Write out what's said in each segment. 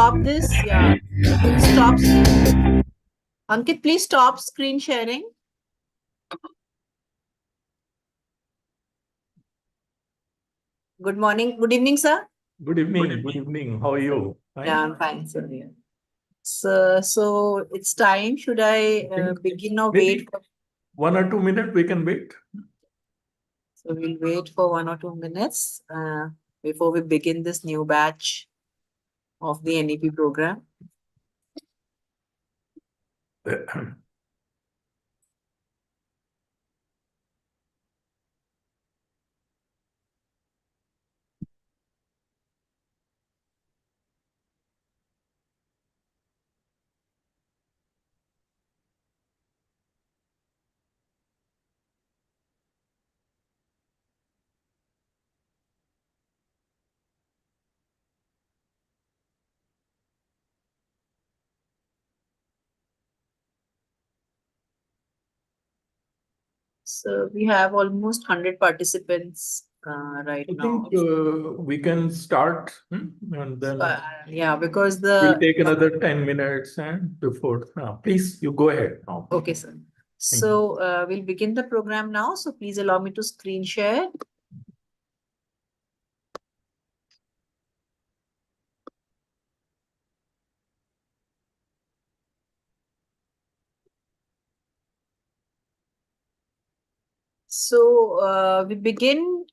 stop this? Yeah. Please stop. Ankit, please stop screen sharing. Good morning. Good evening, sir. Good evening. Good evening. How are you? Fine? Yeah, I'm fine, sir. Yeah. So it's time. Should I begin or wait? 1 or 2 minutes we can wait. So we'll wait for 1 or 2 minutes before we begin this new batch of the NEP program. So we have almost 100 participants right now. I think we can start and then Yeah, because we'll take another 10 minutes and before. Please, you go ahead now. Okay, sir. So we'll begin the program now. So please allow me to screen share. So we begin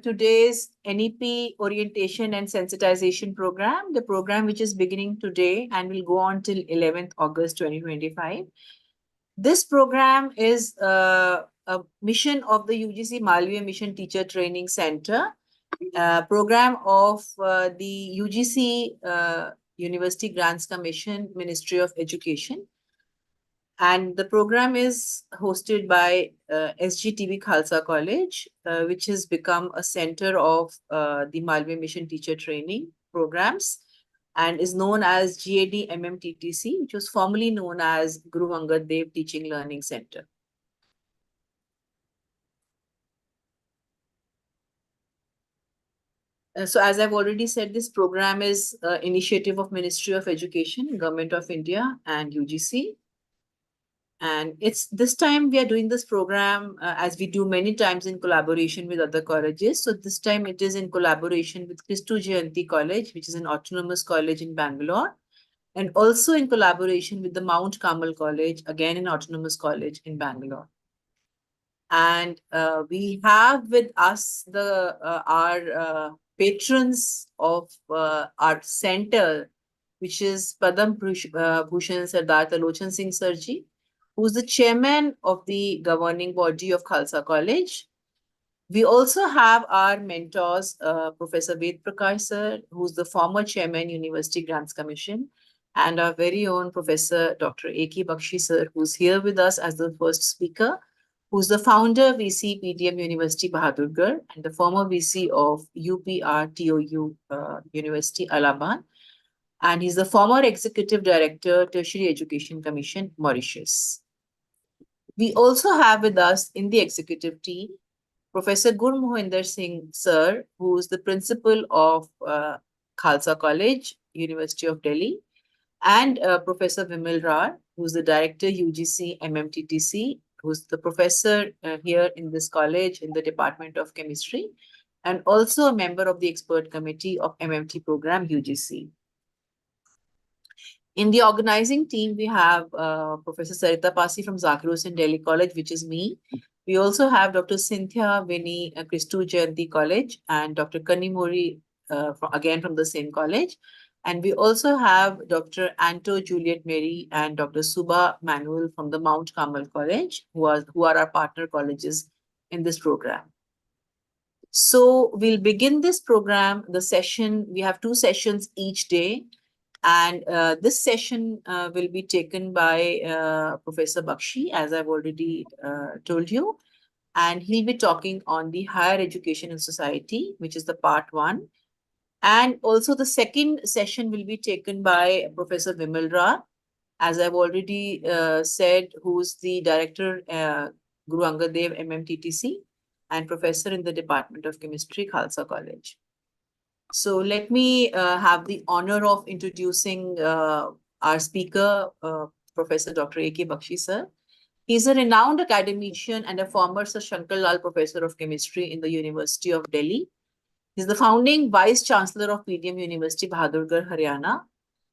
today's NEP orientation and sensitization program, the program which is beginning today and will go on till 11th August 2025. This program is a mission of the UGC Malviya Mission Teacher Training Center, program of the UGC University Grants Commission, Ministry of Education. And the program is hosted by SGTB Khalsa College, which has become a center of the Malviya Mission Teacher Training programs and is known as GAD-MMTTC, which was formerly known as Guru Angad Dev Teaching Learning Center. So as I've already said, this program is initiative of Ministry of Education, Government of India and UGC. And it's this time we are doing this program as we do many times in collaboration with other colleges. So this time it is in collaboration with Christu Jayanti College, which is an autonomous college in Bangalore, and also in collaboration with the Mount Carmel College, again an autonomous college in Bangalore. And we have with us the our patrons of our center, which is Padam Bhushan Sardar Talochan Singh Sarji, who's the chairman of the governing body of Khalsa College. We also have our mentors, Professor Ved Prakash sir, who's the former chairman, University Grants Commission, and our very own Professor Dr. A.K. Bakshi sir, who's here with us as the first speaker, who's the founder, VC, PDM University, Bahadurgarh, and the former VC of UPRTOU University, Allahabad. And he's the former Executive Director, Tertiary Education Commission, Mauritius. We also have with us in the executive team, Professor Gurmohinder Singh Sir, who is the principal of Khalsa College, University of Delhi, and Professor Vimal Rar, who is the director, UGC-MMTTC, who's the professor here in this college in the Department of Chemistry, and also a member of the expert committee of MMT program, UGC. In the organizing team, we have Professor Sarita Pasi from Zakir Hussain Delhi College, which is me. We also have Dr. Cynthia Vinny, Christu Jayanti College, and Dr. Kanimori, again from the same college. And we also have Dr. Anto Juliet Mary and Dr. Suba Manuel from the Mount Carmel College, who are our partner colleges in this program. So we'll begin this program, the session. We have 2 sessions each day. And this session will be taken by Professor Bakshi, as I've already told you. And he'll be talking on the higher education in society, which is the part 1. And also the second session will be taken by Professor Vimal Rar, as I've already said, who's the director, Guru Angad Dev MMTTC, and professor in the Department of Chemistry, Khalsa College. So let me have the honor of introducing our speaker, Professor Dr. A.K. Bakshi, sir. He's a renowned academician and a former Sir Shankar Lal Professor of Chemistry in the University of Delhi. He's the founding Vice Chancellor of PDM University, Bahadurgarh, Haryana.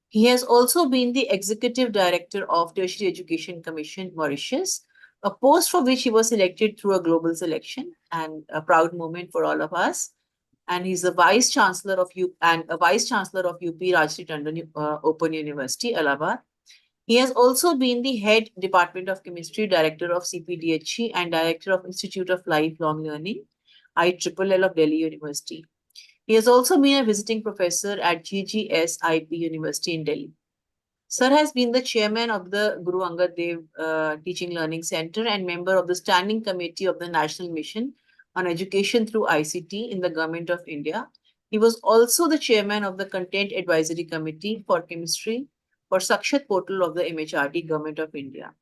He has also been the Executive Director of Tertiary Education Commission, Mauritius, a post for which he was selected through a global selection, and a proud moment for all of us. And he's a Vice Chancellor of UP Rajshri Tandon Open University, Allahabad. He has also been the head Department of Chemistry, Director of CPDHE, and Director of Institute of Lifelong Learning, ILL of Delhi University. He has also been a visiting professor at GGSIP University in Delhi. Sir has been the chairman of the Guru Angad Dev Teaching Learning Center and member of the Standing Committee of the National Mission on Education through ICT in the Government of India. He was also the chairman of the Content Advisory Committee for Chemistry for Sakshat Portal of the MHRD Government of India.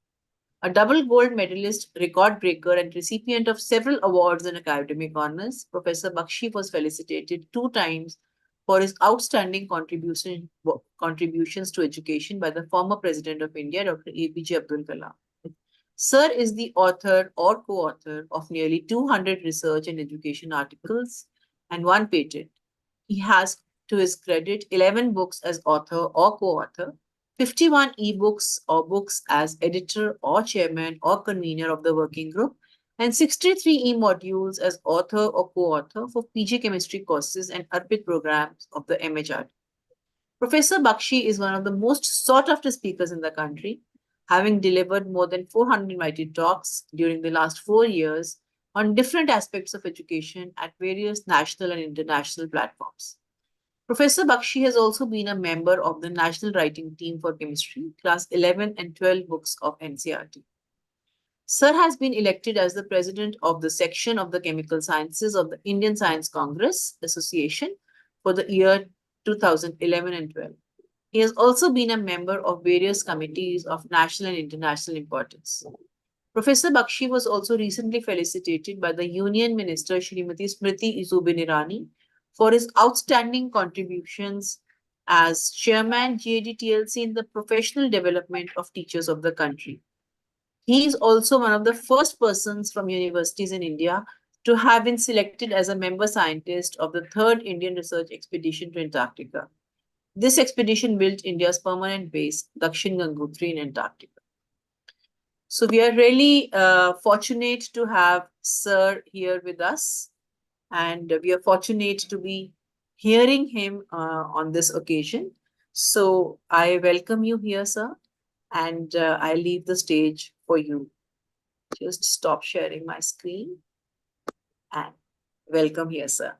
A double gold medalist, record breaker, and recipient of several awards and academic honors, Professor Bakshi was felicitated 2 times for his outstanding contributions to education by the former President of India, Dr. APJ Abdul Kalam. Sir is the author or co-author of nearly 200 research and education articles and 1 patent. He has, to his credit, 11 books as author or co-author, 51 ebooks or books as editor or chairman or convener of the working group, and 63 e-modules as author or co-author for PG chemistry courses and ARPIT programs of the MHRD. Professor Bakshi is one of the most sought-after speakers in the country, having delivered more than 400 invited talks during the last 4 years on different aspects of education at various national and international platforms. Professor Bakshi has also been a member of the National Writing Team for Chemistry, Class 11 and 12 books of NCERT. Sir has been elected as the president of the section of the Chemical Sciences of the Indian Science Congress Association for the year 2011 and 12. He has also been a member of various committees of national and international importance. Professor Bakshi was also recently felicitated by the Union Minister Srimati Smriti Zubin Irani for his outstanding contributions as chairman GAD-TLC in the professional development of teachers of the country. He is also one of the first persons from universities in India to have been selected as a member scientist of the 3rd Indian Research Expedition to Antarctica. This expedition built India's permanent base, Dakshin Gangotri in Antarctica. So we are really fortunate to have Sir here with us, and we are fortunate to be hearing him on this occasion. So I welcome you here, sir, and I leave the stage for you. Just stop sharing my screen and welcome here, sir.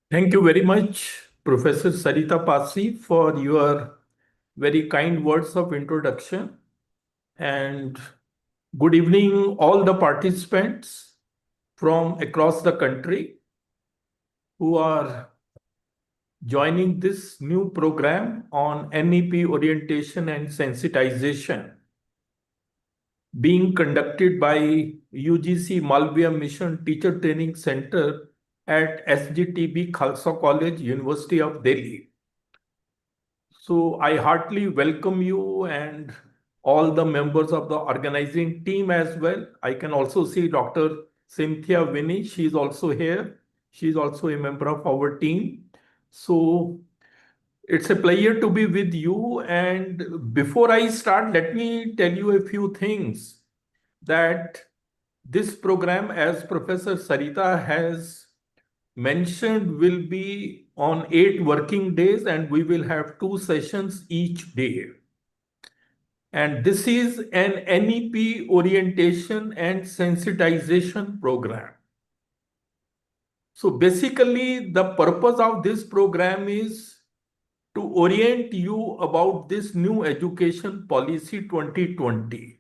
Thank you very much, Professor Sarita Pasi, for your very kind words of introduction. And good evening, all the participants from across the country who are joining this new program on NEP orientation and sensitization being conducted by UGC Malviya Mission Teacher Training Center at SGTB Khalsa College, University of Delhi. So I heartily welcome you and all the members of the organizing team as well. I can also see Dr. Cynthia Winnie. She's also here. She's also a member of our team. So it's a pleasure to be with you. And before I start, let me tell you a few things that this program, as Professor Sarita has mentioned, will be on 8 working days and we will have 2 sessions each day. And this is an NEP orientation and sensitization program. So basically, the purpose of this program is to orient you about this new education policy 2020.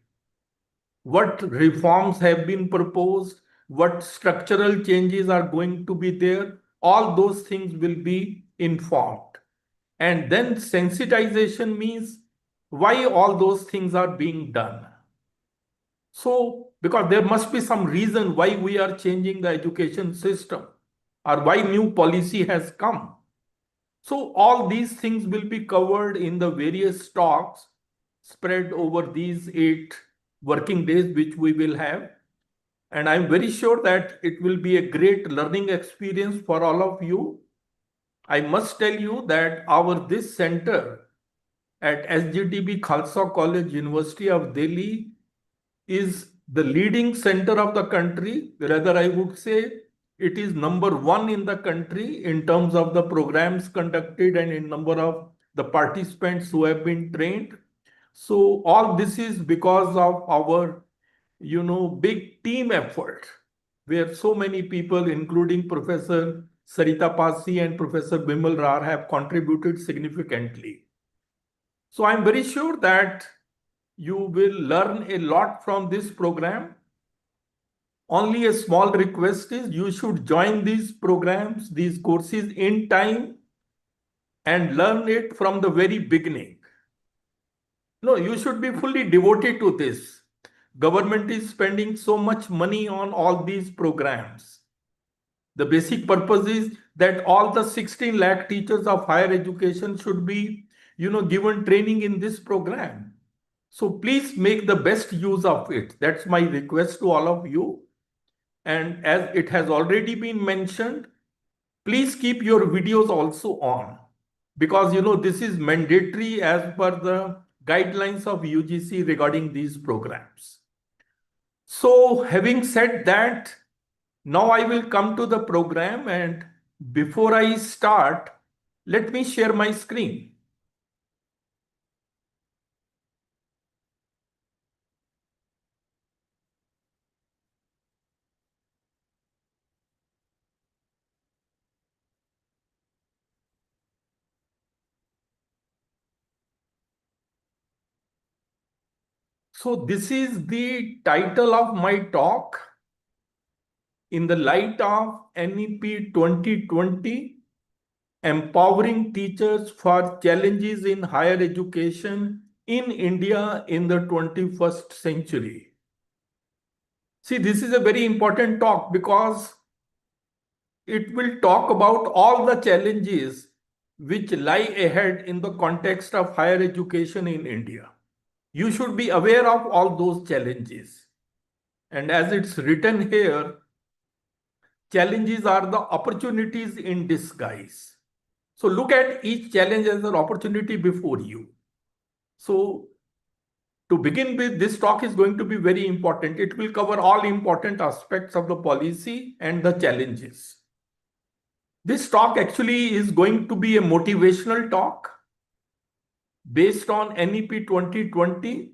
What reforms have been proposed, what structural changes are going to be there, all those things will be informed. And then sensitization means why all those things are being done. So because there must be some reason why we are changing the education system or why new policy has come. So all these things will be covered in the various talks spread over these 8 working days which we will have. And I'm very sure that it will be a great learning experience for all of you. I must tell you that this center at SGTB Khalsa College, University of Delhi is the leading center of the country. Rather, I would say it is number 1 in the country in terms of the programs conducted and in number of the participants who have been trained. So all this is because of our, big team effort, where so many people, including Professor Sarita Pasi and Professor Bimal Rar, have contributed significantly. So I'm very sure that you will learn a lot from this program. Only a small request is you should join these programs, these courses in time and learn it from the very beginning. No, you should be fully devoted to this. Government is spending so much money on all these programs. The basic purpose is that all the 16 lakh teachers of higher education should be, given training in this program. So please make the best use of it. That's my request to all of you. And as it has already been mentioned, please keep your videos also on, because this is mandatory as per the guidelines of UGC regarding these programs. So having said that, now I will come to the program, and before I start, let me share my screen. So this is the title of my talk, in the light of NEP 2020, Empowering Teachers for Challenges in Higher Education in India in the 21st Century. See, this is a very important talk because it will talk about all the challenges which lie ahead in the context of higher education in India. You should be aware of all those challenges. And as it's written here, challenges are the opportunities in disguise. So look at each challenge as an opportunity before you. So to begin with, this talk is going to be very important. It will cover all important aspects of the policy and the challenges. This talk actually is going to be a motivational talk based on NEP 2020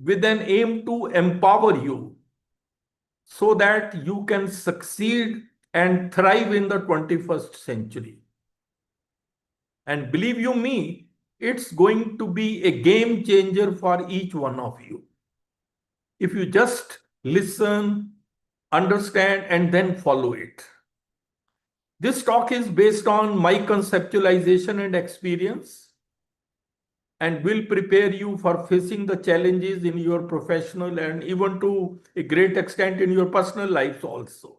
with an aim to empower you so that you can succeed and thrive in the 21st century. And believe you me, it's going to be a game changer for each one of you. If you just listen, understand, and then follow it. This talk is based on my conceptualization and experience and will prepare you for facing the challenges in your professional and even to a great extent in your personal lives also.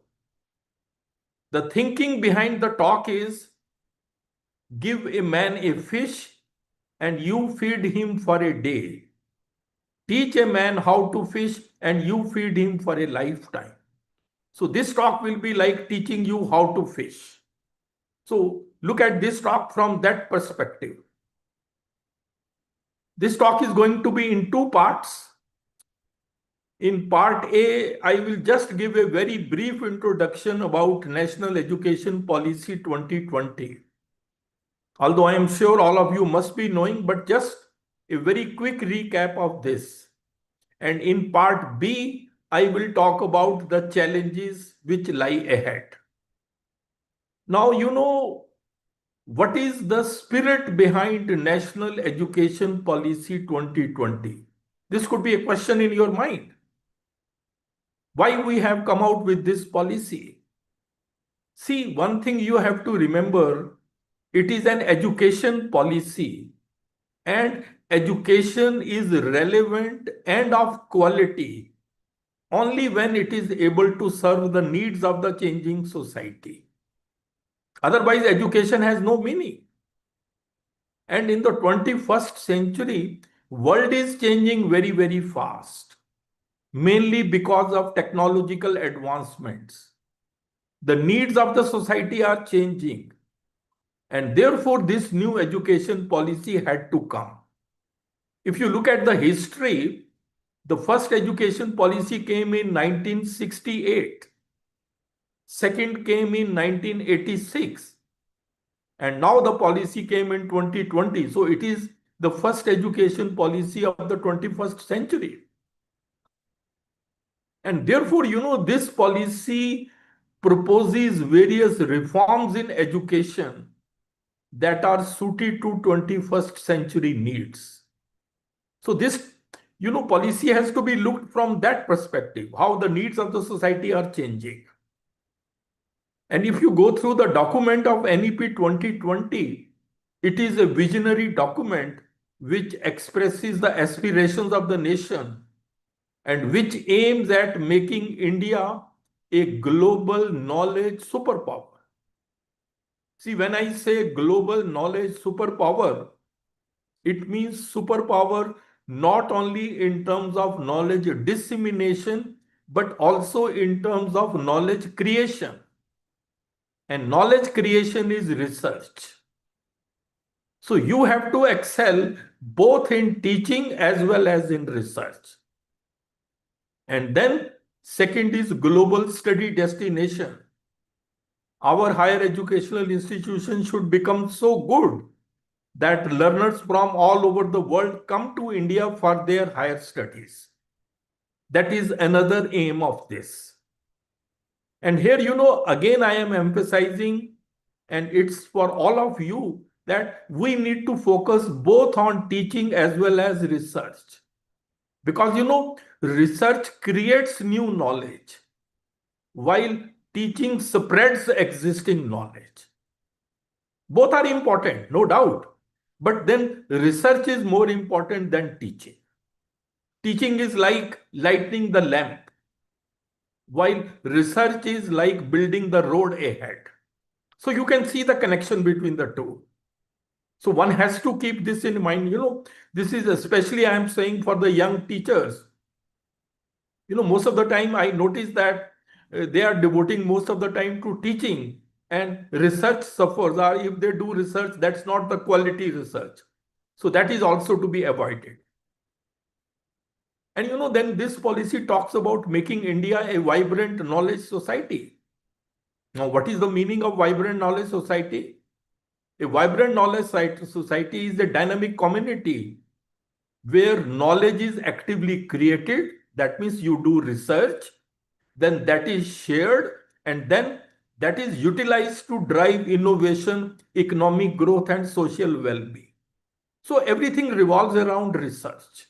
The thinking behind the talk is, give a man a fish and you feed him for a day. Teach a man how to fish and you feed him for a lifetime. So this talk will be like teaching you how to fish. So look at this talk from that perspective. This talk is going to be in 2 parts. In part A, I will just give a very brief introduction about National Education Policy 2020. Although I am sure all of you must be knowing, but just a very quick recap of this. And in part B, I will talk about the challenges which lie ahead. Now, what is the spirit behind National Education Policy 2020? This could be a question in your mind. Why we have come out with this policy? See, one thing you have to remember, it is an education policy, and education is relevant and of quality only when it is able to serve the needs of the changing society. Otherwise, education has no meaning. And in the 21st century, world is changing very, very fast, mainly because of technological advancements. The needs of the society are changing, and therefore this new education policy had to come. If you look at the history, the first education policy came in 1968, second came in 1986, and now the policy came in 2020. So it is the first education policy of the 21st century. And therefore, this policy proposes various reforms in education that are suited to 21st century needs. So this, policy has to be looked from that perspective, how the needs of the society are changing. And if you go through the document of NEP 2020, it is a visionary document which expresses the aspirations of the nation and which aims at making India a global knowledge superpower. See, when I say global knowledge superpower, it means superpower not only in terms of knowledge dissemination, but also in terms of knowledge creation. And knowledge creation is research. So you have to excel both in teaching as well as in research. And then second is global study destination. Our higher educational institutions should become so good that learners from all over the world come to India for their higher studies. That is another aim of this. And here, again, I am emphasizing, and it's for all of you, that we need to focus both on teaching as well as research. Because, research creates new knowledge, while teaching spreads existing knowledge. Both are important, no doubt. But then research is more important than teaching. Teaching is like lighting the lamp, while research is like building the road ahead. So you can see the connection between the two. So one has to keep this in mind. This is especially I am saying for the young teachers. Most of the time I notice that they are devoting most of the time to teaching, and research suffers, or if they do research, that's not the quality research. So that is also to be avoided. And then this policy talks about making India a vibrant knowledge society. Now, what is the meaning of vibrant knowledge society? A vibrant knowledge society is a dynamic community where knowledge is actively created. That means you do research, then that is shared, and then that is utilized to drive innovation, economic growth, and social well-being. So everything revolves around research.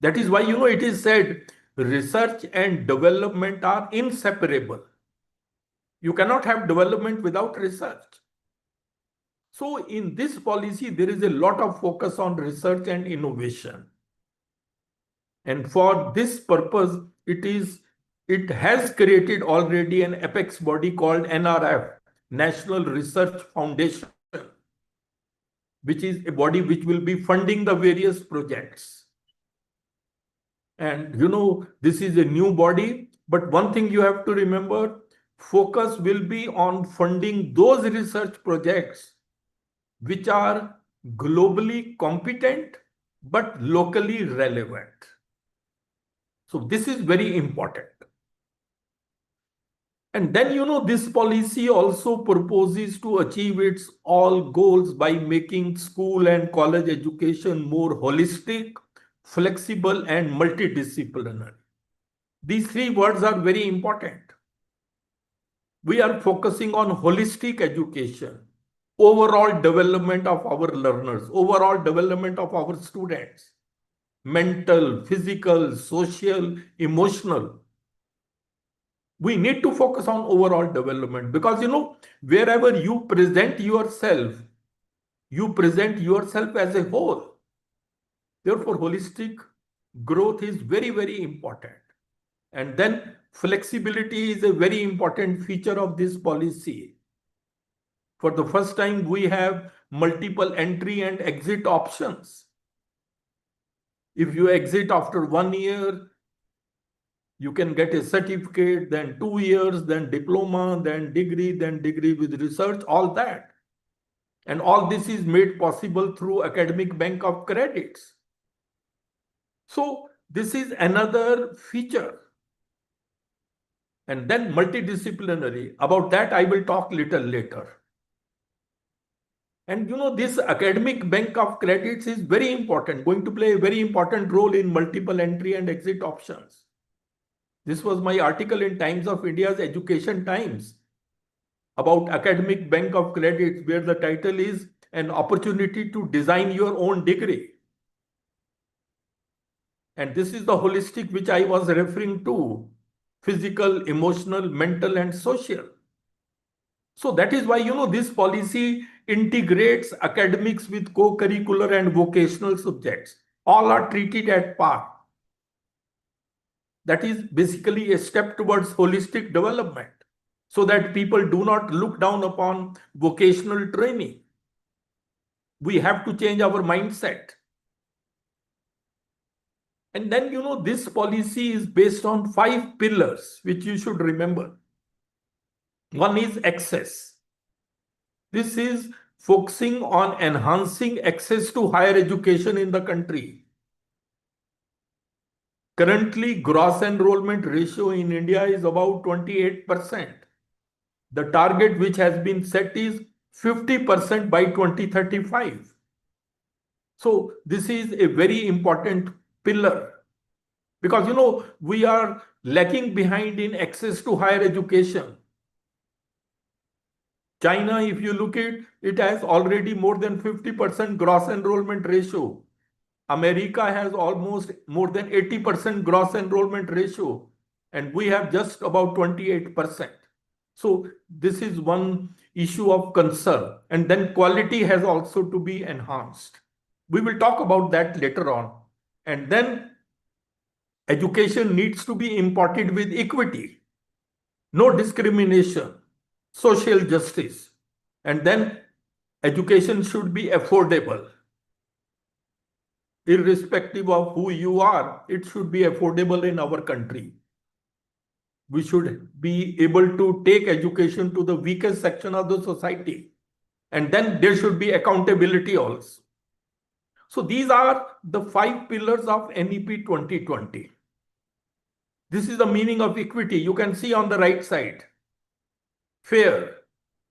That is why, it is said research and development are inseparable. You cannot have development without research. So in this policy, there is a lot of focus on research and innovation. And for this purpose, it has created already an apex body called NRF, National Research Foundation, which is a body which will be funding the various projects. And this is a new body, but one thing you have to remember, focus will be on funding those research projects which are globally competent but locally relevant. So this is very important. And then, this policy also proposes to achieve its all goals by making school and college education more holistic, flexible, and multidisciplinary. These three words are very important. We are focusing on holistic education, overall development of our learners, overall development of our students, mental, physical, social, emotional. We need to focus on overall development because, wherever you present yourself as a whole. Therefore, holistic growth is very, very important. And then flexibility is a very important feature of this policy. For the first time, we have multiple entry and exit options. If you exit after 1 year, you can get a certificate, then 2 years, then diploma, then degree with research, all that. And all this is made possible through academic bank of credits. So this is another feature. And then multidisciplinary. About that, I will talk little later. And this academic bank of credits is very important, going to play a very important role in multiple entry and exit options. This was my article in Times of India's Education Times about academic bank of credits, where the title is An Opportunity to Design Your Own Degree. And this is the holistic which I was referring to: physical, emotional, mental, and social. So that is why, this policy integrates academics with co-curricular and vocational subjects. All are treated at par. That is basically a step towards holistic development, so that people do not look down upon vocational training. We have to change our mindset. And then, this policy is based on 5 pillars, which you should remember. One is access. This is focusing on enhancing access to higher education in the country. Currently, gross enrollment ratio in India is about 28%. The target which has been set is 50% by 2035. So this is a very important pillar, because we are lagging behind in access to higher education. China, if you look at it, has already more than 50% gross enrollment ratio. America has almost more than 80% gross enrollment ratio, and we have just about 28%. So this is one issue of concern. And then quality has also to be enhanced. We will talk about that later on. And then education needs to be imparted with equity, no discrimination, social justice. And then education should be affordable. Irrespective of who you are, it should be affordable in our country. We should be able to take education to the weakest section of the society. And then there should be accountability also. So these are the 5 pillars of NEP 2020. This is the meaning of equity. You can see on the right side. Fair,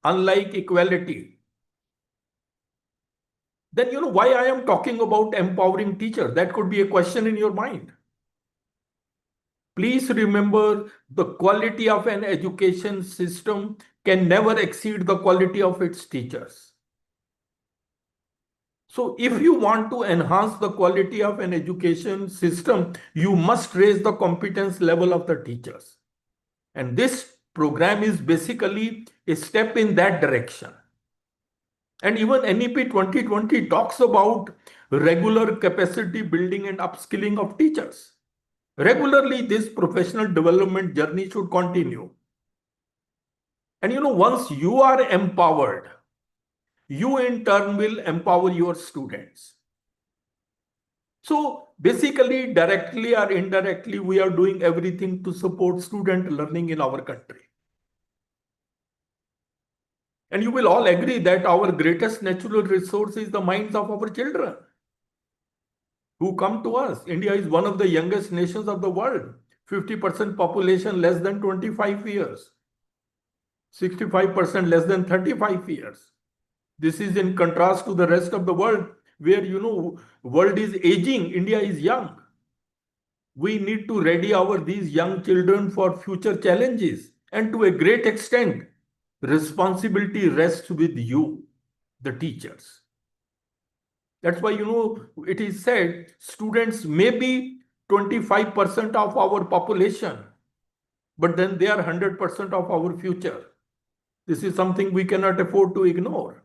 unlike equality. Then why I am talking about empowering teachers? That could be a question in your mind. Please remember, the quality of an education system can never exceed the quality of its teachers. So if you want to enhance the quality of an education system, you must raise the competence level of the teachers. And this program is basically a step in that direction. And even NEP 2020 talks about regular capacity building and upskilling of teachers. Regularly, this professional development journey should continue. And once you are empowered, you in turn will empower your students. So basically, directly or indirectly, we are doing everything to support student learning in our country. And you will all agree that our greatest natural resource is the minds of our children who come to us. India is one of the youngest nations of the world. 50% population less than 25 years. 65% less than 35 years. This is in contrast to the rest of the world, where, world is aging, India is young. We need to ready these young children for future challenges. And to a great extent, responsibility rests with you, the teachers. That's why, it is said students may be 25% of our population, but then they are 100% of our future. This is something we cannot afford to ignore.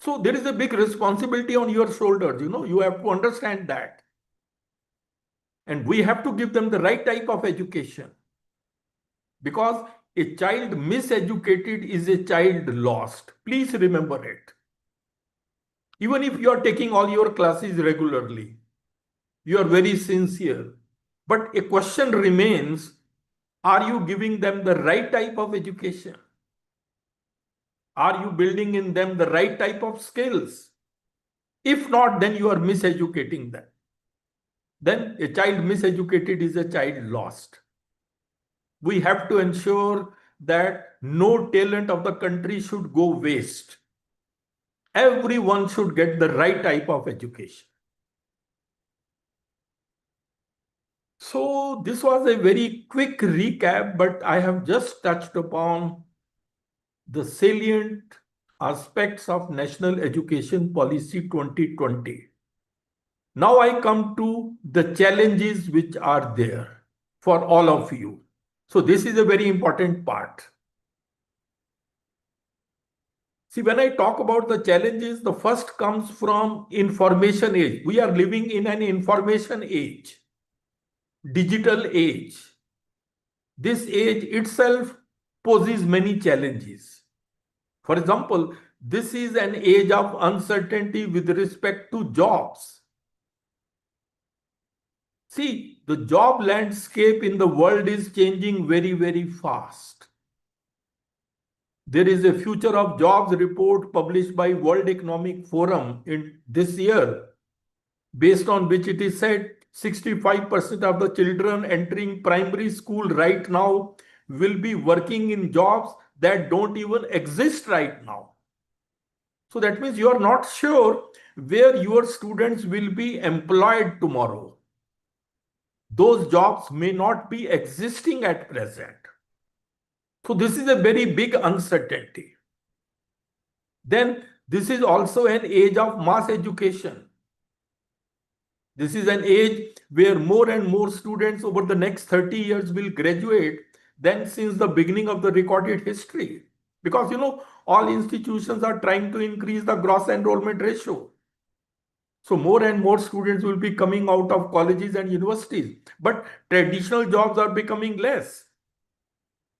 So there is a big responsibility on your shoulders. You have to understand that. And we have to give them the right type of education. Because a child miseducated is a child lost. Please remember it. Even if you are taking all your classes regularly, you are very sincere. But a question remains, are you giving them the right type of education? Are you building in them the right type of skills? If not, then you are miseducating them. Then a child miseducated is a child lost. We have to ensure that no talent of the country should go waste. Everyone should get the right type of education. So this was a very quick recap, but I have just touched upon the salient aspects of National Education Policy 2020. Now I come to the challenges which are there for all of you. So this is a very important part. See, when I talk about the challenges, the first comes from information age. We are living in an information age, digital age. This age itself poses many challenges. For example, this is an age of uncertainty with respect to jobs. See, the job landscape in the world is changing very, very fast. There is a Future of Jobs report published by World Economic Forum in this year, based on which it is said 65% of the children entering primary school right now will be working in jobs that don't even exist right now. So that means you are not sure where your students will be employed tomorrow. Those jobs may not be existing at present. So this is a very big uncertainty. Then this is also an age of mass education. This is an age where more and more students over the next 30 years will graduate than since the beginning of the recorded history. Because, all institutions are trying to increase the gross enrollment ratio. So more and more students will be coming out of colleges and universities, but traditional jobs are becoming less.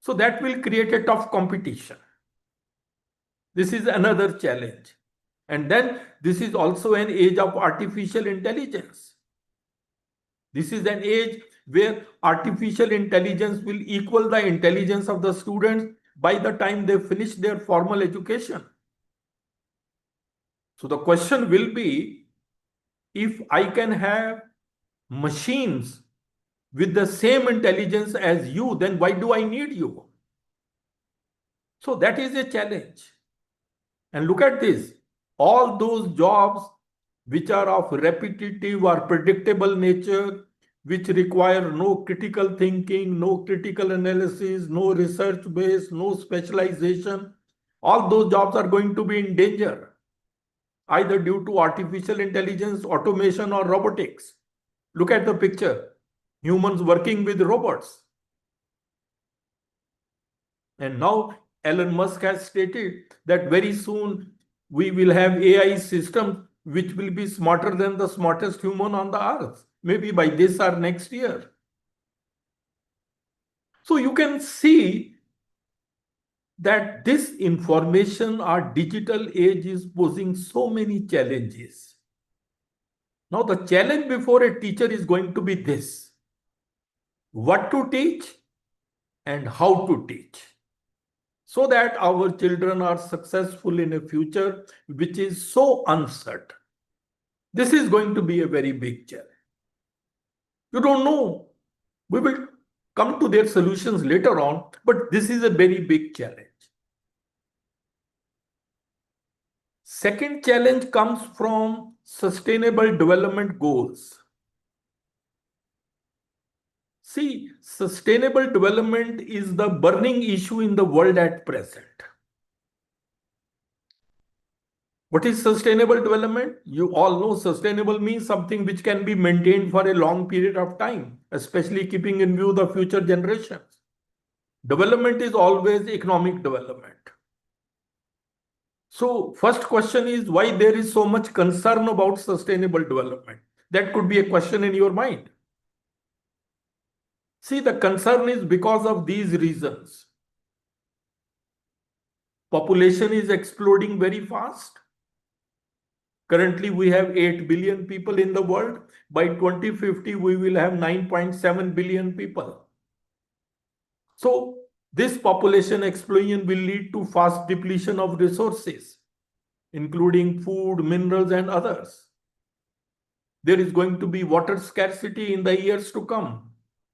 So that will create a tough competition. This is another challenge. And then this is also an age of artificial intelligence. This is an age where artificial intelligence will equal the intelligence of the students by the time they finish their formal education. So the question will be, if I can have machines with the same intelligence as you, then why do I need you? So that is a challenge. And look at this. All those jobs which are of repetitive or predictable nature, which require no critical thinking, no critical analysis, no research base, no specialization, all those jobs are going to be in danger, either due to artificial intelligence, automation, or robotics. Look at the picture. Humans working with robots. And now Elon Musk has stated that very soon we will have AI systems which will be smarter than the smartest human on the earth, maybe by this or next year. So you can see that this information or digital age is posing so many challenges. Now the challenge before a teacher is going to be this: what to teach and how to teach, so that our children are successful in a future which is so uncertain. This is going to be a very big challenge. You don't know. We will come to their solutions later on, but this is a very big challenge. Second challenge comes from sustainable development goals. See, sustainable development is the burning issue in the world at present. What is sustainable development? You all know sustainable means something which can be maintained for a long period of time, especially keeping in view the future generations. Development is always economic development. So first question is why there is so much concern about sustainable development. That could be a question in your mind. See, the concern is because of these reasons. Population is exploding very fast. Currently, we have 8 billion people in the world. By 2050, we will have 9.7 billion people. So, this population explosion will lead to fast depletion of resources, including food, minerals, and others. There is going to be water scarcity in the years to come.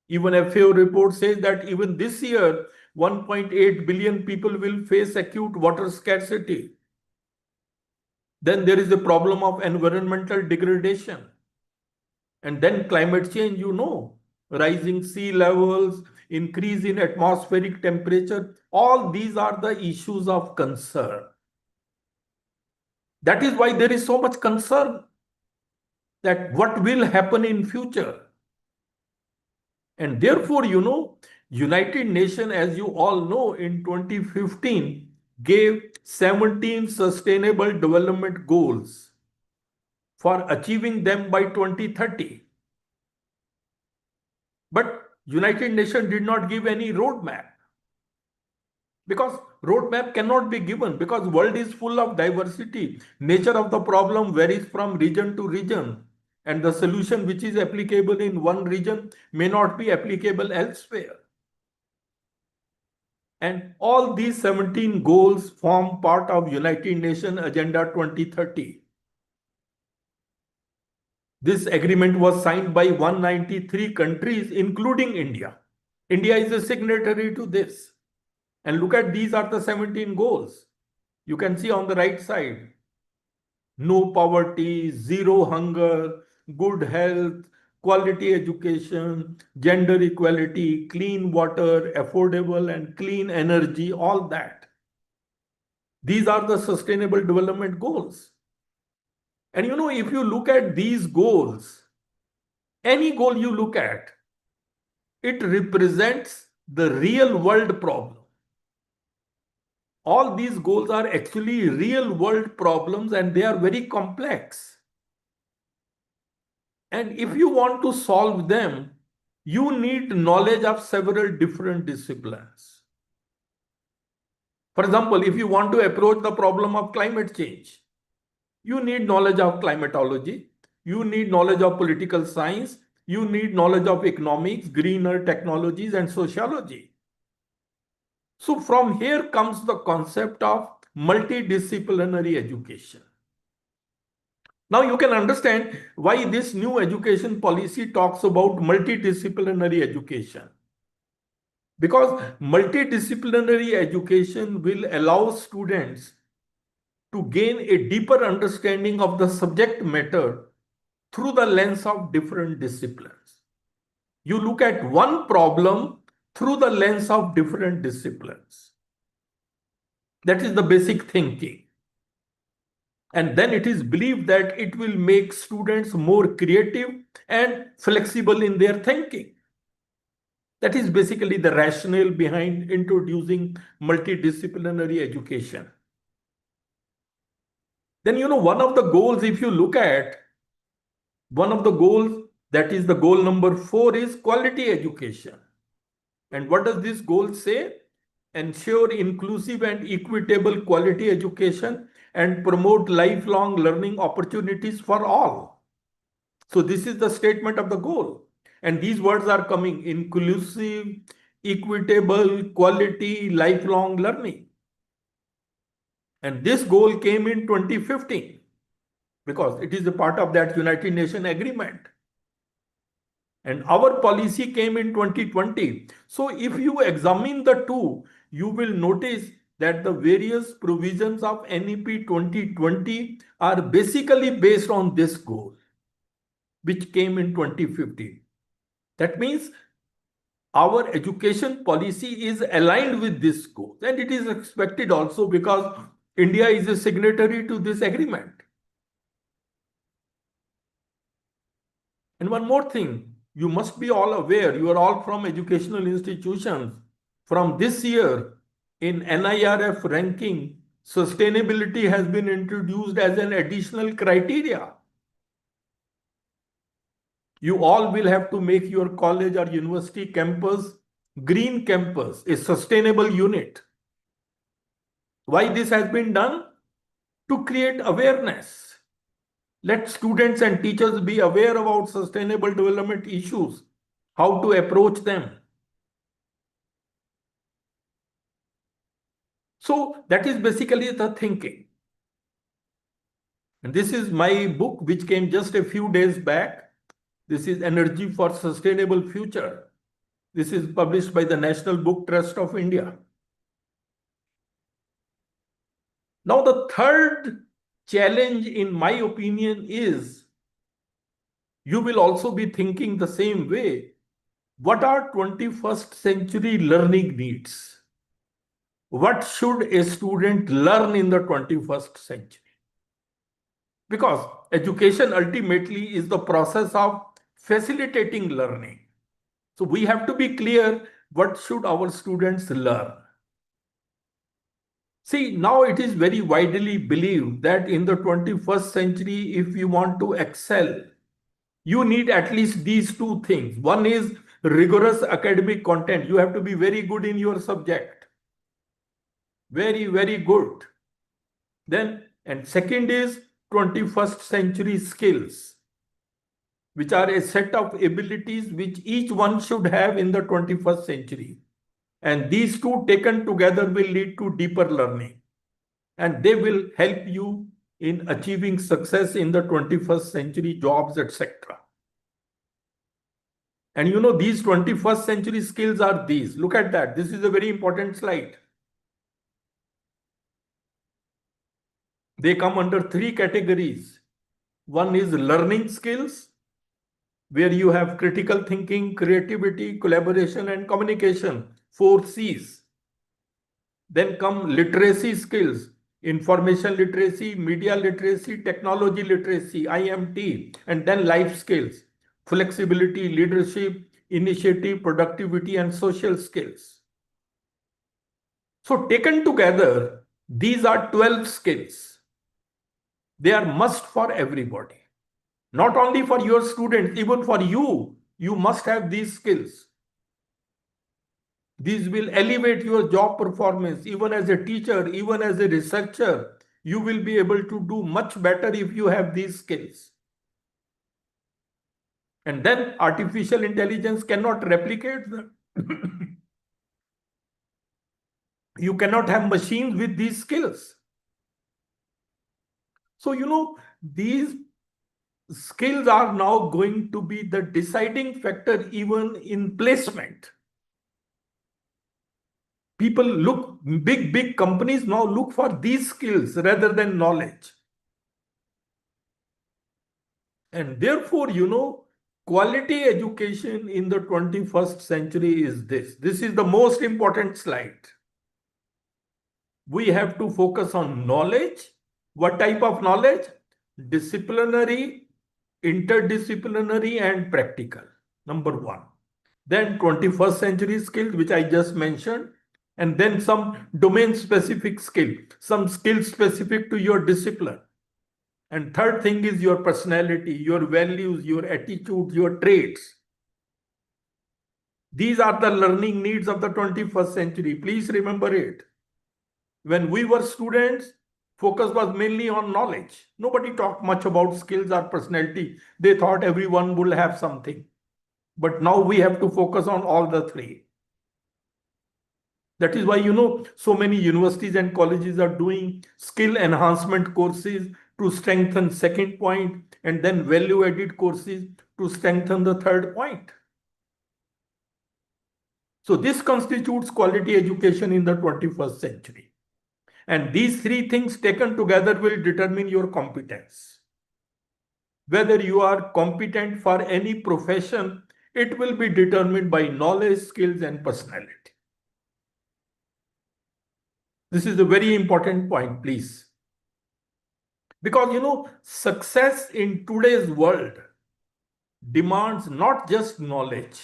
Even FAO report says that even this year, 1.8 billion people will face acute water scarcity. Then there is a problem of environmental degradation. And then climate change, rising sea levels, increase in atmospheric temperature, all these are the issues of concern. That is why there is so much concern that what will happen in future. And therefore, United Nations, as you all know, in 2015 gave 17 sustainable development goals for achieving them by 2030. But United Nations did not give any roadmap, because roadmap cannot be given, because world is full of diversity. Nature of the problem varies from region to region, and the solution which is applicable in one region may not be applicable elsewhere. And all these 17 goals form part of United Nations Agenda 2030. This agreement was signed by 193 countries, including India. India is a signatory to this. And look at, these are the 17 goals. You can see on the right side: no poverty, zero hunger, good health, quality education, gender equality, clean water, affordable and clean energy, all that. These are the sustainable development goals. And if you look at these goals, any goal you look at, it represents the real world problem. All these goals are actually real world problems, and they are very complex. And if you want to solve them, you need knowledge of several different disciplines. For example, if you want to approach the problem of climate change, you need knowledge of climatology, you need knowledge of political science, you need knowledge of economics, greener technologies, and sociology. So from here comes the concept of multidisciplinary education. Now you can understand why this new education policy talks about multidisciplinary education. Because multidisciplinary education will allow students to gain a deeper understanding of the subject matter through the lens of different disciplines. You look at one problem through the lens of different disciplines. That is the basic thinking. And then it is believed that it will make students more creative and flexible in their thinking. That is basically the rationale behind introducing multidisciplinary education. Then, one of the goals, if you look at, one of the goals, that is the goal number 4, is quality education. And what does this goal say? Ensure inclusive and equitable quality education and promote lifelong learning opportunities for all. So this is the statement of the goal. And these words are coming: inclusive, equitable, quality, lifelong learning. And this goal came in 2015 because it is a part of that United Nations agreement. And our policy came in 2020. So if you examine the two, you will notice that the various provisions of NEP 2020 are basically based on this goal, which came in 2015. That means our education policy is aligned with this goal, and it is expected also because India is a signatory to this agreement. And one more thing, you must be all aware, you are all from educational institutions. From this year, in NIRF ranking, sustainability has been introduced as an additional criteria. You all will have to make your college or university campus green campus, a sustainable unit. Why this has been done? To create awareness. Let students and teachers be aware about sustainable development issues, how to approach them. So that is basically the thinking. And this is my book, which came just a few days back. This is Energy for Sustainable Future. This is published by the National Book Trust of India. Now, the third challenge, in my opinion, is you will also be thinking the same way. What are 21st century learning needs? What should a student learn in the 21st century? Because education ultimately is the process of facilitating learning. So we have to be clear, what should our students learn? See, now it is very widely believed that in the 21st century, if you want to excel, you need at least these two things. One is rigorous academic content. You have to be very good in your subject. Very, very good. Then, and second is 21st century skills, which are a set of abilities which each one should have in the 21st century. And these two taken together will lead to deeper learning. And they will help you in achieving success in the 21st century jobs, etc. And you know, these 21st century skills are these. Look at that. This is a very important slide. They come under three categories. One is learning skills, where you have critical thinking, creativity, collaboration, and communication, 4 C's. Then come literacy skills, information literacy, media literacy, technology literacy, IMT, and then life skills, flexibility, leadership, initiative, productivity, and social skills. So taken together, these are 12 skills. They are must for everybody. Not only for your students, even for you, you must have these skills. These will elevate your job performance, even as a teacher, even as a researcher. You will be able to do much better if you have these skills. And then artificial intelligence cannot replicate them. You cannot have machines with these skills. So, you know, these skills are now going to be the deciding factor even in placement. People look, big companies now look for these skills rather than knowledge. And therefore, you know, quality education in the 21st century is this. This is the most important slide. We have to focus on knowledge. What type of knowledge? Disciplinary, interdisciplinary, and practical. Number one. Then 21st century skills, which I just mentioned. And then some domain-specific skill, some skill specific to your discipline. And third thing is your personality, your values, your attitudes, your traits. These are the learning needs of the 21st century. Please remember it. When we were students, focus was mainly on knowledge. Nobody talked much about skills or personality. They thought everyone will have something. But now we have to focus on all the three. That is why, you know, so many universities and colleges are doing skill enhancement courses to strengthen second point, and then value-added courses to strengthen the third point. So this constitutes quality education in the 21st century. And these three things taken together will determine your competence. Whether you are competent for any profession, it will be determined by knowledge, skills, and personality. This is a very important point, please. Because, you know, success in today's world demands not just knowledge,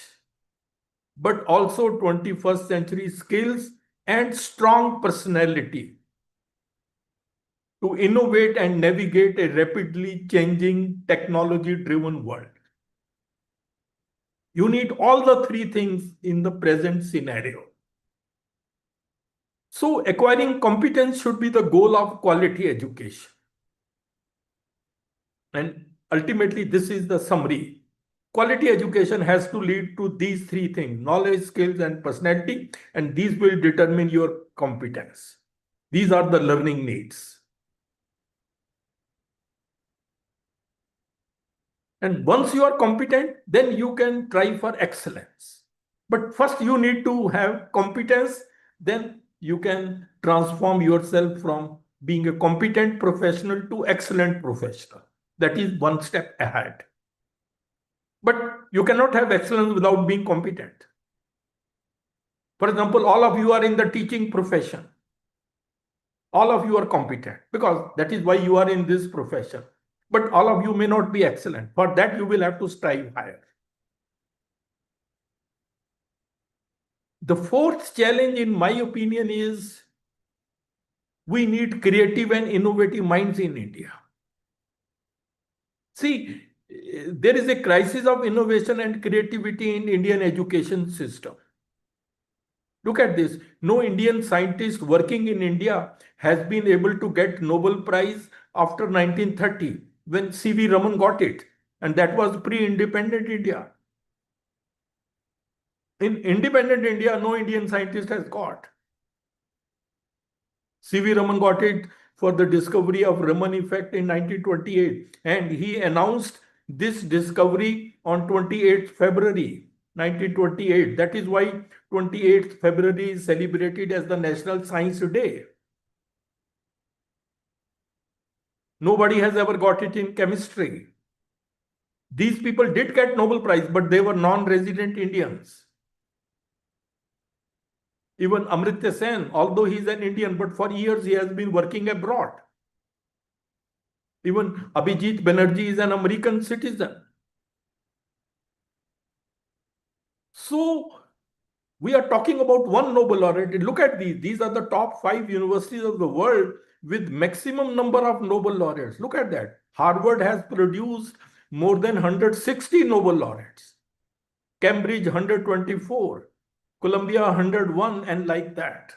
but also 21st century skills and strong personality to innovate and navigate a rapidly changing technology-driven world. You need all the three things in the present scenario. So acquiring competence should be the goal of quality education. And ultimately, this is the summary. Quality education has to lead to these three things: knowledge, skills, and personality, and these will determine your competence. These are the learning needs. And once you are competent, then you can try for excellence. But first, you need to have competence, then you can transform yourself from being a competent professional to excellent professional. That is one step ahead. But you cannot have excellence without being competent. For example, all of you are in the teaching profession. All of you are competent because that is why you are in this profession. But all of you may not be excellent. For that, you will have to strive higher. The fourth challenge, in my opinion, is we need creative and innovative minds in India. See, there is a crisis of innovation and creativity in Indian education system. Look at this. No Indian scientist working in India has been able to get Nobel Prize after 1930 when C.V. Raman got it. And that was pre-independent India. In independent India, no Indian scientist has got. C.V. Raman got it for the discovery of Raman effect in 1928. And he announced this discovery on 28th February 1928. That is why 28th February is celebrated as the National Science Day. Nobody has ever got it in chemistry. These people did get Nobel Prize, but they were non-resident Indians. Even Amartya Sen, although he is an Indian, but for years he has been working abroad. Even Abhijit Banerjee is an American citizen. So we are talking about one Nobel laureate. Look at these. These are the top 5 universities of the world with maximum number of Nobel laureates. Look at that. Harvard has produced more than 160 Nobel laureates. Cambridge 124. Columbia 101, and like that.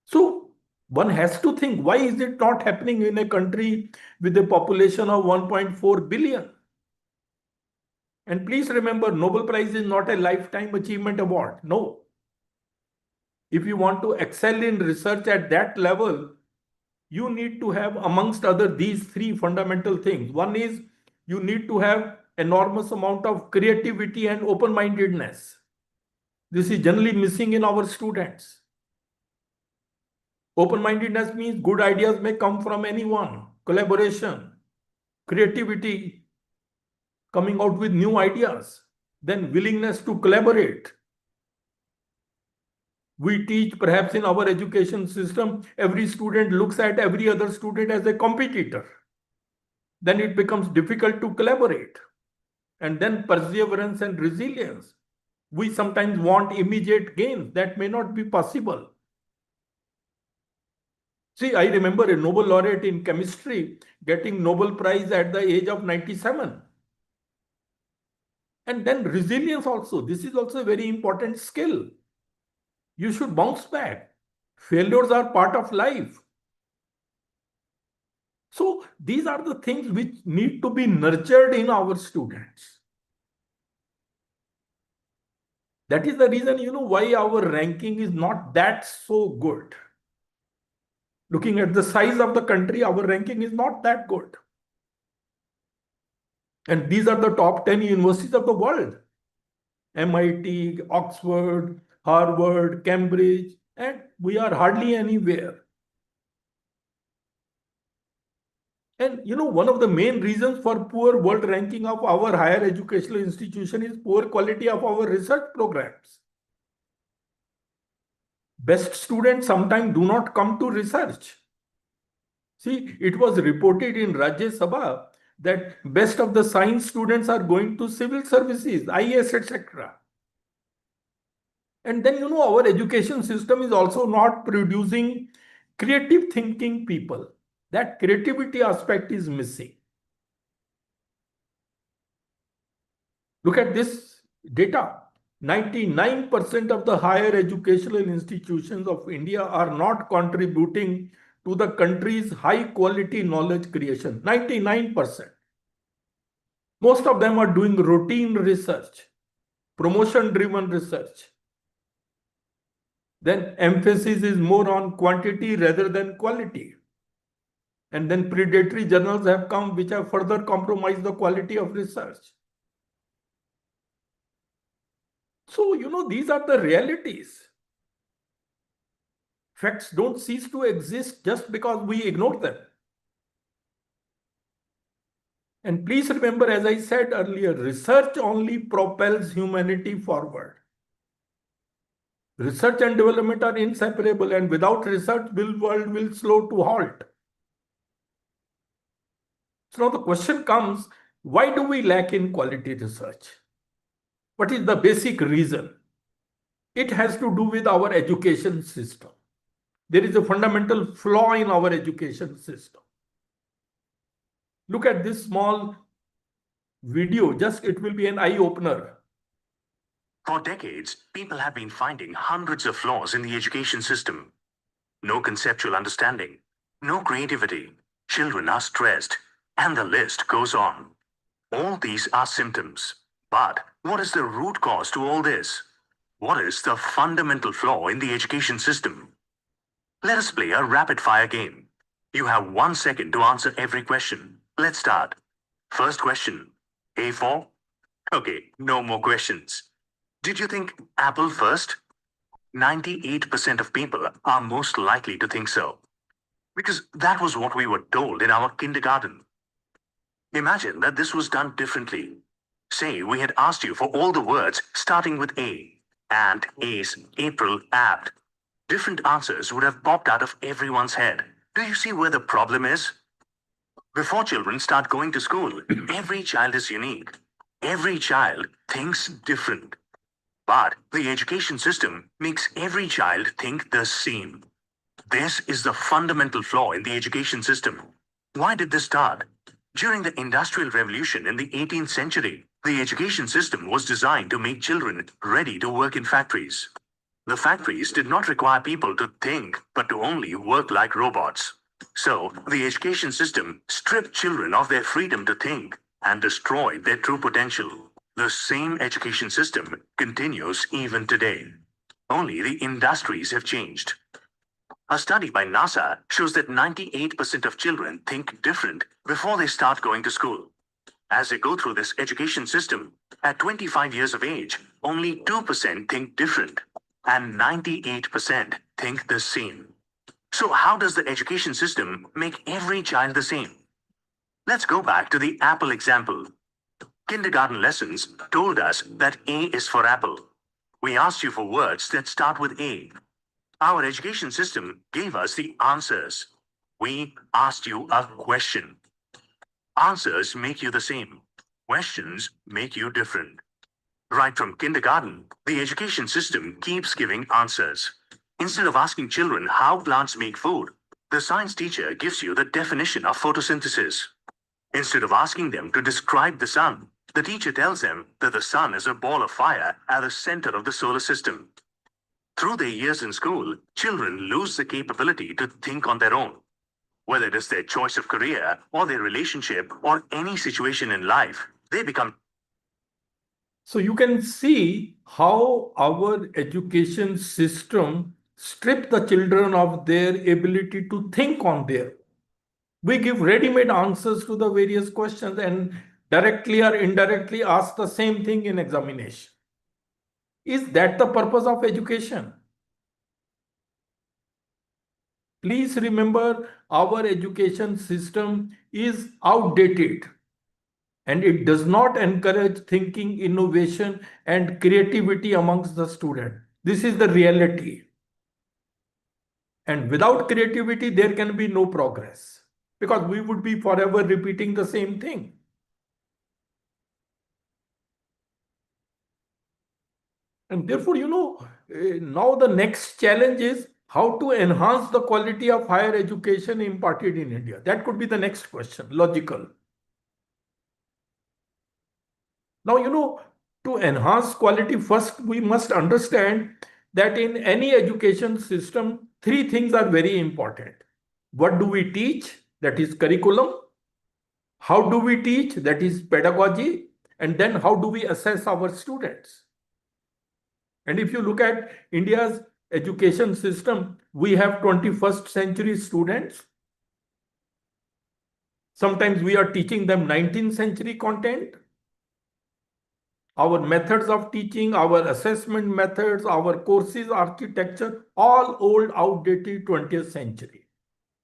So one has to think, why is it not happening in a country with a population of 1.4 billion? And please remember, Nobel Prize is not a lifetime achievement award. No. If you want to excel in research at that level, you need to have, amongst other, these 3 fundamental things. One is you need to have enormous amount of creativity and open-mindedness. This is generally missing in our students. Open-mindedness means good ideas may come from anyone. Collaboration, creativity, coming out with new ideas, then willingness to collaborate. We teach, perhaps in our education system, every student looks at every other student as a competitor. Then it becomes difficult to collaborate. And then perseverance and resilience. We sometimes want immediate gains that may not be possible. See, I remember a Nobel laureate in chemistry getting Nobel Prize at the age of 97. And then resilience also. This is also a very important skill. You should bounce back. Failures are part of life. So these are the things which need to be nurtured in our students. That is the reason, why our ranking is not that so good. Looking at the size of the country, our ranking is not that good. And these are the top 10 universities of the world. MIT, Oxford, Harvard, Cambridge, and we are hardly anywhere. And one of the main reasons for poor world ranking of our higher educational institution is poor quality of our research programs. Best students sometimes do not come to research. See, it was reported in Rajya Sabha that best of the science students are going to civil services, IAS, etc. And then, our education system is also not producing creative thinking people. That creativity aspect is missing. Look at this data. 99% of the higher educational institutions of India are not contributing to the country's high quality knowledge creation. 99%. Most of them are doing routine research, promotion driven research. Then emphasis is more on quantity rather than quality. And then predatory journals have come which have further compromised the quality of research. So, these are the realities. Facts don't cease to exist just because we ignore them. And please remember, as I said earlier, research only propels humanity forward. Research and development are inseparable, and without research, the world will slow to halt. So now the question comes, why do we lack in quality research? What is the basic reason? It has to do with our education system. There is a fundamental flaw in our education system. Look at this small video, it will be an eye-opener. For decades, people have been finding hundreds of flaws in the education system. No conceptual understanding, no creativity, children are stressed, and the list goes on. All these are symptoms. But what is the root cause to all this? What is the fundamental flaw in the education system? Let us play a rapid-fire game. You have 1 second to answer every question. Let's start. First question. A4? Okay, no more questions. Did you think apple first? 98% of people are most likely to think so. Because that was what we were told in our kindergarten. Imagine that this was done differently. Say we had asked you for all the words starting with A. Ant, ace, April, apt. Different answers would have popped out of everyone's head. Do you see where the problem is? Before children start going to school, every child is unique. Every child thinks different. But the education system makes every child think the same. This is the fundamental flaw in the education system. Why did this start? During the Industrial Revolution in the 18th century, the education system was designed to make children ready to work in factories. The factories did not require people to think, but to only work like robots. So, the education system stripped children of their freedom to think and destroyed their true potential. The same education system continues even today. Only the industries have changed. A study by NASA shows that 98% of children think different before they start going to school. As they go through this education system, at 25 years of age, only 2% think different, and 98% think the same. So how does the education system make every child the same? Let's go back to the apple example. Kindergarten lessons told us that A is for apple. We asked you for words that start with A. Our education system gave us the answers. We asked you a question. Answers make you the same. Questions make you different. Right from kindergarten, the education system keeps giving answers. Instead of asking children how plants make food, the science teacher gives you the definition of photosynthesis. Instead of asking them to describe the sun, the teacher tells them that the sun is a ball of fire at the center of the solar system. Through their years in school, children lose the capability to think on their own. Whether it is their choice of career or their relationship or any situation in life, they become. So you can see how our education system strips the children of their ability to think on their own. We give ready-made answers to the various questions and directly or indirectly ask the same thing in examination. Is that the purpose of education? Please remember, our education system is outdated and it does not encourage thinking, innovation, and creativity amongst the student. This is the reality. And without creativity, there can be no progress because we would be forever repeating the same thing. And therefore, now the next challenge is how to enhance the quality of higher education imparted in India. That could be the next question, logical. Now, To enhance quality, first we must understand that in any education system, three things are very important. What do we teach? That is curriculum. How do we teach? That is pedagogy. And then how do we assess our students? And if you look at India's education system, we have 21st century students. Sometimes we are teaching them 19th century content. Our methods of teaching, our assessment methods, our courses architecture, all old, outdated 20th century.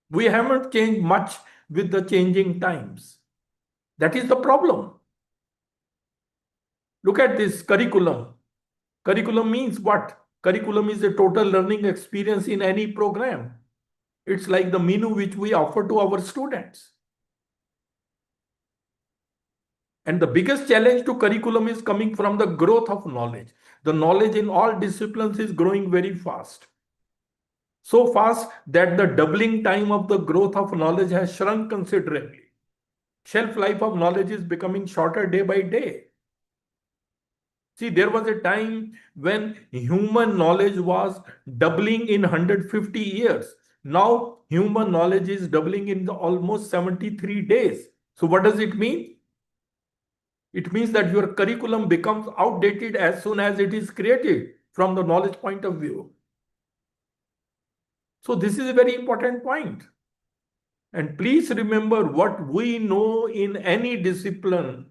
We haven't changed much with the changing times. That is the problem. Look at this curriculum. Curriculum means what? Curriculum is a total learning experience in any program. It's like the menu which we offer to our students. And the biggest challenge to curriculum is coming from the growth of knowledge. The knowledge in all disciplines is growing very fast. So fast that the doubling time of the growth of knowledge has shrunk considerably. Shelf life of knowledge is becoming shorter day by day. See, there was a time when human knowledge was doubling in 150 years. Now, human knowledge is doubling in almost 73 days. So what does it mean? It means that your curriculum becomes outdated as soon as it is created from the knowledge point of view. So this is a very important point. And please remember, what we know in any discipline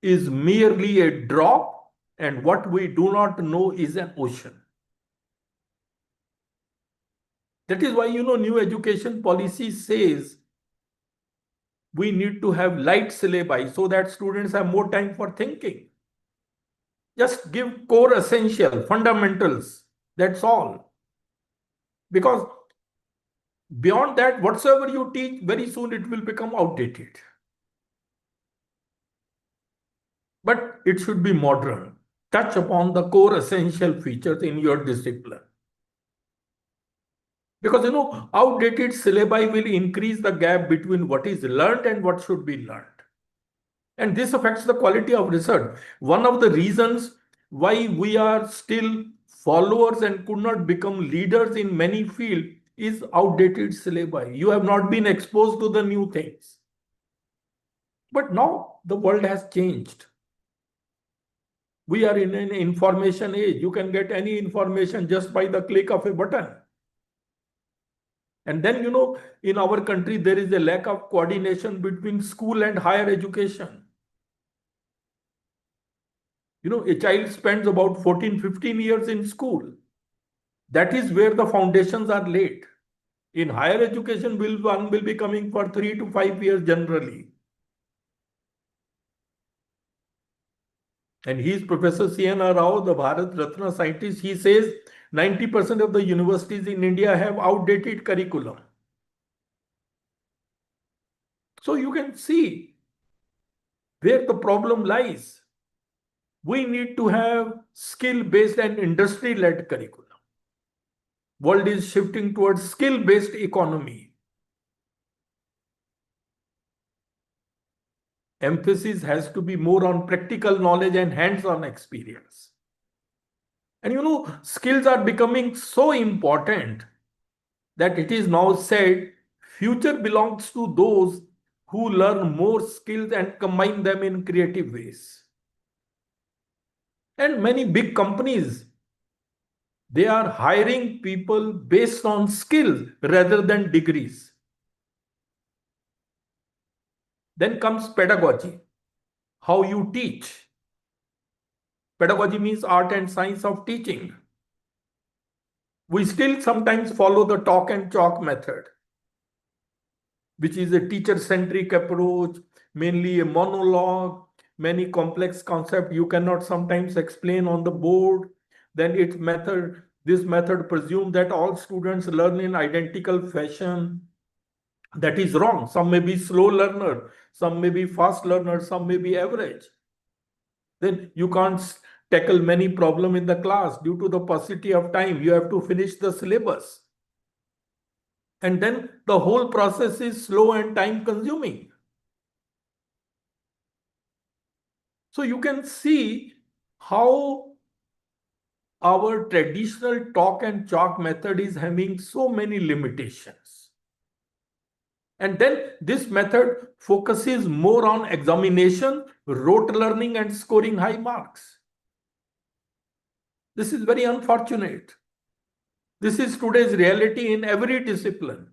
is merely a drop, and what we do not know is an ocean. That is why, new education policy says we need to have light syllabi so that students have more time for thinking. Just give core essential, fundamentals, that's all. Because beyond that, whatsoever you teach, very soon it will become outdated. But it should be modern. Touch upon the core essential features in your discipline. Because, outdated syllabi will increase the gap between what is learned and what should be learned. And this affects the quality of research. One of the reasons why we are still followers and could not become leaders in many fields is outdated syllabi. You have not been exposed to the new things. But now the world has changed. We are in an information age. You can get any information just by the click of a button. And then, in our country, there is a lack of coordination between school and higher education. A child spends about 14, 15 years in school. That is where the foundations are laid. In higher education, one will be coming for 3 to 5 years generally. And he is Professor C.N.R. Rao, the Bharat Ratna scientist. He says 90% of the universities in India have outdated curriculum. So you can see where the problem lies. We need to have skill-based and industry-led curriculum. World is shifting towards skill-based economy. Emphasis has to be more on practical knowledge and hands-on experience. And skills are becoming so important that it is now said future belongs to those who learn more skills and combine them in creative ways. And many big companies, they are hiring people based on skills rather than degrees. Then comes pedagogy, how you teach. Pedagogy means art and science of teaching. We still sometimes follow the talk and chalk method, which is a teacher-centric approach, mainly a monologue, many complex concepts you cannot sometimes explain on the board. Then this method presumes that all students learn in identical fashion. That is wrong. Some may be slow learner, some may be fast learner, some may be average. Then you can't tackle many problems in the class due to the paucity of time. You have to finish the syllabus. And then the whole process is slow and time consuming. So you can see how our traditional talk and chalk method is having so many limitations. And then this method focuses more on examination, rote learning, and scoring high marks. This is very unfortunate. This is today's reality in every discipline.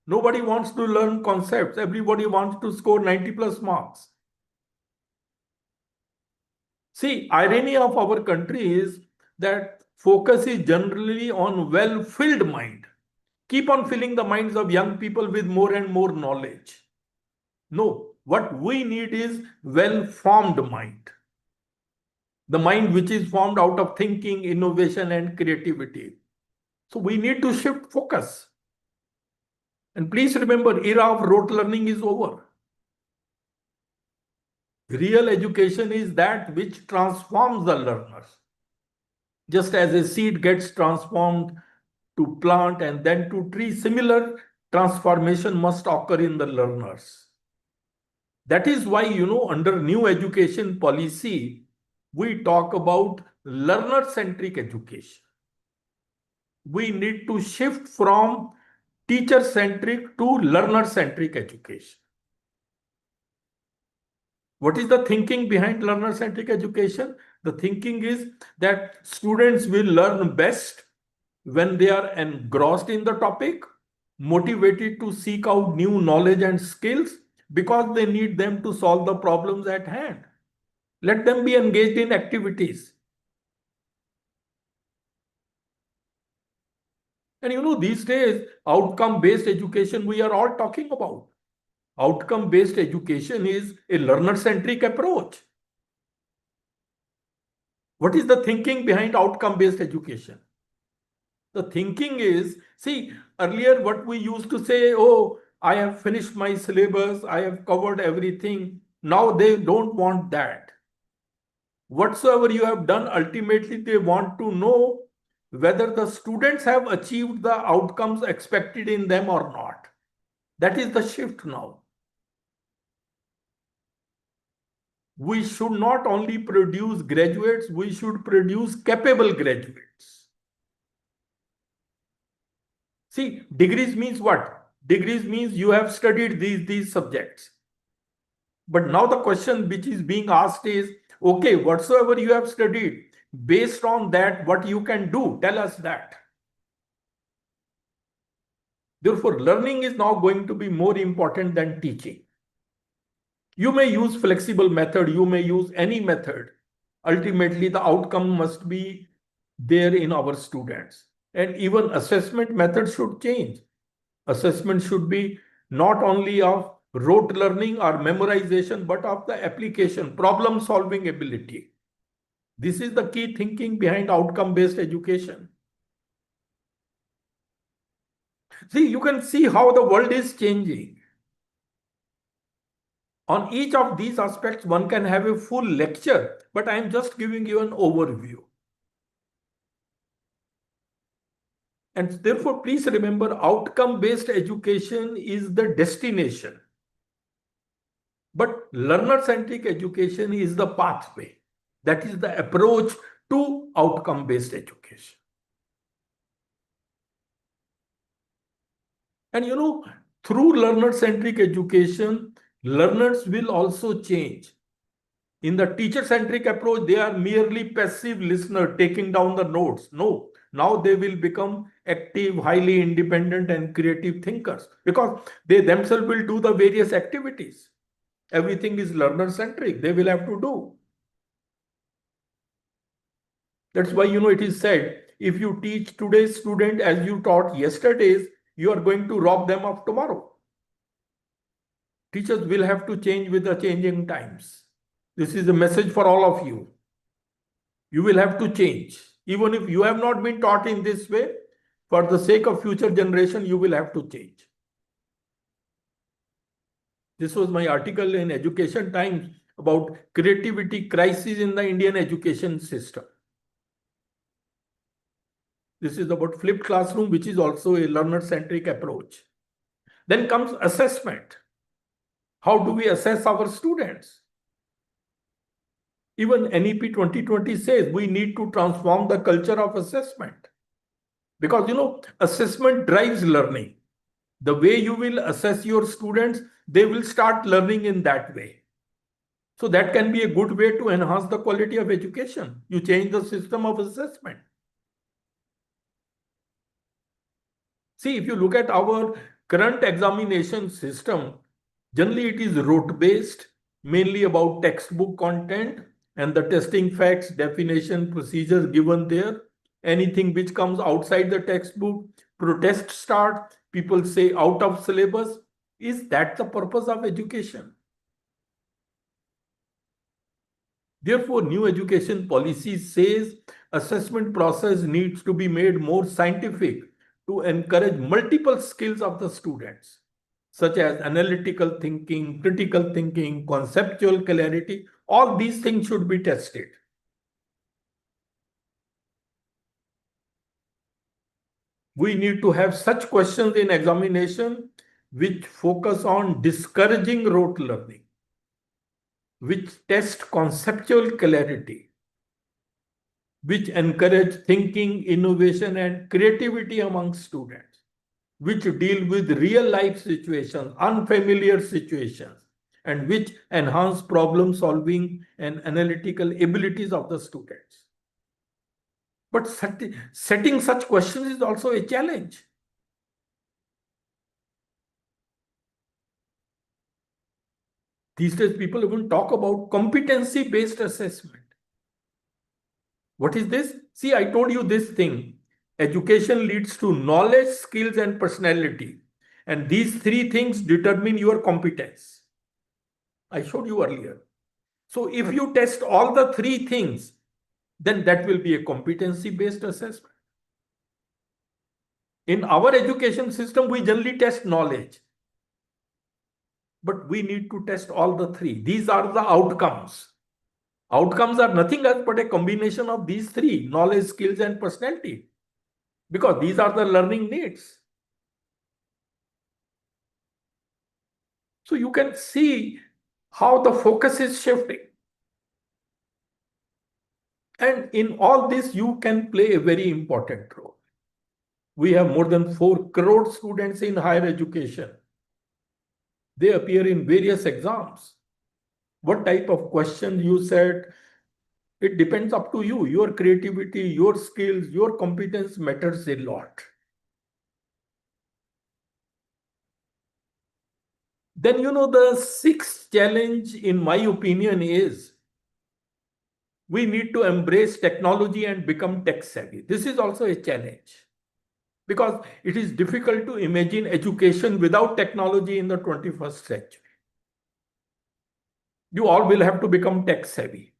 Nobody wants to learn concepts. Everybody wants to score 90 plus marks. See, irony of our country is that focus is generally on well-filled mind. Keep on filling the minds of young people with more and more knowledge. No, what we need is well-formed mind. The mind which is formed out of thinking, innovation, and creativity. So we need to shift focus. And please remember, era of rote learning is over. Real education is that which transforms the learners. Just as a seed gets transformed to plant and then to tree, similar transformation must occur in the learners. That is why, under new education policy, we talk about learner-centric education. We need to shift from teacher-centric to learner-centric education. What is the thinking behind learner-centric education? The thinking is that students will learn best when they are engrossed in the topic, motivated to seek out new knowledge and skills because they need them to solve the problems at hand. Let them be engaged in activities. And these days, outcome-based education we are all talking about. Outcome-based education is a learner-centric approach. What is the thinking behind outcome-based education? The thinking is, see, earlier what we used to say, oh, I have finished my syllabus, I have covered everything. Now they don't want that. Whatsoever you have done, ultimately they want to know whether the students have achieved the outcomes expected in them or not. That is the shift now. We should not only produce graduates, we should produce capable graduates. See, degrees means what? Degrees means you have studied these subjects. But now the question which is being asked is, okay, whatsoever you have studied, based on that, what you can do, tell us that. Therefore, learning is now going to be more important than teaching. You may use flexible method, you may use any method. Ultimately, the outcome must be there in our students. And even assessment methods should change. Assessment should be not only of rote learning or memorization, but of the application, problem-solving ability. This is the key thinking behind outcome-based education. See, you can see how the world is changing. On each of these aspects, one can have a full lecture, but I am just giving you an overview. And therefore, please remember, outcome-based education is the destination. But learner-centric education is the pathway. That is the approach to outcome-based education. And through learner-centric education, learners will also change. In the teacher-centric approach, they are merely passive listener taking down the notes. No, now they will become active, highly independent and creative thinkers because they themselves will do the various activities. Everything is learner-centric. They will have to do. That's why, it is said, if you teach today's student as you taught yesterday's, you are going to rob them of tomorrow. Teachers will have to change with the changing times. This is a message for all of you. You will have to change. Even if you have not been taught in this way, for the sake of future generation, you will have to change. This was my article in Education Times about creativity crisis in the Indian education system. This is about flipped classroom, which is also a learner-centric approach. Then comes assessment. How do we assess our students? Even NEP 2020 says we need to transform the culture of assessment. Because, assessment drives learning. The way you will assess your students, they will start learning in that way. So that can be a good way to enhance the quality of education. You change the system of assessment. See, if you look at our current examination system, generally it is rote-based, mainly about textbook content and the testing facts, definition, procedures given there. Anything which comes outside the textbook, protests start, people say out of syllabus. Is that the purpose of education? Therefore, new education policy says assessment process needs to be made more scientific to encourage multiple skills of the students, such as analytical thinking, critical thinking, conceptual clarity. All these things should be tested. We need to have such questions in examination which focus on discouraging rote learning, which test conceptual clarity, which encourage thinking, innovation, and creativity among students, which deal with real life situations, unfamiliar situations, and which enhance problem solving and analytical abilities of the students. But setting such questions is also a challenge. These days, people even talk about competency-based assessment. What is this? See, I told you this thing. Education leads to knowledge, skills, and personality. And these three things determine your competence. I showed you earlier. So if you test all the three things, then that will be a competency-based assessment. In our education system, we generally test knowledge. But we need to test all the three. These are the outcomes. Outcomes are nothing else but a combination of these three: knowledge, skills, and personality. Because these are the learning needs. So you can see how the focus is shifting. And in all this, you can play a very important role. We have more than 4 crore students in higher education. They appear in various exams. What type of questions you set, it depends up to you. Your creativity, your skills, your competence matters a lot. Then, the sixth challenge, in my opinion, is we need to embrace technology and become tech savvy. This is also a challenge because it is difficult to imagine education without technology in the 21st century. You all will have to become tech savvy.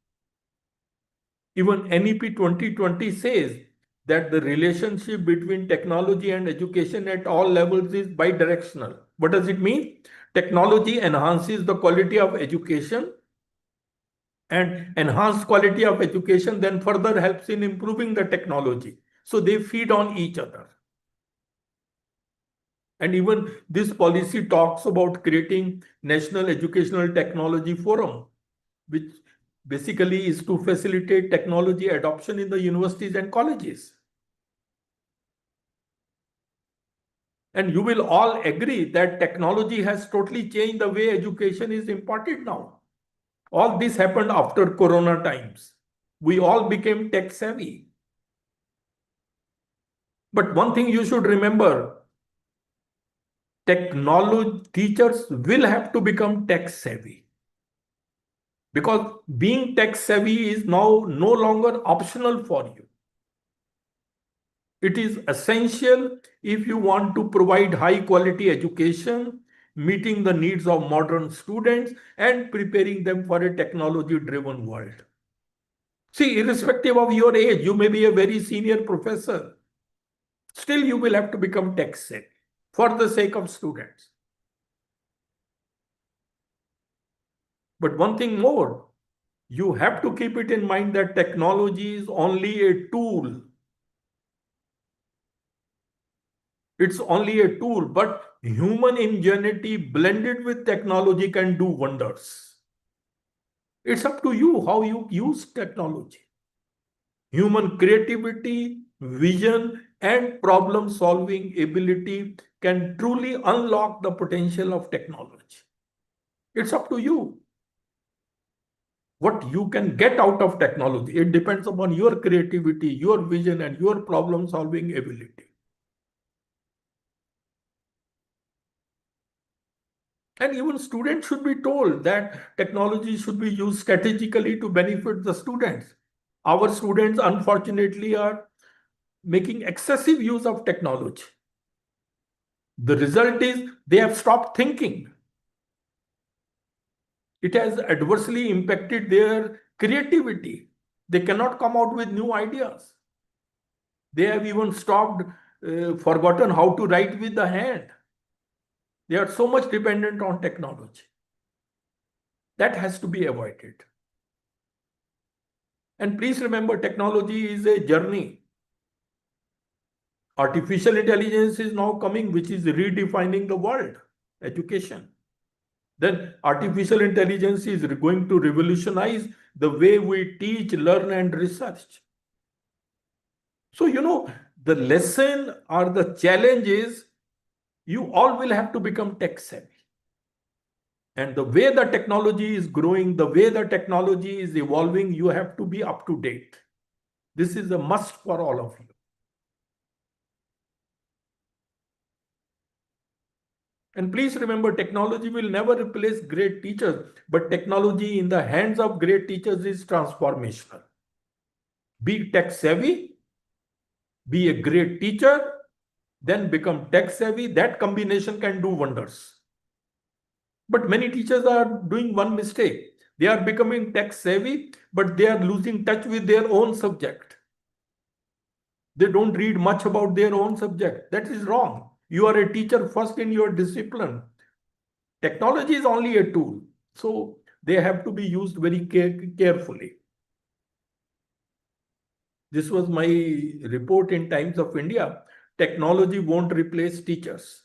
Even NEP 2020 says that the relationship between technology and education at all levels is bidirectional. What does it mean? Technology enhances the quality of education, and enhanced quality of education then further helps in improving the technology. So they feed on each other. And even this policy talks about creating National Educational Technology Forum, which basically is to facilitate technology adoption in the universities and colleges. And you will all agree that technology has totally changed the way education is imparted now. All this happened after Corona times. We all became tech savvy. But one thing you should remember, technology teachers will have to become tech savvy. Because being tech savvy is now no longer optional for you. It is essential if you want to provide high quality education, meeting the needs of modern students and preparing them for a technology driven world. See, irrespective of your age, you may be a very senior professor. Still, you will have to become tech savvy for the sake of students. But one thing more, you have to keep it in mind that technology is only a tool. It's only a tool, but human ingenuity blended with technology can do wonders. It's up to you how you use technology. Human creativity, vision, and problem solving ability can truly unlock the potential of technology. It's up to you what you can get out of technology. It depends upon your creativity, your vision, and your problem solving ability. And even students should be told that technology should be used strategically to benefit the students. Our students, unfortunately, are making excessive use of technology. The result is they have stopped thinking. It has adversely impacted their creativity. They cannot come out with new ideas. They have even forgotten how to write with the hand. They are so much dependent on technology. That has to be avoided. And please remember, technology is a journey. Artificial intelligence is now coming, which is redefining the world, education. Then artificial intelligence is going to revolutionize the way we teach, learn, and research. So, the lesson or the challenge is you all will have to become tech savvy. And the way the technology is growing, the way the technology is evolving, you have to be up to date. This is a must for all of you. And please remember, technology will never replace great teachers, but technology in the hands of great teachers is transformational. Be tech savvy, be a great teacher, then become tech savvy. That combination can do wonders. But many teachers are doing one mistake. They are becoming tech savvy, but they are losing touch with their own subject. They don't read much about their own subject. That is wrong. You are a teacher first in your discipline. Technology is only a tool. So they have to be used very carefully. This was my report in Times of India. Technology won't replace teachers.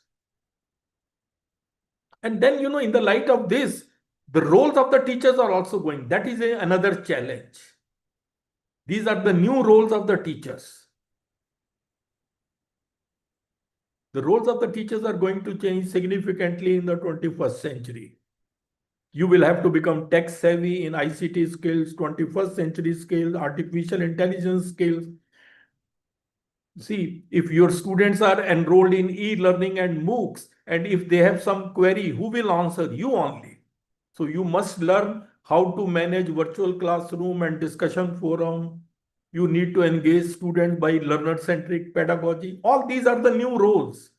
And then, in the light of this, the roles of the teachers are also going. That is another challenge. These are the new roles of the teachers. The roles of the teachers are going to change significantly in the 21st century. You will have to become tech savvy in ICT skills, 21st century skills, artificial intelligence skills. See, if your students are enrolled in e-learning and MOOCs, and if they have some query, who will answer? You only. So you must learn how to manage virtual classroom and discussion forum. You need to engage students by learner-centric pedagogy. All these are the new roles.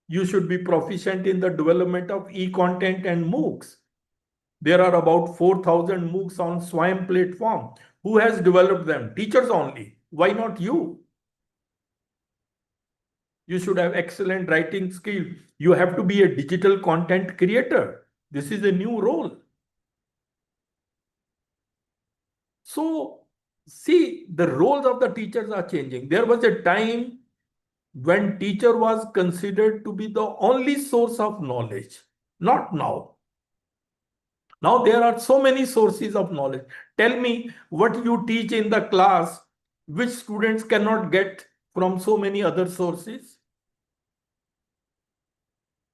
You should be proficient in the development of e-content and MOOCs. There are about 4,000 MOOCs on SWAYAM platform. Who has developed them? Teachers only. Why not you? You should have excellent writing skill. You have to be a digital content creator. This is a new role. So, see, the roles of the teachers are changing. There was a time when teacher was considered to be the only source of knowledge. Not now. Now there are so many sources of knowledge. Tell me what you teach in the class, which students cannot get from so many other sources.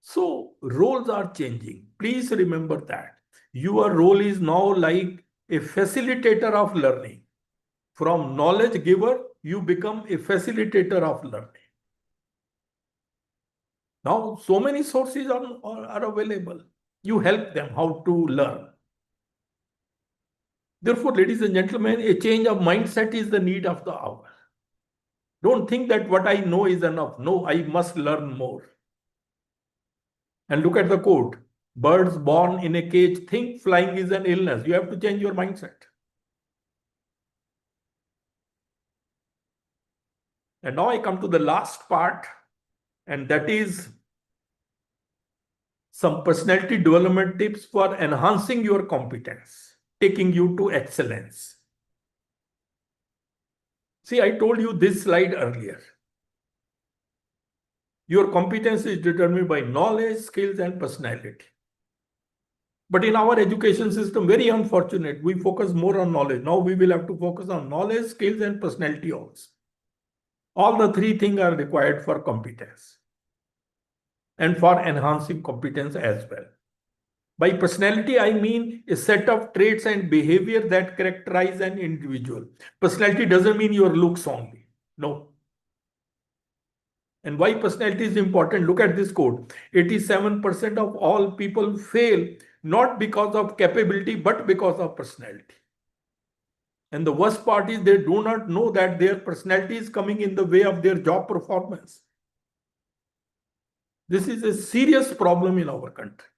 So roles are changing. Please remember that. Your role is now like a facilitator of learning. From knowledge giver, you become a facilitator of learning. Now, so many sources are available. You help them how to learn. Therefore, ladies and gentlemen, a change of mindset is the need of the hour. Don't think that what I know is enough. No, I must learn more. And look at the quote. Birds born in a cage think flying is an illness. You have to change your mindset. And now I come to the last part, and that is some personality development tips for enhancing your competence, taking you to excellence. See, I told you this slide earlier. Your competence is determined by knowledge, skills, and personality. But in our education system, very unfortunate, we focus more on knowledge. Now we will have to focus on knowledge, skills, and personality also. All the three things are required for competence and for enhancing competence as well. By personality, I mean a set of traits and behavior that characterize an individual. Personality doesn't mean your looks only. No. And why personality is important? Look at this quote. 87% of all people fail not because of capability, but because of personality. And the worst part is they do not know that their personality is coming in the way of their job performance. This is a serious problem in our country.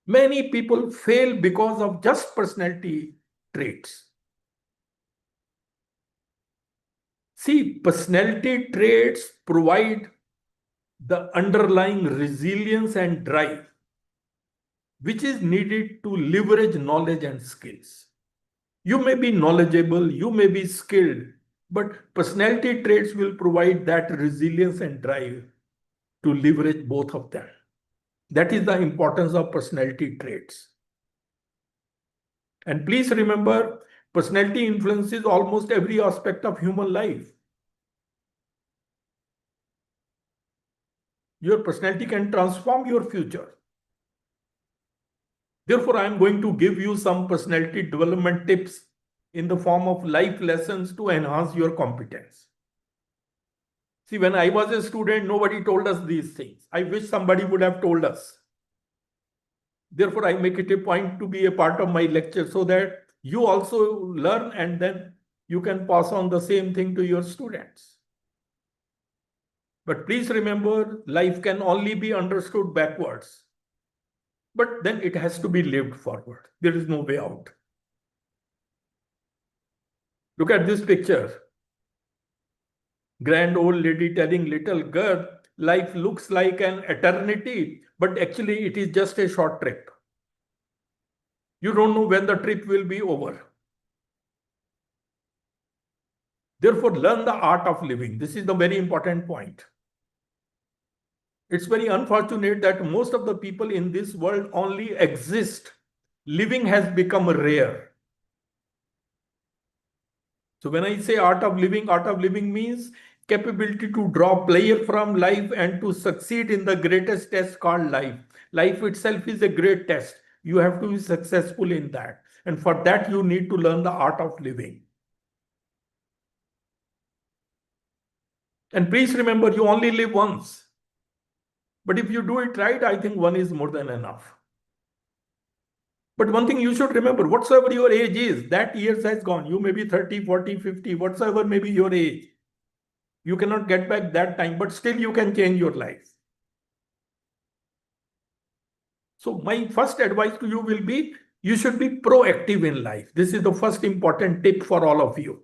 Many people fail because of just personality traits. See, personality traits provide the underlying resilience and drive which is needed to leverage knowledge and skills. You may be knowledgeable, you may be skilled, but personality traits will provide that resilience and drive to leverage both of them. That is the importance of personality traits. And please remember, personality influences almost every aspect of human life. Your personality can transform your future. Therefore, I am going to give you some personality development tips in the form of life lessons to enhance your competence. See, when I was a student, nobody told us these things. I wish somebody would have told us. Therefore, I make it a point to be a part of my lecture so that you also learn and then you can pass on the same thing to your students. But please remember, life can only be understood backwards. But then it has to be lived forward. There is no way out. Look at this picture. Grand old lady telling little girl, life looks like an eternity, but actually it is just a short trip. You don't know when the trip will be over. Therefore, learn the art of living. This is the very important point. It's very unfortunate that most of the people in this world only exist. Living has become rare. So when I say art of living means capability to draw pleasure from life and to succeed in the greatest test called life. Life itself is a great test. You have to be successful in that. And for that, you need to learn the art of living. And please remember, you only live once. But if you do it right, I think one is more than enough. But one thing you should remember, whatsoever your age is, that years has gone. You may be 30, 40, 50, whatsoever may be your age. You cannot get back that time, but still you can change your life. So my first advice to you will be, you should be proactive in life. This is the first important tip for all of you.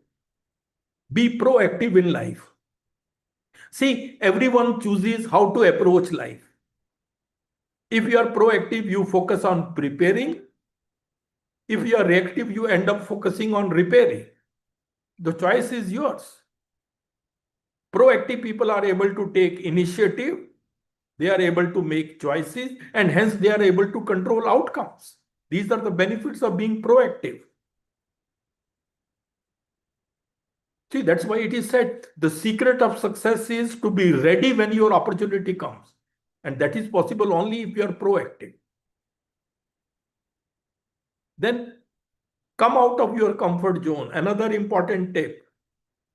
Be proactive in life. See, everyone chooses how to approach life. If you are proactive, you focus on preparing. If you are reactive, you end up focusing on repairing. The choice is yours. Proactive people are able to take initiative. They are able to make choices, and hence they are able to control outcomes. These are the benefits of being proactive. See, that's why it is said the secret of success is to be ready when your opportunity comes. And that is possible only if you are proactive. Then come out of your comfort zone. Another important tip.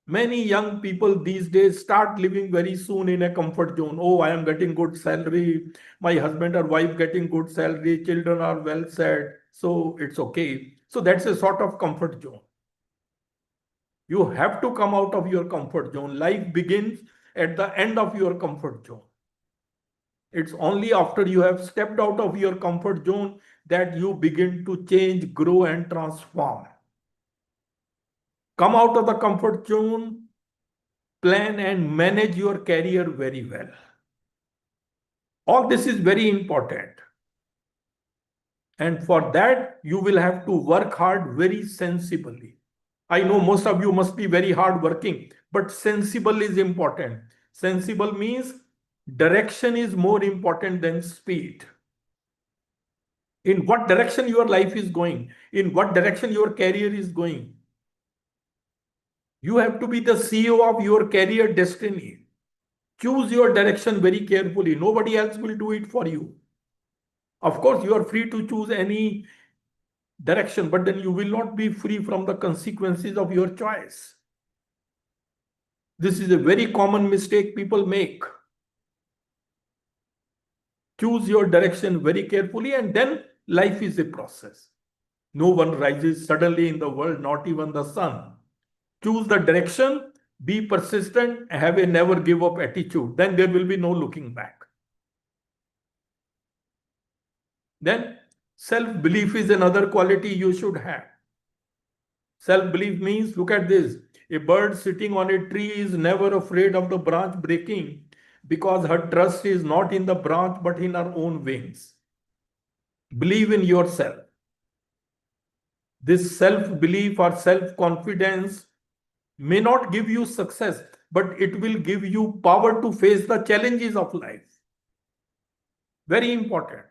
Many young people these days start living very soon in a comfort zone. Oh, I am getting good salary. My husband or wife getting good salary. Children are well set. So it's okay. So that's a sort of comfort zone. You have to come out of your comfort zone. Life begins at the end of your comfort zone. It's only after you have stepped out of your comfort zone that you begin to change, grow, and transform. Come out of the comfort zone, plan and manage your career very well. All this is very important. And for that, you will have to work hard very sensibly. I know most of you must be very hard working, but sensible is important. Sensible means direction is more important than speed. In what direction your life is going, in what direction your career is going. You have to be the CEO of your career destiny. Choose your direction very carefully. Nobody else will do it for you. Of course, you are free to choose any direction, but then you will not be free from the consequences of your choice. This is a very common mistake people make. Choose your direction very carefully, and then life is a process. No one rises suddenly in the world, not even the sun. Choose the direction, be persistent, have a never give up attitude. Then there will be no looking back. Then self-belief is another quality you should have. Self-belief means, look at this. A bird sitting on a tree is never afraid of the branch breaking because her trust is not in the branch but in her own wings. Believe in yourself. This self-belief or self-confidence may not give you success, but it will give you power to face the challenges of life. Very important.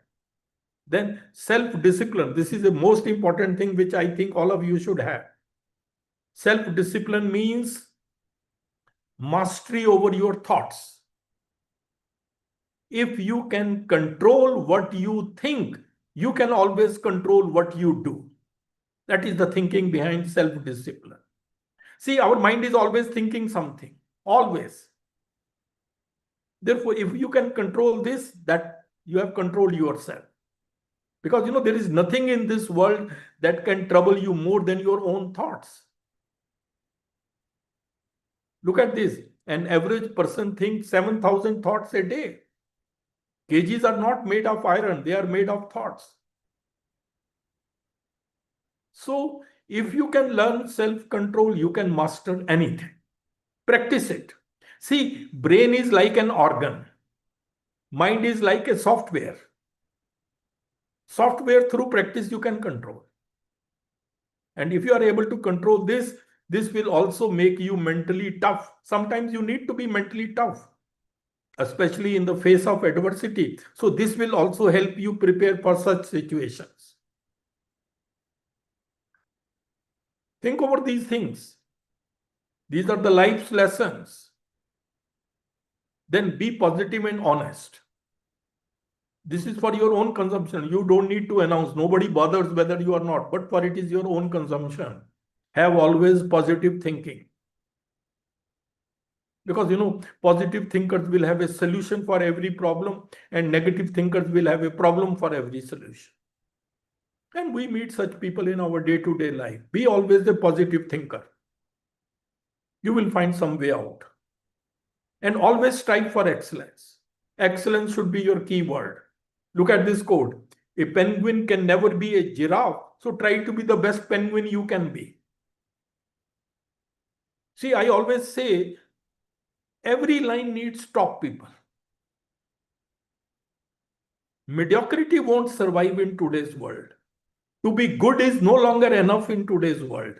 Then self-discipline. This is the most important thing which I think all of you should have. Self-discipline means mastery over your thoughts. If you can control what you think, you can always control what you do. That is the thinking behind self-discipline. See, our mind is always thinking something, always. Therefore, if you can control this, that you have controlled yourself. Because there is nothing in this world that can trouble you more than your own thoughts. Look at this. An average person thinks 7,000 thoughts a day. Cages are not made of iron, they are made of thoughts. So, if you can learn self-control, you can master anything. Practice it. See, brain is like an organ. Mind is like a software. Software, through practice, you can control. And if you are able to control this, this will also make you mentally tough. Sometimes you need to be mentally tough, especially in the face of adversity. So this will also help you prepare for such situations. Think over these things. These are the life's lessons. Then be positive and honest. This is for your own consumption. You don't need to announce. Nobody bothers whether you are not, but for it is your own consumption. Have always positive thinking. Because positive thinkers will have a solution for every problem, and negative thinkers will have a problem for every solution. And we meet such people in our day-to-day life. Be always a positive thinker. You will find some way out. And always strive for excellence. Excellence should be your key word. Look at this quote. A penguin can never be a giraffe, so try to be the best penguin you can be. See, I always say, every line needs top people. Mediocrity won't survive in today's world. To be good is no longer enough in today's world.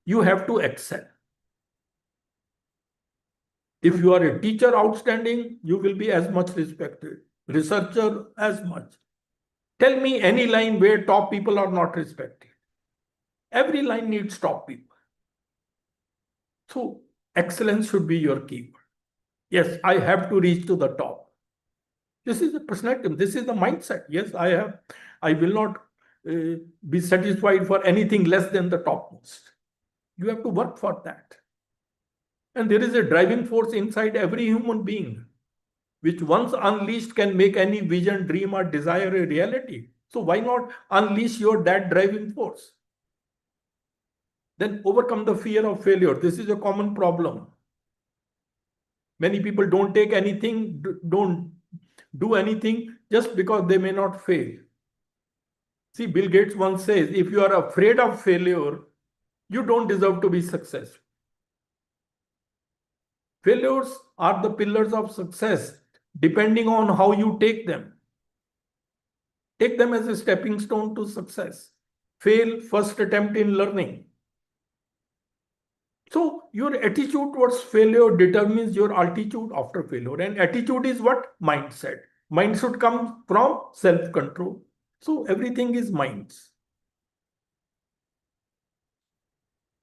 You have to excel. If you are a teacher outstanding, you will be as much respected. Researcher, as much. Tell me any line where top people are not respected. Every line needs top people. So excellence should be your keyword. Yes, I have to reach to the top. This is the perspective. This is the mindset. Yes, I will not be satisfied for anything less than the topmost. You have to work for that. And there is a driving force inside every human being, which once unleashed can make any vision, dream, or desire a reality. So why not unleash that driving force? Then overcome the fear of failure. This is a common problem. Many people don't take anything, don't do anything just because they may not fail. See, Bill Gates once says, if you are afraid of failure, you don't deserve to be successful. Failures are the pillars of success, depending on how you take them. Take them as a stepping stone to success. Fail, first attempt in learning. So your attitude towards failure determines your altitude after failure. And attitude is what? Mindset. Mind should come from self-control. So everything is minds.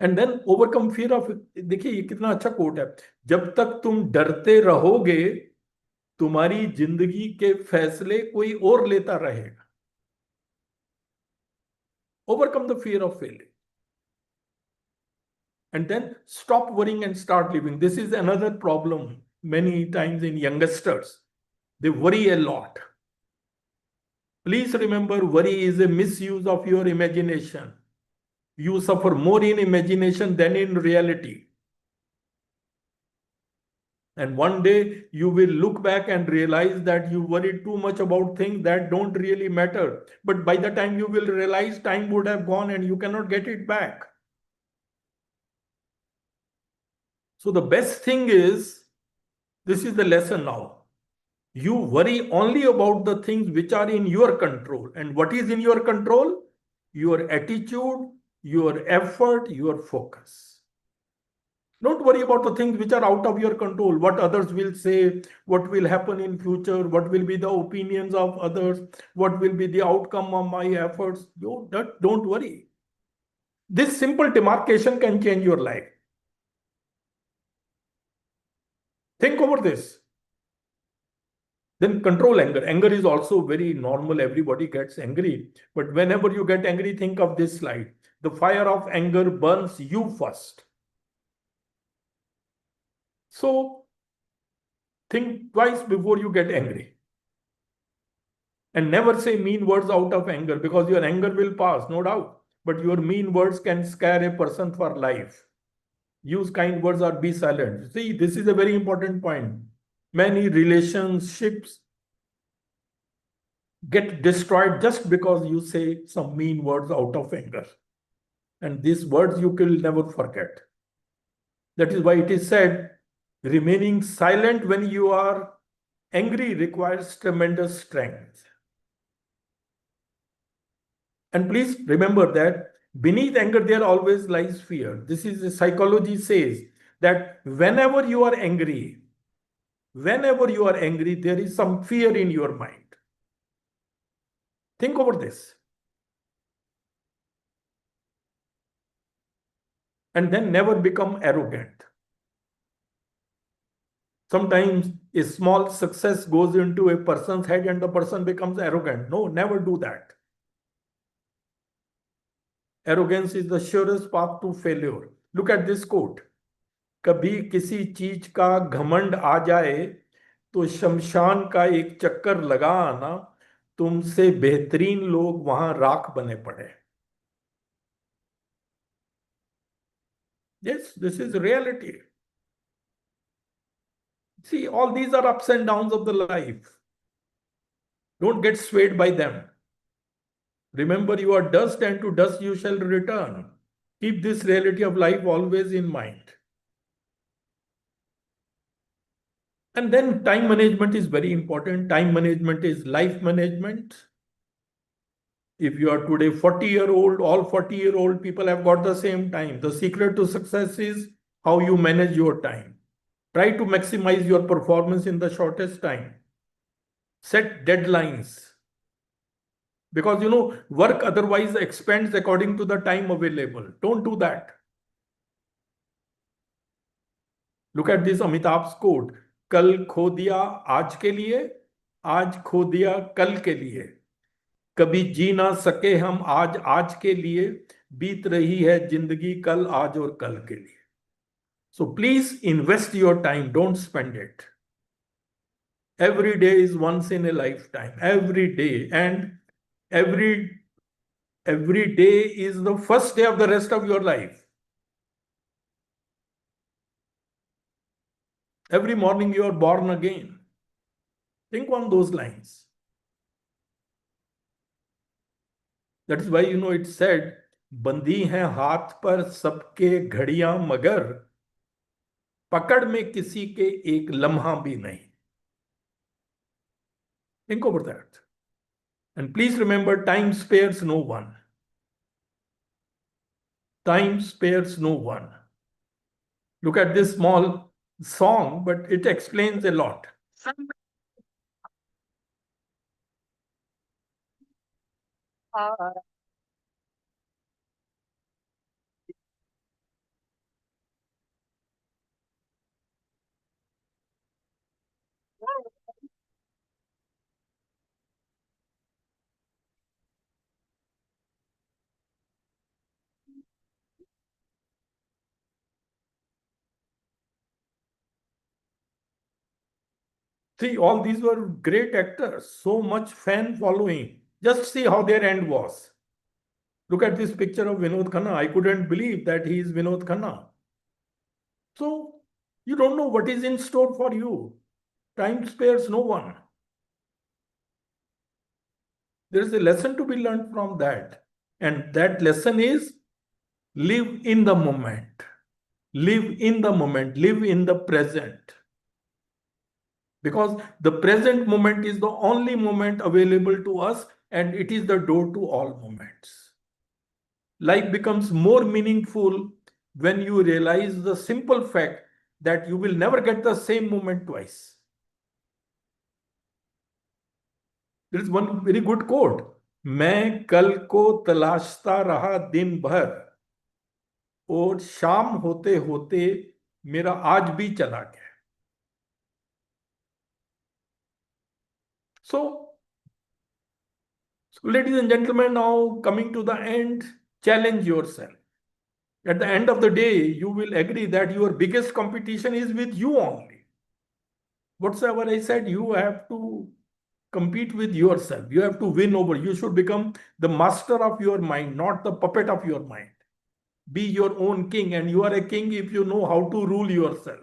And then overcome fear of, देखिए ये कितना अच्छा coat है, जब तक तुम डरते रहोगे तुम्हारी जिंदगी के फैसले कोई और लेता रहेगा. Overcome the fear of failure. And then stop worrying and start living. This is another problem many times in youngsters. They worry a lot. Please remember, worry is a misuse of your imagination. You suffer more in imagination than in reality. And one day you will look back and realize that you worried too much about things that don't really matter. But by the time you will realize, time would have gone and you cannot get it back. So the best thing is, this is the lesson now. You worry only about the things which are in your control. And what is in your control? Your attitude, your effort, your focus. Don't worry about the things which are out of your control. What others will say, what will happen in future, what will be the opinions of others, what will be the outcome of my efforts. Don't worry. This simple demarcation can change your life. Think over this. Then control anger. Anger is also very normal. Everybody gets angry. But whenever you get angry, think of this slide. The fire of anger burns you first. So think twice before you get angry. And never say mean words out of anger, because your anger will pass, no doubt. But your mean words can scare a person for life. Use kind words or be silent. See, this is a very important point. Many relationships get destroyed just because you say some mean words out of anger. And these words you will never forget. That is why it is said, remaining silent when you are angry requires tremendous strength. And please remember that beneath anger there always lies fear. This is, psychology says that whenever you are angry, there is some fear in your mind. Think over this. And then never become arrogant. Sometimes a small success goes into a person's head and the person becomes arrogant. No, never do that. Arrogance is the surest path to failure. Look at this quote. कभी किसी चीज का घमंड आ जाए तो शमशान का एक चक्कर लगा आना, तुमसे बेहतरीन लोग वहां राख बने पड़े. Yes, this is reality. See, all these are ups and downs of the life. Don't get swayed by them. Remember, you are dust and to dust you shall return. Keep this reality of life always in mind. And then time management is very important. Time management is life management. If you are today 40-year-old, all 40-year-old people have got the same time. The secret to success is how you manage your time. Try to maximize your performance in the shortest time. Set deadlines. Because work otherwise expands according to the time available. Don't do that. Look at this Amitabh's quote. कल खो दिया आज के लिए, आज खो दिया कल के लिए, कभी जी ना सके हम आज के लिए, बीत रही है जिंदगी कल आज और कल के लिए. So please invest your time, don't spend it. Every day is once in a lifetime, every day. And every day is the first day of the rest of your life. Every morning you are born again. Think on those lines. That is why it said, बंदी हैं हाथ पर सबके घड़ियां मगर पकड़ में किसी के एक लम्हा भी नहीं. Think over that. And please remember, time spares no one. Time spares no one. Look at this small song, but it explains a lot. See, all these were great actors, so much fan following. Just see how their end was. Look at this picture of Vinod Khanna. I couldn't believe that he is Vinod Khanna. So, you don't know what is in store for you. Time spares no one. There is a lesson to be learned from that. And that lesson is live in the moment. Live in the moment. Live in the present. Because the present moment is the only moment available to us, and it is the door to all moments. Life becomes more meaningful when you realize the simple fact that you will never get the same moment twice. There is one very good quote. मैं कल को तलाशता रहा दिन भर और शाम होते होते मेरा आज भी चला गया. So, ladies and gentlemen, now coming to the end, challenge yourself. At the end of the day, you will agree that your biggest competition is with you only. Whatsoever I said, you have to compete with yourself. You have to win over. You should become the master of your mind, not the puppet of your mind. Be your own king, and you are a king if you know how to rule yourself.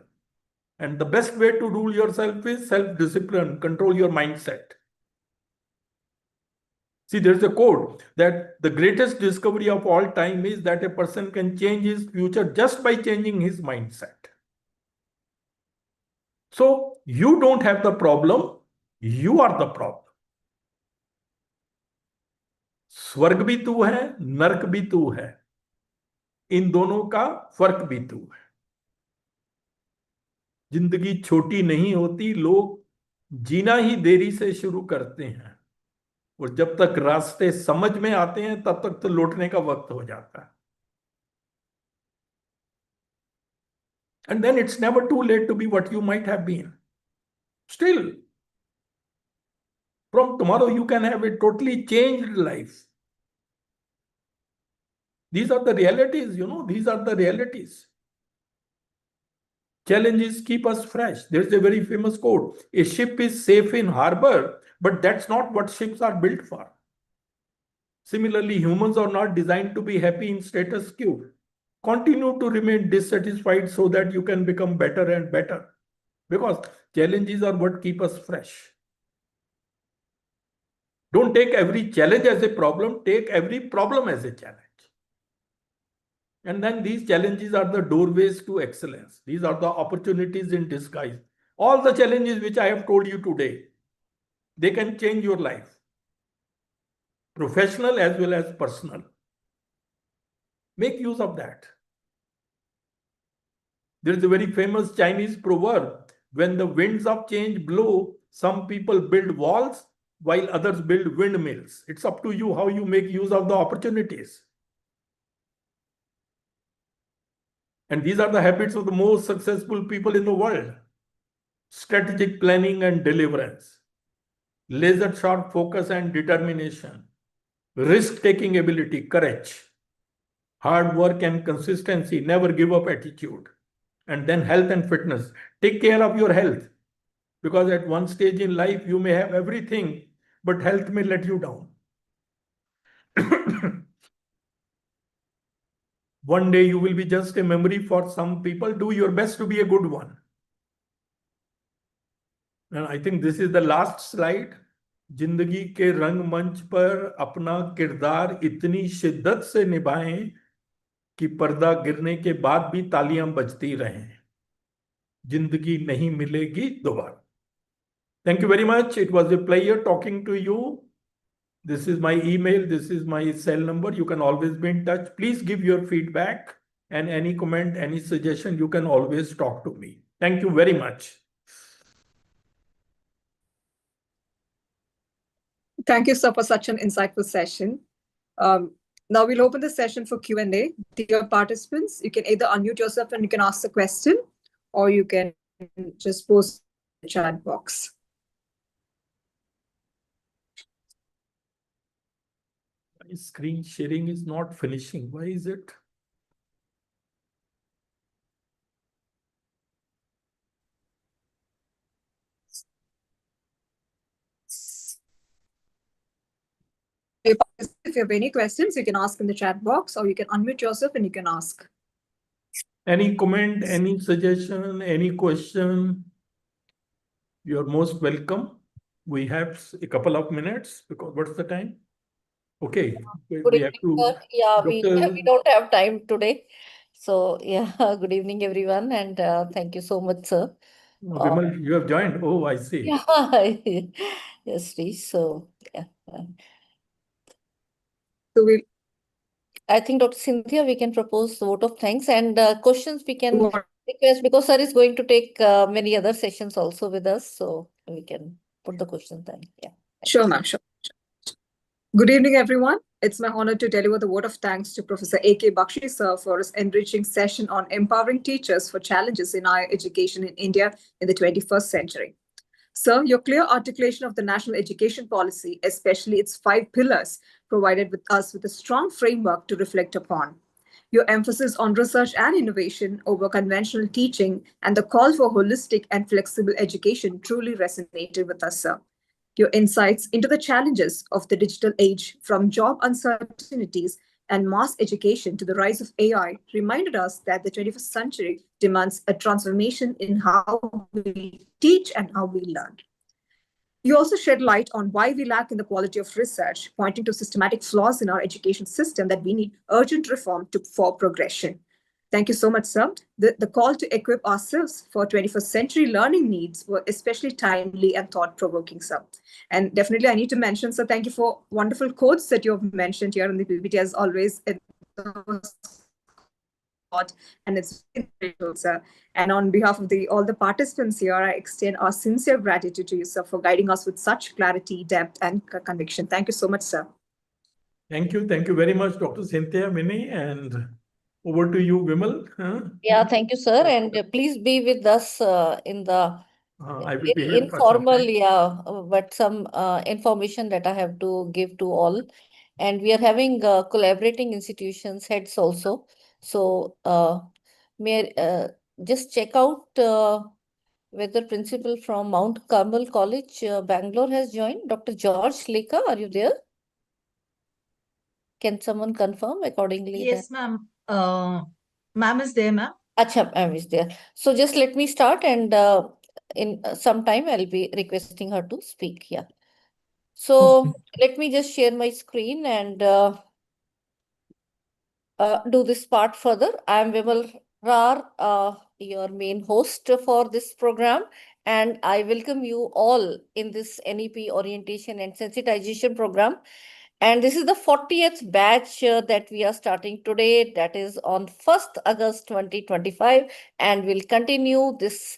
And the best way to rule yourself is self-discipline, control your mindset. See, there's a quote that the greatest discovery of all time is that a person can change his future just by changing his mindset. So, you don't have the problem, you are the problem. स्वर्ग भी तू है, नरक भी तू है. इन दोनों का फर्क भी तू है. जिंदगी छोटी नहीं होती, लोग जीना ही देरी से शुरू करते हैं, और जब तक रास्ते समझ में आते हैं तब तक तो लौटने का वक्त हो जाता है. And then it's never too late to be what you might have been. Still, from tomorrow you can have a totally changed life. These are the realities, these are the realities. Challenges keep us fresh. There's a very famous quote. A ship is safe in harbor, but that's not what ships are built for. Similarly, humans are not designed to be happy in status quo. Continue to remain dissatisfied so that you can become better and better. Because challenges are what keep us fresh. Don't take every challenge as a problem. Take every problem as a challenge. And then these challenges are the doorways to excellence. These are the opportunities in disguise. All the challenges which I have told you today, they can change your life. Professional as well as personal. Make use of that. There is a very famous Chinese proverb. When the winds of change blow, some people build walls while others build windmills. It's up to you how you make use of the opportunities. And these are the habits of the most successful people in the world. Strategic planning and deliverance. Laser-sharp focus and determination. Risk-taking ability, courage. Hard work and consistency, never give up attitude. And then health and fitness. Take care of your health. Because at one stage in life, you may have everything, but health may let you down. One day you will be just a memory for some people. Do your best to be a good one. And I think this is the last slide. जिंदगी के रंगमंच पर अपना किरदार इतनी शिद्दत से निभाएं कि पर्दा गिरने के बाद भी तालियां बजती रहें. जिंदगी नहीं मिलेगी दोबारा. Thank you very much. It was a pleasure talking to you. This is my email. This is my cell number. You can always be in touch. Please give your feedback. and any comment, any suggestion, you can always talk to me. Thank you very much. Thank you, sir, for such an insightful session. Now we'll open the session for Q&A. Dear participants, you can either unmute yourself and you can ask the question, or you can just post in the chat box. My screen sharing is not finishing. Why is it? If you have any questions, you can ask in the chat box, or you can unmute yourself and you can ask. Any comment, any suggestion, any question? You're most welcome. We have a couple of minutes because what's the time? Okay, Good we have evening, to. sir. Yeah, we Dr. don't have time today. So yeah, good evening, everyone, and thank you so much, sir. Vimal, you have joined. Oh, I see. Yeah, yes, please. So yeah, So we'll I think Dr. Cynthia, we can propose the vote of thanks, and questions we can request, because sir is going to take many other sessions also with us, so we can put the questions then. Yeah. Sure, ma'am. Sure. Good evening, everyone. It's my honor to deliver the vote of thanks to Professor A.K. Bakshi, sir, for his enriching session on empowering teachers for challenges in higher education in India in the 21st century. Sir, your clear articulation of the national education policy, especially its 5 pillars, provided us with a strong framework to reflect upon. Your emphasis on research and innovation over conventional teaching and the call for holistic and flexible education truly resonated with us, sir. Your insights into the challenges of the digital age, from job uncertainties and mass education to the rise of AI, reminded us that the 21st century demands a transformation in how we teach and how we learn. You also shed light on why we lack in the quality of research, pointing to systematic flaws in our education system that we need urgent reform for progression. Thank you so much, sir. The call to equip ourselves for 21st century learning needs were especially timely and thought-provoking, sir. And definitely I need to mention, sir, thank you for wonderful quotes that you have mentioned here in the PPT, as always. And it's grateful, sir. And on behalf of all the participants here, I extend our sincere gratitude to you, sir, for guiding us with such clarity, depth, and conviction. Thank you so much, sir. Thank you. Thank you very much, Dr. Cynthia Mini. And over to you, Vimal. Yeah, thank you, sir. And please be with us in the I will be very here for some informal, time. yeah, but some information that I have to give to all. And we are having collaborating institutions heads also. So may just check out whether principal from Mount Carmel College, Bangalore has joined. Dr. George Lekha, are you there? Can someone confirm accordingly? Yes, ma'am. Ma'am is there, ma'am. Acha, ma'am is there. So just let me start, and in some time I'll be requesting her to speak. Yeah. So let me just share my screen and do this part further. I am Vimal Rar, your main host for this program, and I welcome you all in this NEP orientation and sensitization program. And this is the 40th batch that we are starting today, that is on 1st August 2025, and we'll continue this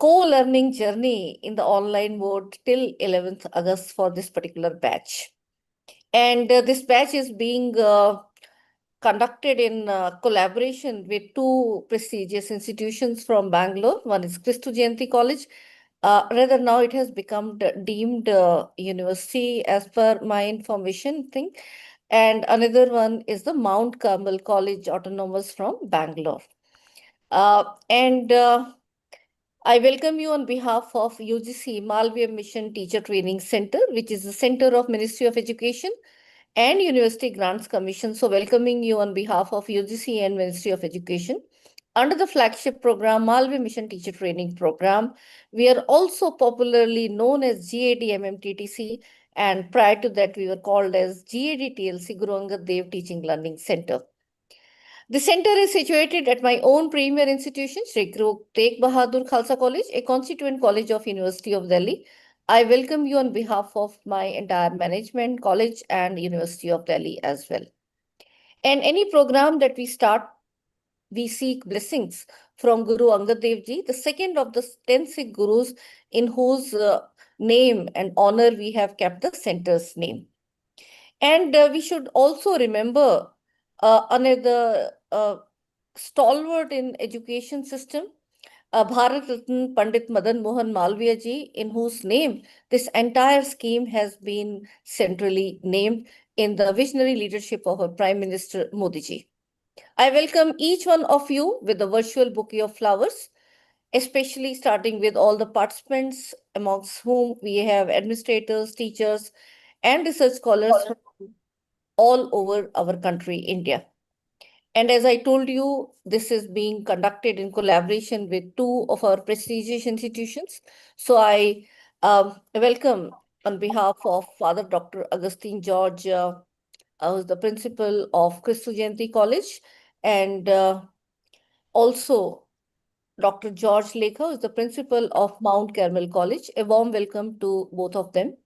co-learning journey in the online mode till 11th August for this particular batch. And this batch is being conducted in collaboration with 2 prestigious institutions from Bangalore. One is Christu Jayanti College. Rather, now it has become deemed university as per my information thing. And another one is the Mount Carmel College Autonomous from Bangalore. And I welcome you on behalf of UGC Malviya Mission Teacher Training Center, which is the center of Ministry of Education and University Grants Commission. So welcoming you on behalf of UGC and Ministry of Education. Under the flagship program, Malviya Mission Teacher Training Program, we are also popularly known as GAD-MMTTC, and prior to that, we were called as GAD-TLC, Guru Angad Dev Teaching Learning Center. The center is situated at my own premier institution, Shri Guru Tegh Bahadur Khalsa College, a constituent college of University of Delhi. I welcome you on behalf of my entire management, college, and University of Delhi as well. And any program that we start we seek blessings from Guru Angad Dev Ji, the second of the 10 Sikh Gurus, in whose name and honor we have kept the center's name. And we should also remember another stalwart in education system, Bharat Ratna Pandit Madan Mohan Malviya ji, in whose name this entire scheme has been centrally named in the visionary leadership of our Prime Minister Modi ji. I welcome each one of you with a virtual bouquet of flowers, especially starting with all the participants, amongst whom we have administrators, teachers, and research scholars from all over our country, India. And as I told you, this is being conducted in collaboration with two of our prestigious institutions. So I welcome on behalf of Father Dr. Augustine George, who's the principal of Christu Jayanti College, and also Dr. George Lekha, who is the principal of Mount Carmel College. A warm welcome to both of them.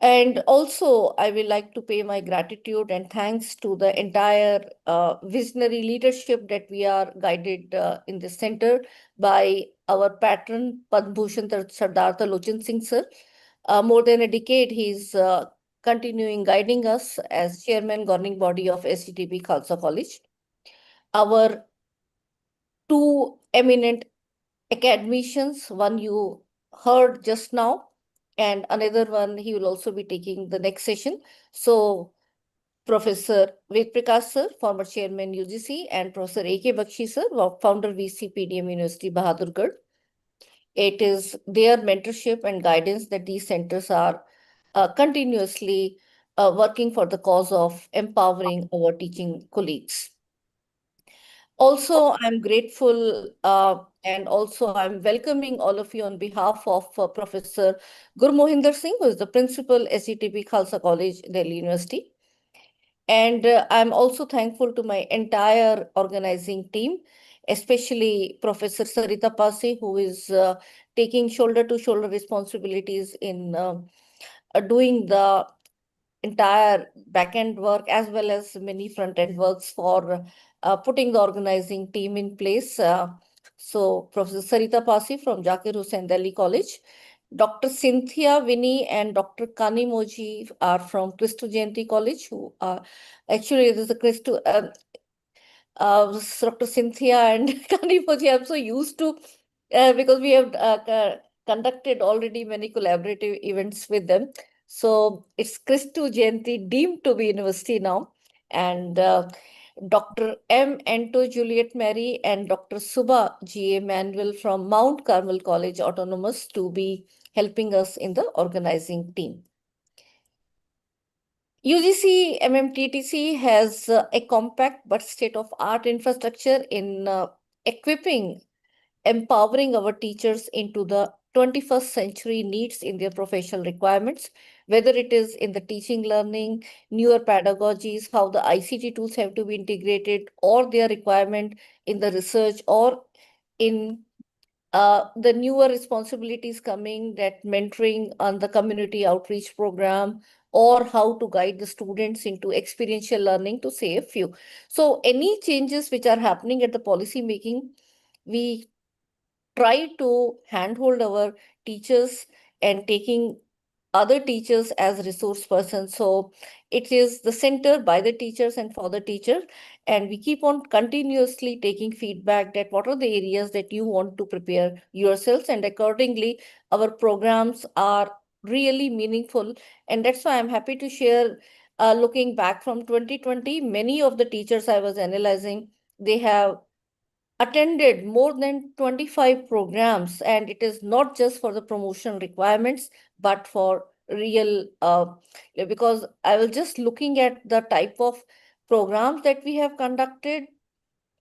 And also, I will like to pay my gratitude and thanks to the entire visionary leadership that we are guided in this center by our patron, Padma Bhushan Sardar Talochan Singh sir. More than a decade, he's continuing guiding us as chairman governing body of SGTB Khalsa College. Our two eminent academicians, one you heard just now, and another one he will also be taking the next session. So Professor Ved Prakash sir, former chairman UGC, and Professor A.K. Bakshi sir, founder VC PDM University Bahadurgarh. It is their mentorship and guidance that these centers are continuously working for the cause of empowering our teaching colleagues. Also, I'm grateful and also I'm welcoming all of you on behalf of Professor Guru Mohinder Singh, who is the principal SETB Khalsa College, Delhi University. And I'm also thankful to my entire organizing team, especially Professor Sarita Pasi, who is taking shoulder-to-shoulder responsibilities in doing the entire back-end work as well as many front-end works for putting the organizing team in place. So Professor Sarita Pasi from Zakir Hussain Delhi College, Dr. Cynthia Vinny and Dr. Kani Moji are from Christu Jayanti College, who actually it is a Christu, Dr. Cynthia and Kani Moji, I'm so used to because we have conducted already many collaborative events with them. So it's Christu Jayanti deemed to be university now. And Dr. M. Anto Juliet Mary and Dr. Subha G. A. Manuel from Mount Carmel College Autonomous to be helping us in the organizing team. UGC-MMTTC has a compact but state-of-art infrastructure in equipping, empowering our teachers into the 21st century needs in their professional requirements, whether it is in the teaching, learning, newer pedagogies, how the ICT tools have to be integrated, or their requirement in the research, or in the newer responsibilities coming, that mentoring on the community outreach program, or how to guide the students into experiential learning, to say a few. So any changes which are happening at the policy making, we try to handhold our teachers and taking other teachers as resource persons. So it is the center by the teachers and for the teacher. And we keep on continuously taking feedback that what are the areas that you want to prepare yourselves. And accordingly, our programs are really meaningful. And that's why I'm happy to share, looking back from 2020, many of the teachers I was analyzing, they have attended more than 25 programs, and it is not just for the promotional requirements, but for real, because I was just looking at the type of programs that we have conducted.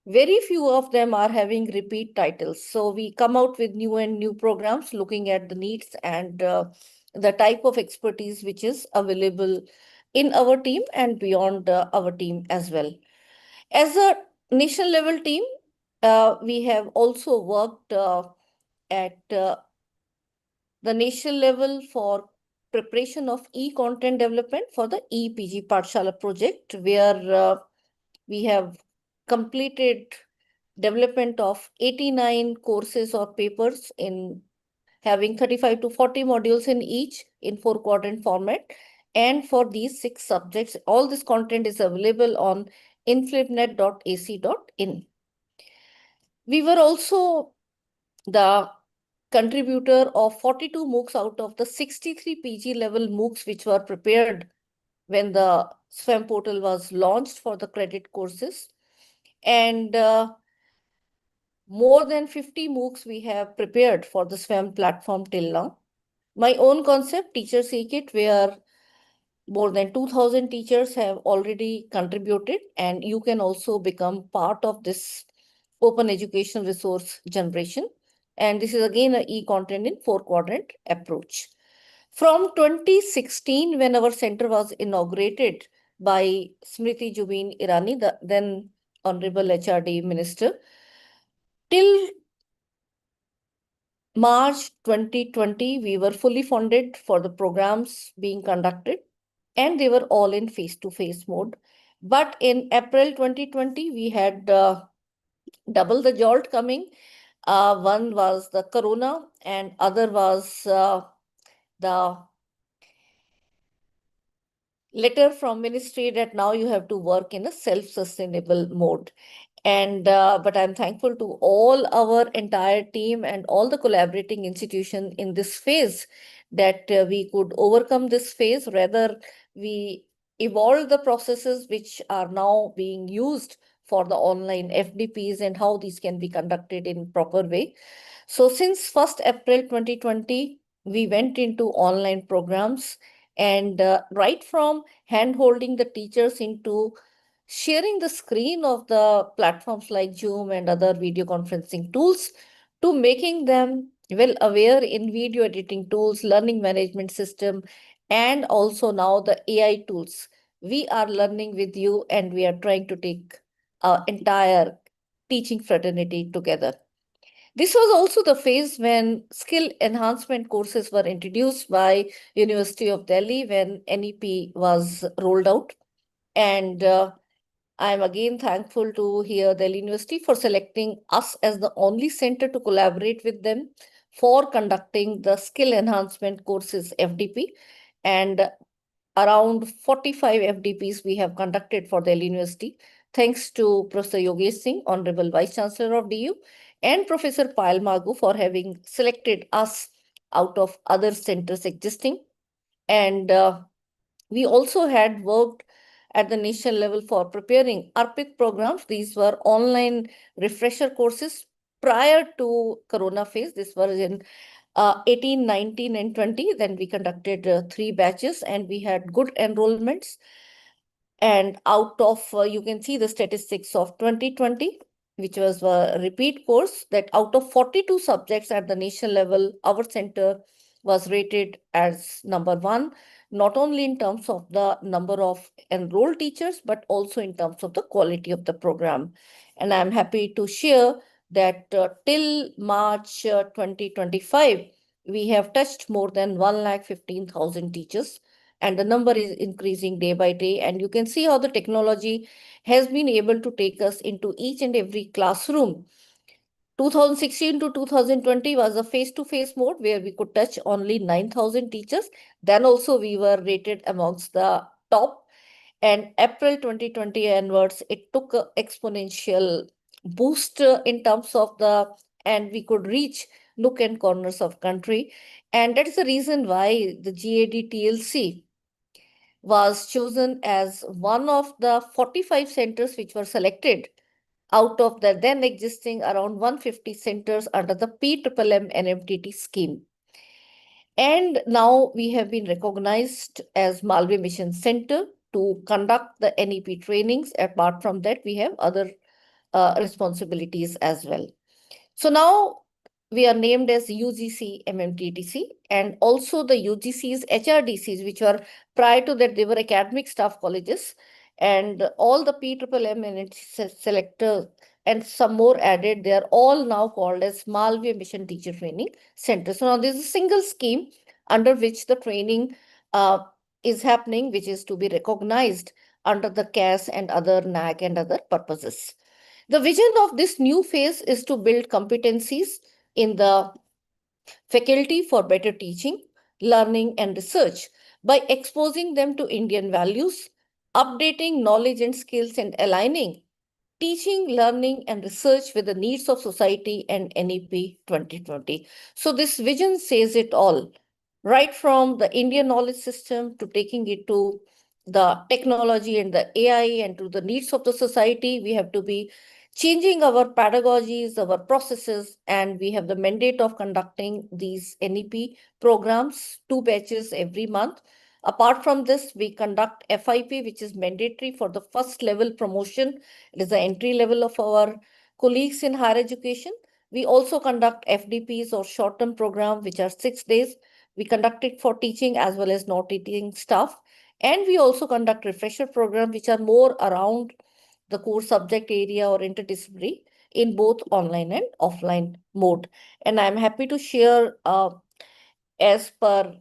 Very few of them are having repeat titles. So we come out with new and new programs looking at the needs and the type of expertise which is available in our team and beyond our team as well. As a national level team, we have also worked at the national level for preparation of e-content development for the e-PG Pathshala project, where we have completed development of 89 courses or papers in having 35 to 40 modules in each in 4-quadrant format. And for these 6 subjects, all this content is available on inflipnet.ac.in. We were also the contributor of 42 MOOCs out of the 63 PG level MOOCs which were prepared when the SWAM portal was launched for the credit courses. And more than 50 MOOCs we have prepared for the SWAM platform till now. My own concept, Teacher Kit, where more than 2,000 teachers have already contributed, and you can also become part of this open educational resource generation. And this is again an e-content in 4-quadrant approach. From 2016, when our center was inaugurated by Smriti Jubin Irani, the then Honorable HRD Minister, till March 2020, we were fully funded for the programs being conducted, and they were all in face-to-face mode. But in April 2020, we had double the jolt coming. One was the corona, and other was the letter from ministry that now you have to work in a self-sustainable mode. And but I'm thankful to all our entire team and all the collaborating institutions in this phase that we could overcome this phase. Rather, we evolved the processes which are now being used for the online FDPs and how these can be conducted in proper way. So since 1st April 2020, we went into online programs, and right from hand-holding the teachers into sharing the screen of the platforms like Zoom and other video conferencing tools, to making them well aware in video editing tools, learning management system, and also now the AI tools. We are learning with you, and we are trying to take our entire teaching fraternity together. This was also the phase when skill enhancement courses were introduced by University of Delhi when NEP was rolled out. And I'm again thankful to hear Delhi University for selecting us as the only center to collaborate with them for conducting the skill enhancement courses FDP. And around 45 FDPs we have conducted for Delhi University, thanks to Professor Yogesh Singh, Honorable Vice Chancellor of DU, and Professor Payal Magu for having selected us out of other centers existing. And we also had worked at the national level for preparing ARPIT programs. These were online refresher courses prior to Corona phase. This was in 18, 19, and 20. Then we conducted 3 batches, and we had good enrollments. And out of, you can see the statistics of 2020, which was a repeat course, that out of 42 subjects at the national level, our center was rated as number 1, not only in terms of the number of enrolled teachers, but also in terms of the quality of the program. And I'm happy to share that till March 2025, we have touched more than 1,15,000 teachers, and the number is increasing day by day. And you can see how the technology has been able to take us into each and every classroom. 2016 to 2020 was a face-to-face mode where we could touch only 9,000 teachers. Then also we were rated amongst the top. And April 2020 onwards, it took an exponential boost in terms of and we could reach nook and corners of country. And that is the reason why the GAD-TLC was chosen as one of the 45 centers which were selected out of the then existing around 150 centers under the PMMM-NMTT scheme. And now we have been recognized as Malve Mission Center to conduct the NEP trainings. Apart from that, we have other responsibilities as well. So now we are named as UGC-MMTTC, and also the UGC's HRDCs, which were prior to that, they were academic staff colleges, and all the PMMM and selectors and some more added, they are all now called as Malviya Mission Teacher Training Center. So now there's a single scheme under which the training is happening, which is to be recognized under the CAS and other NAC and other purposes. The vision of this new phase is to build competencies in the faculty for better teaching, learning, and research by exposing them to Indian values, updating knowledge and skills, and aligning teaching, learning, and research with the needs of society and NEP 2020. So, this vision says it all, right from the Indian knowledge system to taking it to the technology and the AI and to the needs of the society. We have to be changing our pedagogies, our processes, and we have the mandate of conducting these NEP programs, 2 batches every month. Apart from this, we conduct FIP, which is mandatory for the first level promotion. It is the entry level of our colleagues in higher education. We also conduct FDPs or short-term program, which are 6 days. We conduct it for teaching as well as non-teaching staff. And we also conduct refresher programs, which are more around the core subject area or interdisciplinary in both online and offline mode. And I'm happy to share, as per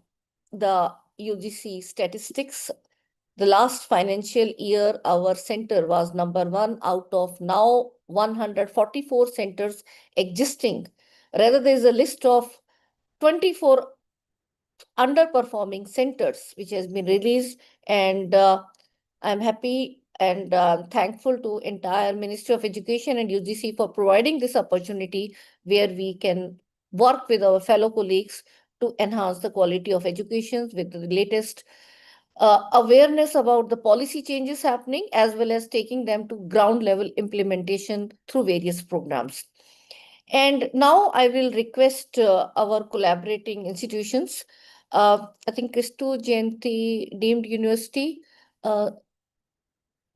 the UGC statistics, the last financial year, our center was number 1 out of now 144 centers existing. Rather, there is a list of 24 underperforming centers which has been released, and I'm happy and thankful to entire Ministry of Education and UGC for providing this opportunity where we can work with our fellow colleagues to enhance the quality of education with the latest awareness about the policy changes happening, as well as taking them to ground level implementation through various programs. And now I will request our collaborating institutions. I think Kristu Jayanti Deemed University,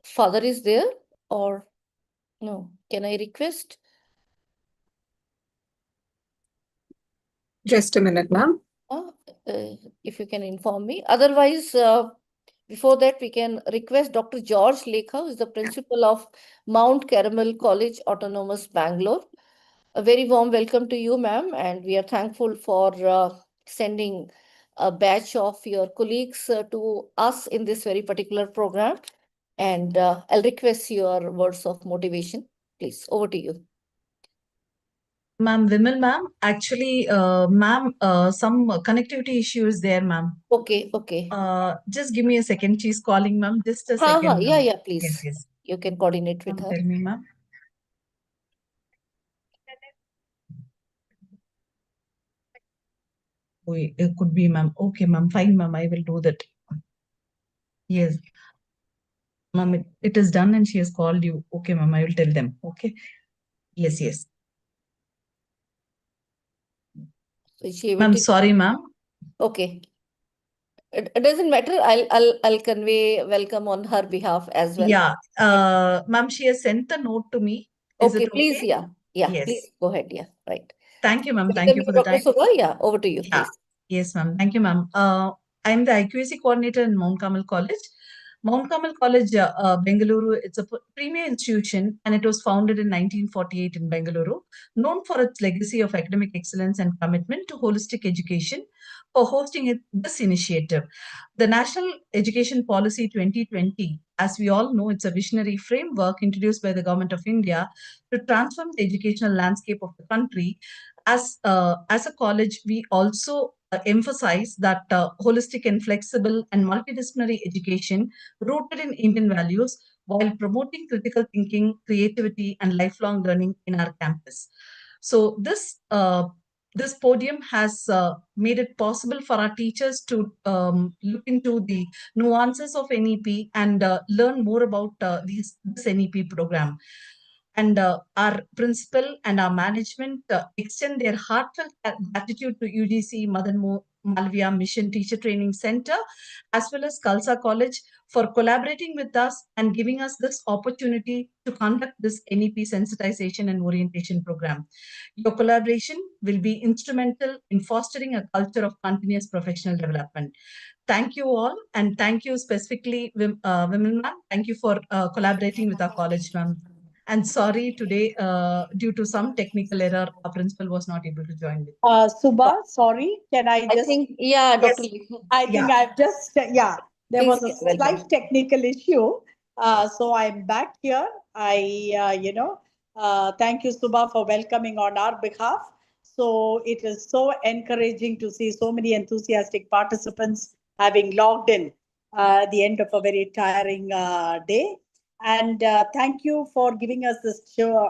father is there or no? Can I request? Just a minute, ma'am. If you can inform me. Otherwise, before that, we can request Dr. George Lekha, who is the principal of Mount Carmel College Autonomous, Bangalore. A very warm welcome to you, ma'am, and we are thankful for sending a batch of your colleagues to us in this very particular program. And I'll request your words of motivation. Please, over to you. Ma'am, Vimal ma'am, actually, ma'am, some connectivity issue is there, ma'am. Okay, okay. Just give me a second. She's calling, ma'am. Just a second. Yeah, ma'am. yeah, please. Yes, yes. You can coordinate with Ma'am, her. tell me, ma'am. Oh, it could be, ma'am. Okay, ma'am. Fine, ma'am. I will do that. Yes. Ma'am, it is done and she has called you. Okay, ma'am. I will tell them. Okay. Yes, yes. So is she able Ma'am, to? sorry, ma'am. Okay. It doesn't matter. I'll convey welcome on her behalf as well. Yeah. Ma'am, she has sent a note to me. Is Okay, it please, okay? yeah. Yes. Please go ahead. Yeah, right. Thank you, ma'am. Thank you for the Dr. time. Subha, yeah, over to you, Yeah. please. Yes, ma'am. Thank you, ma'am. I'm the IQAC coordinator in Mount Carmel College. Mount Carmel College, Bengaluru, it's a premier institution and it was founded in 1948 in Bengaluru, known for its legacy of academic excellence and commitment to holistic education for hosting this initiative. The National Education Policy 2020, as we all know, it's a visionary framework introduced by the Government of India to transform the educational landscape of the country. As a college, we also emphasize that holistic and flexible and multidisciplinary education rooted in Indian values while promoting critical thinking, creativity, and lifelong learning in our campus. So this podium has made it possible for our teachers to look into the nuances of NEP and learn more about this NEP program. And our principal and our management extend their heartfelt gratitude to UGC Madan Malviya Mission Teacher Training Center, as well as Khalsa College, for collaborating with us and giving us this opportunity to conduct this NEP sensitization and orientation program. Your collaboration will be instrumental in fostering a culture of continuous professional development. Thank you all, and thank you specifically, Women ma'am. Thank you for collaborating with our college, ma'am. And sorry, today, due to some technical error, our principal was not able to join with. Subha, sorry, can I just? I think, yeah, Dr. Yes. I think I've just, there Please, was a welcome. slight technical issue. So I'm back here. I, Thank you, Subha, for welcoming on our behalf. So it is so encouraging to see so many enthusiastic participants having logged in at the end of a very tiring day. And thank you for giving us this show,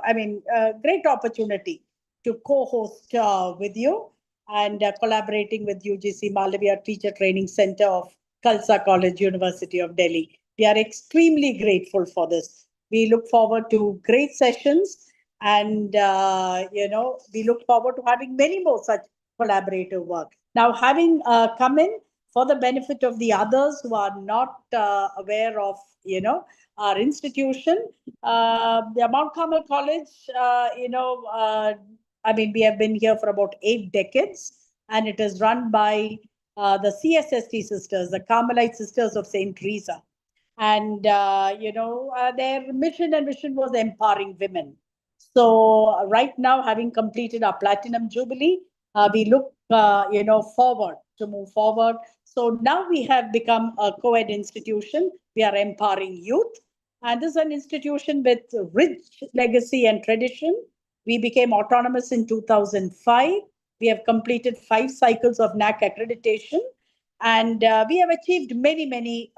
great opportunity to co-host with you and collaborating with UGC Malviya Teacher Training Center of Khalsa College, University of Delhi. We are extremely grateful for this. We look forward to great sessions, and we look forward to having many more such collaborative work. Now, having come in, for the benefit of the others who are not aware of, our institution, the Mount Carmel College, we have been here for about 8 decades, and it is run by the CSST sisters, the Carmelite Sisters of St. Teresa. And, their mission and vision was empowering women. So right now, having completed our Platinum Jubilee, we look, forward to move forward. So now we have become a co-ed institution. We are empowering youth. And this is an institution with rich legacy and tradition. We became autonomous in 2005. We have completed 5 cycles of NAC accreditation. And we have achieved many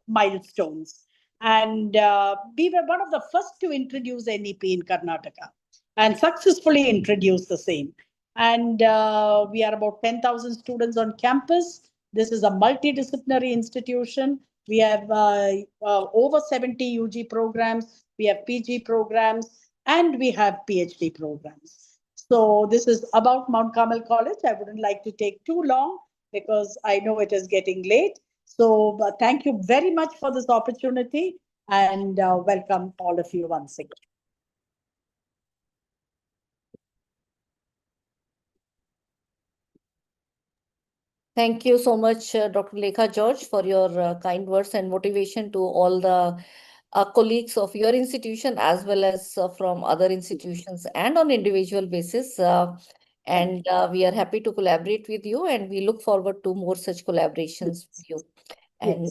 milestones. And we were one of the first to introduce NEP in Karnataka and successfully introduce the same. And we are about 10,000 students on campus. This is a multidisciplinary institution. We have over 70 UG programs. We have PG programs, and we have PhD programs. So this is about Mount Carmel College. I wouldn't like to take too long because I know it is getting late. So thank you very much for this opportunity, and welcome all of you once again. Thank you so much, Dr. Lekha George, for your kind words and motivation to all the colleagues of your institution as well as from other institutions and on individual basis. And we are happy to collaborate with you, and we look forward to more such collaborations with you. And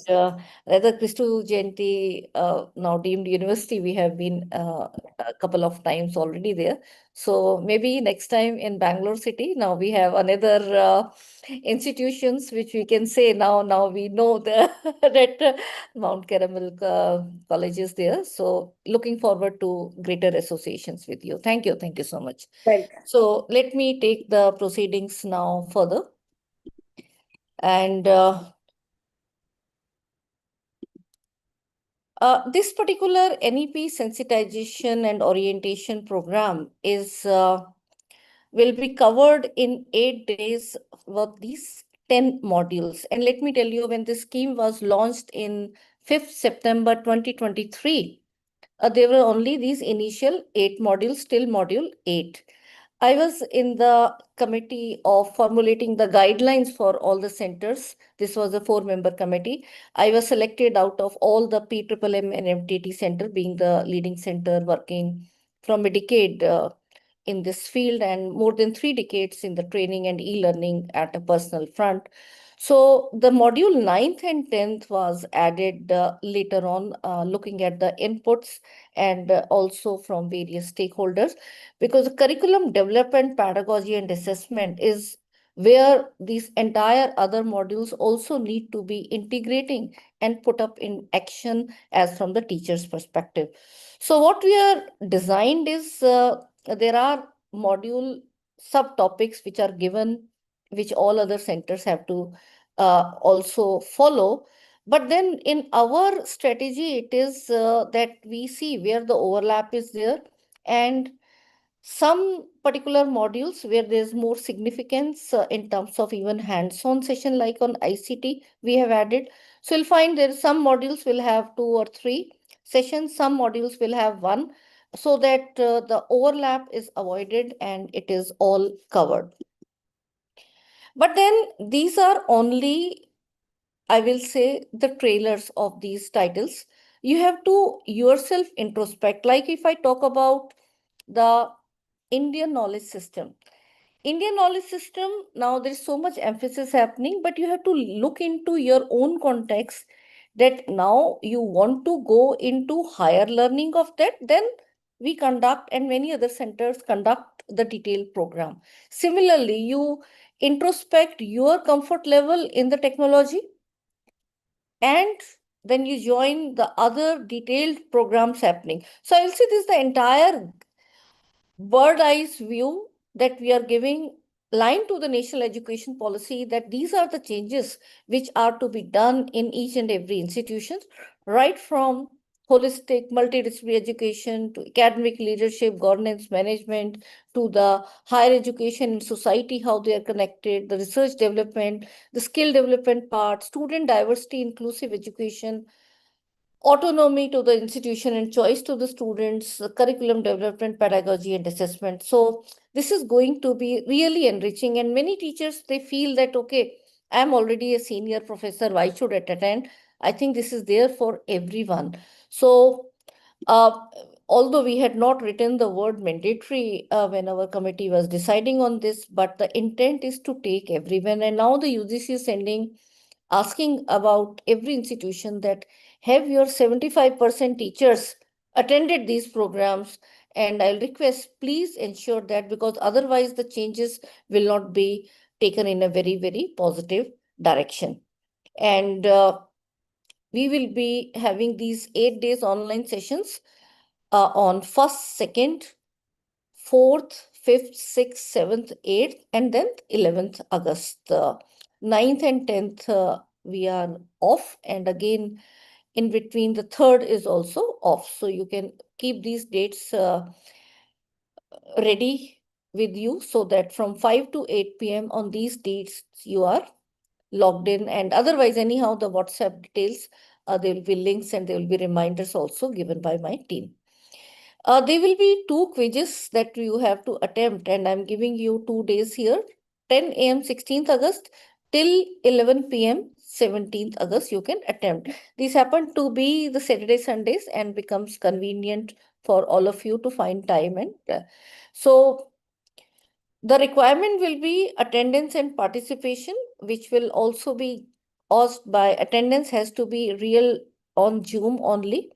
Radha Kristu Jayanti, now deemed university, we have been a couple of times already there. So maybe next time in Bangalore city, now we have another institutions which we can say now we know the that Mount Carmel College is there. So looking forward to greater associations with you. Thank you so much. Welcome. So let me take the proceedings now further. And this particular NEP sensitization and orientation program is will be covered in 8 days with these 10 modules. And let me tell you, when this scheme was launched in 5th September 2023, there were only these initial 8 modules till module 8. I was in the committee of formulating the guidelines for all the centers. This was a 4-member committee. I was selected out of all the PMMM and MTT center, being the leading center working from a decade in this field and more than 3 decades in the training and e-learning at a personal front. So the module 9th and 10th was added later on, looking at the inputs and also from various stakeholders, because the curriculum development, pedagogy and assessment is where these entire other modules also need to be integrating and put up in action as from the teacher's perspective. So what we are designed is there are module subtopics which are given, which all other centers have to also follow. But then in our strategy, it is that we see where the overlap is there, and some particular modules where there's more significance in terms of even hands-on session, like on ICT, we have added. So you'll find there some modules will have 2 or 3 sessions, some modules will have 1, so that the overlap is avoided and it is all covered. But then these are only, I will say, the trailers of these titles. You have to yourself introspect. Like if I talk about the Indian knowledge system. Indian knowledge system, now there is so much emphasis happening, but you have to look into your own context, that now you want to go into higher learning of that, then we conduct, and many other centers conduct the detailed program. Similarly, you introspect your comfort level in the technology, and then you join the other detailed programs happening. So I'll say this is the entire bird eyes view that we are giving line to the national education policy, that these are the changes which are to be done in each and every institution, right from holistic multidisciplinary education to academic leadership, governance, management, to the higher education and society, how they are connected, the research development, the skill development part, student diversity, inclusive education, autonomy to the institution and choice to the students, curriculum development, pedagogy, and assessment. So this is going to be really enriching. And many teachers, they feel that, okay, I'm already a senior professor, why should I attend? I think this is there for everyone. So although we had not written the word mandatory when our committee was deciding on this, but the intent is to take everyone. And now the UGC is asking about every institution that have your 75% teachers attended these programs. And I'll request, please ensure that, because otherwise the changes will not be taken in a very, very positive direction. And we will be having these 8 days online sessions on 1st, 2nd, 4th, 5th, 6th, 7th, 8th, and then 11th August. 9th and 10th, we are off. And again, in between, the 3rd is also off. So you can keep these dates ready with you, so that from 5 to 8 p.m. on these dates, you are logged in. And otherwise, anyhow, the WhatsApp details, there will be links and there will be reminders also given by my team. There will be 2 quizzes that you have to attempt, and I'm giving you 2 days here, 10 a.m. 16th August till 11 p.m. 17th August you can attempt. These happen to be the Saturday, Sundays, and becomes convenient for all of you to find time. And so the requirement will be attendance and participation, which will also be asked by attendance has to be real on Zoom only.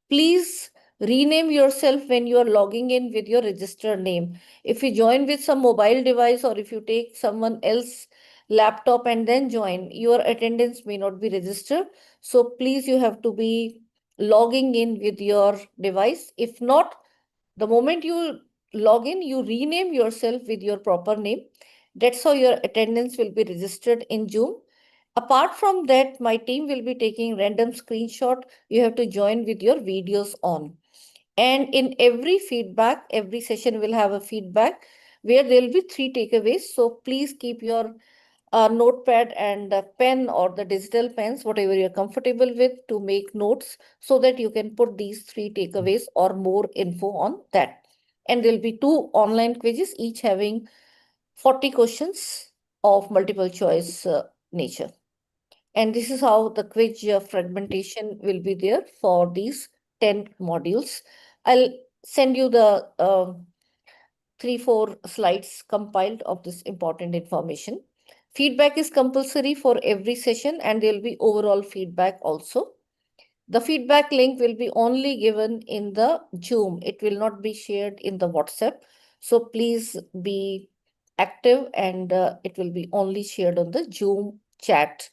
Please rename yourself when you are logging in with your registered name. If you join with some mobile device, or if you take someone else's laptop and then join, your attendance may not be registered. So please, you have to be logging in with your device. If not, the moment you log in, you rename yourself with your proper name. That's how your attendance will be registered in Zoom. Apart from that, my team will be taking random screenshot. You have to join with your videos on. And in every feedback, every session will have a feedback where there will be 3 takeaways. So please keep your notepad and a pen, or the digital pens, whatever you're comfortable with, to make notes, so that you can put these 3 takeaways or more info on that. And there'll be 2 online quizzes, each having 40 questions of multiple choice nature. And this is how the quiz fragmentation will be there for these 10 modules. I'll send you the 3-4 slides compiled of this important information. Feedback is compulsory for every session, and there will be overall feedback also. The feedback link will be only given in the Zoom. It will not be shared in the WhatsApp. So please be active, and it will be only shared on the Zoom chat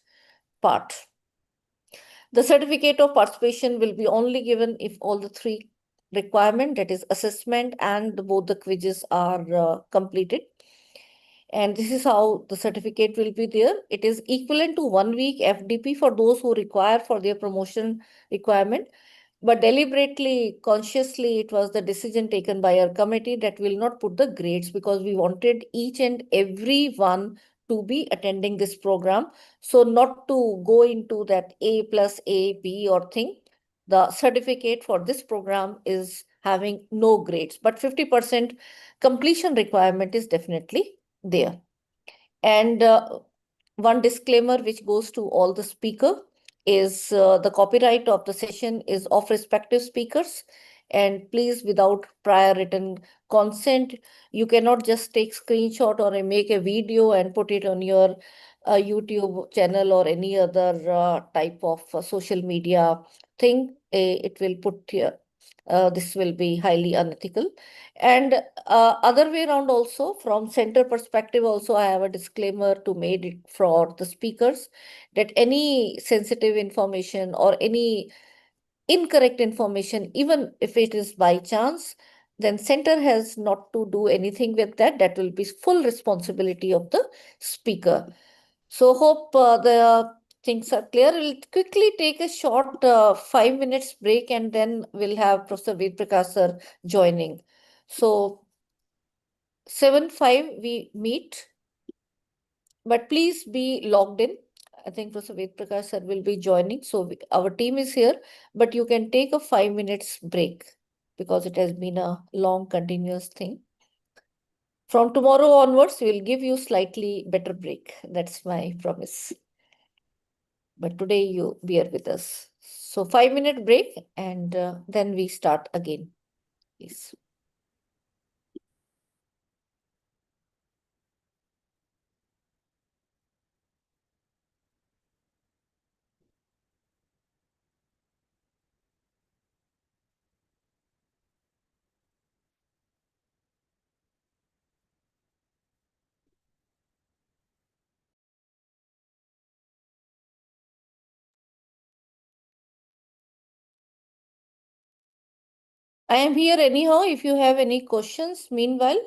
part. The certificate of participation will be only given if all the 3 requirements, that is assessment and both the quizzes, are completed. And this is how the certificate will be there. It is equivalent to 1 week FDP for those who require for their promotion requirement. But deliberately, consciously, it was the decision taken by our committee that will not put the grades, because we wanted each and every one to be attending this program. So not to go into that A plus A, B or thing. The certificate for this program is having no grades, but 50% completion requirement is definitely there. And one disclaimer which goes to all the speaker is the copyright of the session is of respective speakers. And please, without prior written consent, you cannot just take screenshot or make a video and put it on your YouTube channel or any other type of social media thing. It will put This will be highly unethical. And other way around also, from center perspective also, I have a disclaimer to made it for the speakers that any sensitive information or any incorrect information, even if it is by chance, then center has not to do anything with that. That will be full responsibility of the speaker. So hope the things are clear. We'll quickly take a short 5 minutes break and then we'll have Professor Ved Prakash sir joining. So 7:05 we meet, but please be logged in. I think Professor Ved Prakash sir will be joining. So our team is here, but you can take a 5 minutes break because it has been a long continuous thing. From tomorrow onwards, we'll give you slightly better break. That's my promise. But today you bear with us. So 5 minute break and then we start again, please. I am here anyhow if you have any questions meanwhile.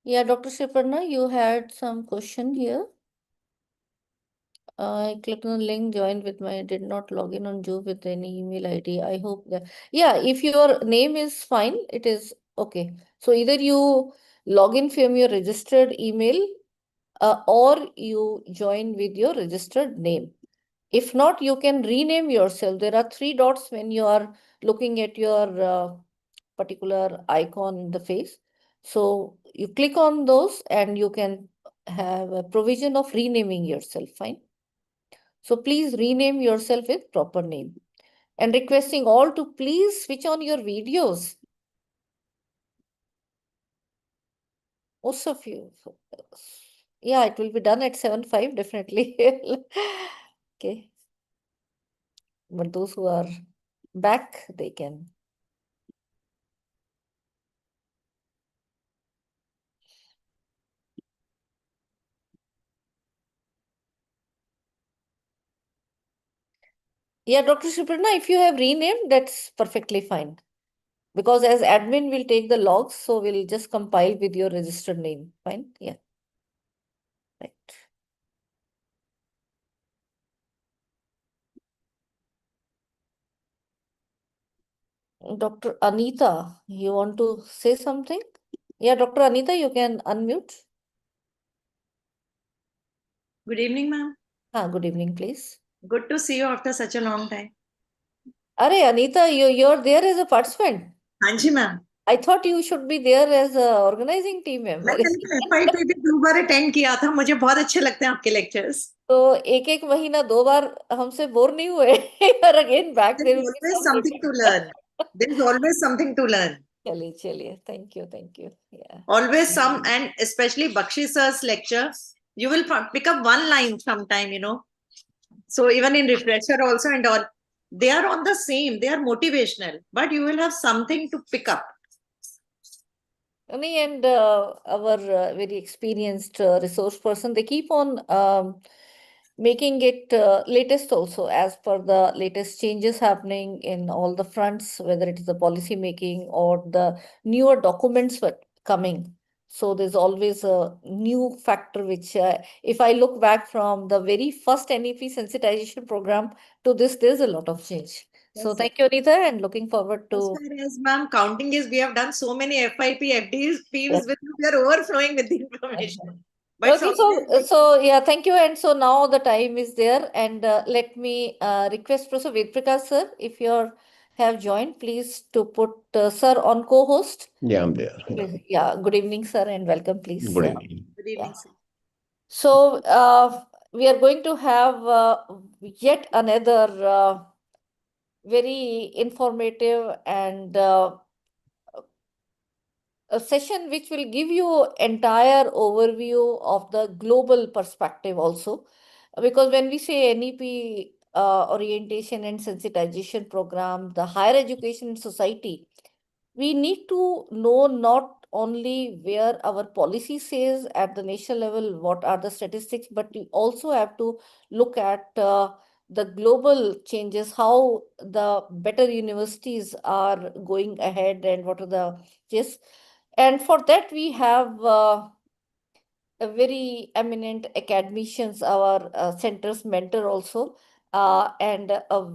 Yeah, Dr. Shiparna, you had some question here. I clicked on the link, joined with my, did not log in on Zoom with any email ID. I hope that, yeah, if your name is fine, it is okay. So either you log in from your registered email or you join with your registered name. If not, you can rename yourself. There are 3 dots when you are looking at your particular icon in the face. So you click on those and you can have a provision of renaming yourself, fine. So please rename yourself with proper name. And requesting all to please switch on your videos. Most of you. Yeah, it will be done at 7:05, definitely. Okay. But those who are back, they can. Yeah, Dr. Suparna, if you have renamed, that's perfectly fine. Because as admin, we'll take the logs, so we'll just compile with your registered name. Fine? Yeah. Right. Dr. Anita, you want to say something? Yeah, Dr. Anita, you can unmute. Good evening, ma'am. Good evening, please. Good to see you after such a long time. Arey, Anita, you're there as a participant. हाँ जी ma'am. I thought you should be there as a organizing team member. मैंने FIP भी 2 बार attend किया था. मुझे बहुत अच्छे लगते हैं आपके लेक्चर्स. तो एक महीना 2 बार हमसे बोर नहीं हुए? You're again back. There will be There's always some something to learn. There's always something to learn. चलिए. Thank you. Yeah. Always some, and especially Bakshi sir's lecture, you will pick up one line sometime, So even in refresher also and all, they are on the same. They are motivational, but you will have something to pick up. And our very experienced resource person, they keep on making it latest also as per the latest changes happening in all the fronts, whether it is the policy making or the newer documents were coming. So there's always a new factor which, if I look back from the very first NEP sensitization program to this, there's a lot of change. So Yes, thank you, Anita, and looking forward as to. far as ma'am counting is, we have done so many FIP, FDs, PVs with you, we are overflowing with the information. But Okay, so yeah, thank you. And so now the time is there, and let me request Professor Vedprakash sir, if you have joined, please to put sir on co-host. Yeah, I'm there. Yeah. Please. Yeah, good evening, sir, and welcome, please. Good evening. good evening, sir. So we are going to have yet another very informative and a session which will give you entire overview of the global perspective also. Because when we say NEP orientation and sensitization program, the higher education in society, we need to know not only where our policy says at the national level, what are the statistics, but we also have to look at the global changes, how the better universities are going ahead and what are the just. And for that, we have a very eminent academicians, our center's mentor also, and a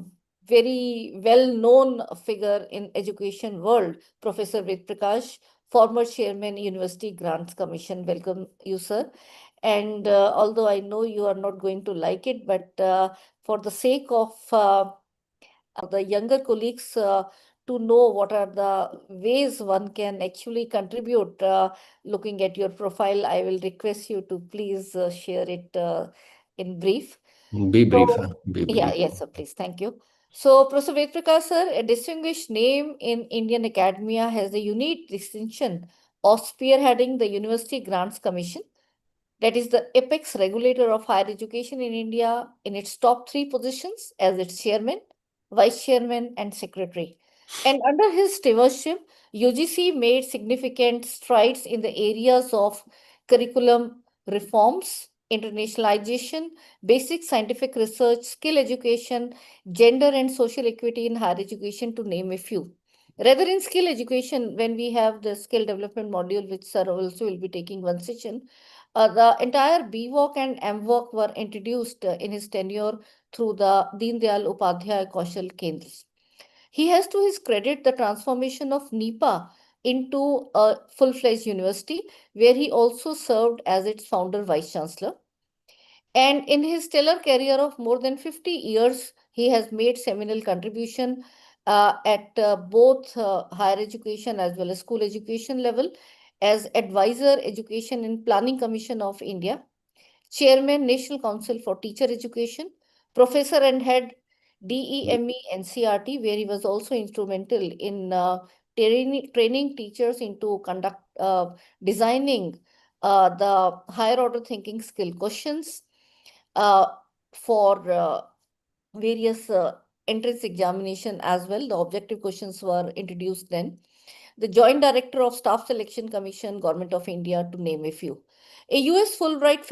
very well-known figure in education world, Professor Vedprakash, former chairman, University Grants Commission. Welcome you, sir. And although I know you are not going to like it, but for the sake of the younger colleagues to know what are the ways one can actually contribute, looking at your profile, I will request you to please share it in brief. Be brief. So, Be brief. yeah, yes, sir, please. Thank you. So, Professor Vedprakash, sir, a distinguished name in Indian academia, has the unique distinction of spearheading the University Grants Commission, that is the apex regulator of higher education in India, in its top 3 positions as its chairman, vice chairman, and secretary. And under his stewardship, UGC made significant strides in the areas of curriculum reforms, internationalization, basic scientific research, skill education, gender and social equity in higher education, to name a few. Rather, in skill education, when we have the skill development module, which sir also will be taking one session, the entire BVOC and MVOC were introduced in his tenure through the Deen Dayal Upadhyay Kaushal Kendras. He has to his credit the transformation of NEPA into a full-fledged university, where he also served as its founder vice chancellor. And in his stellar career of more than 50 years, he has made seminal contribution at both higher education as well as school education level, as advisor education and planning commission of India, chairman National Council for Teacher Education, professor and head DEME NCRT, where he was also instrumental in training teachers into designing the higher order thinking skill questions for various entrance examination as well. The objective questions were introduced then. The Joint Director of Staff Selection Commission, Government of India, to name a few. A US Fulbright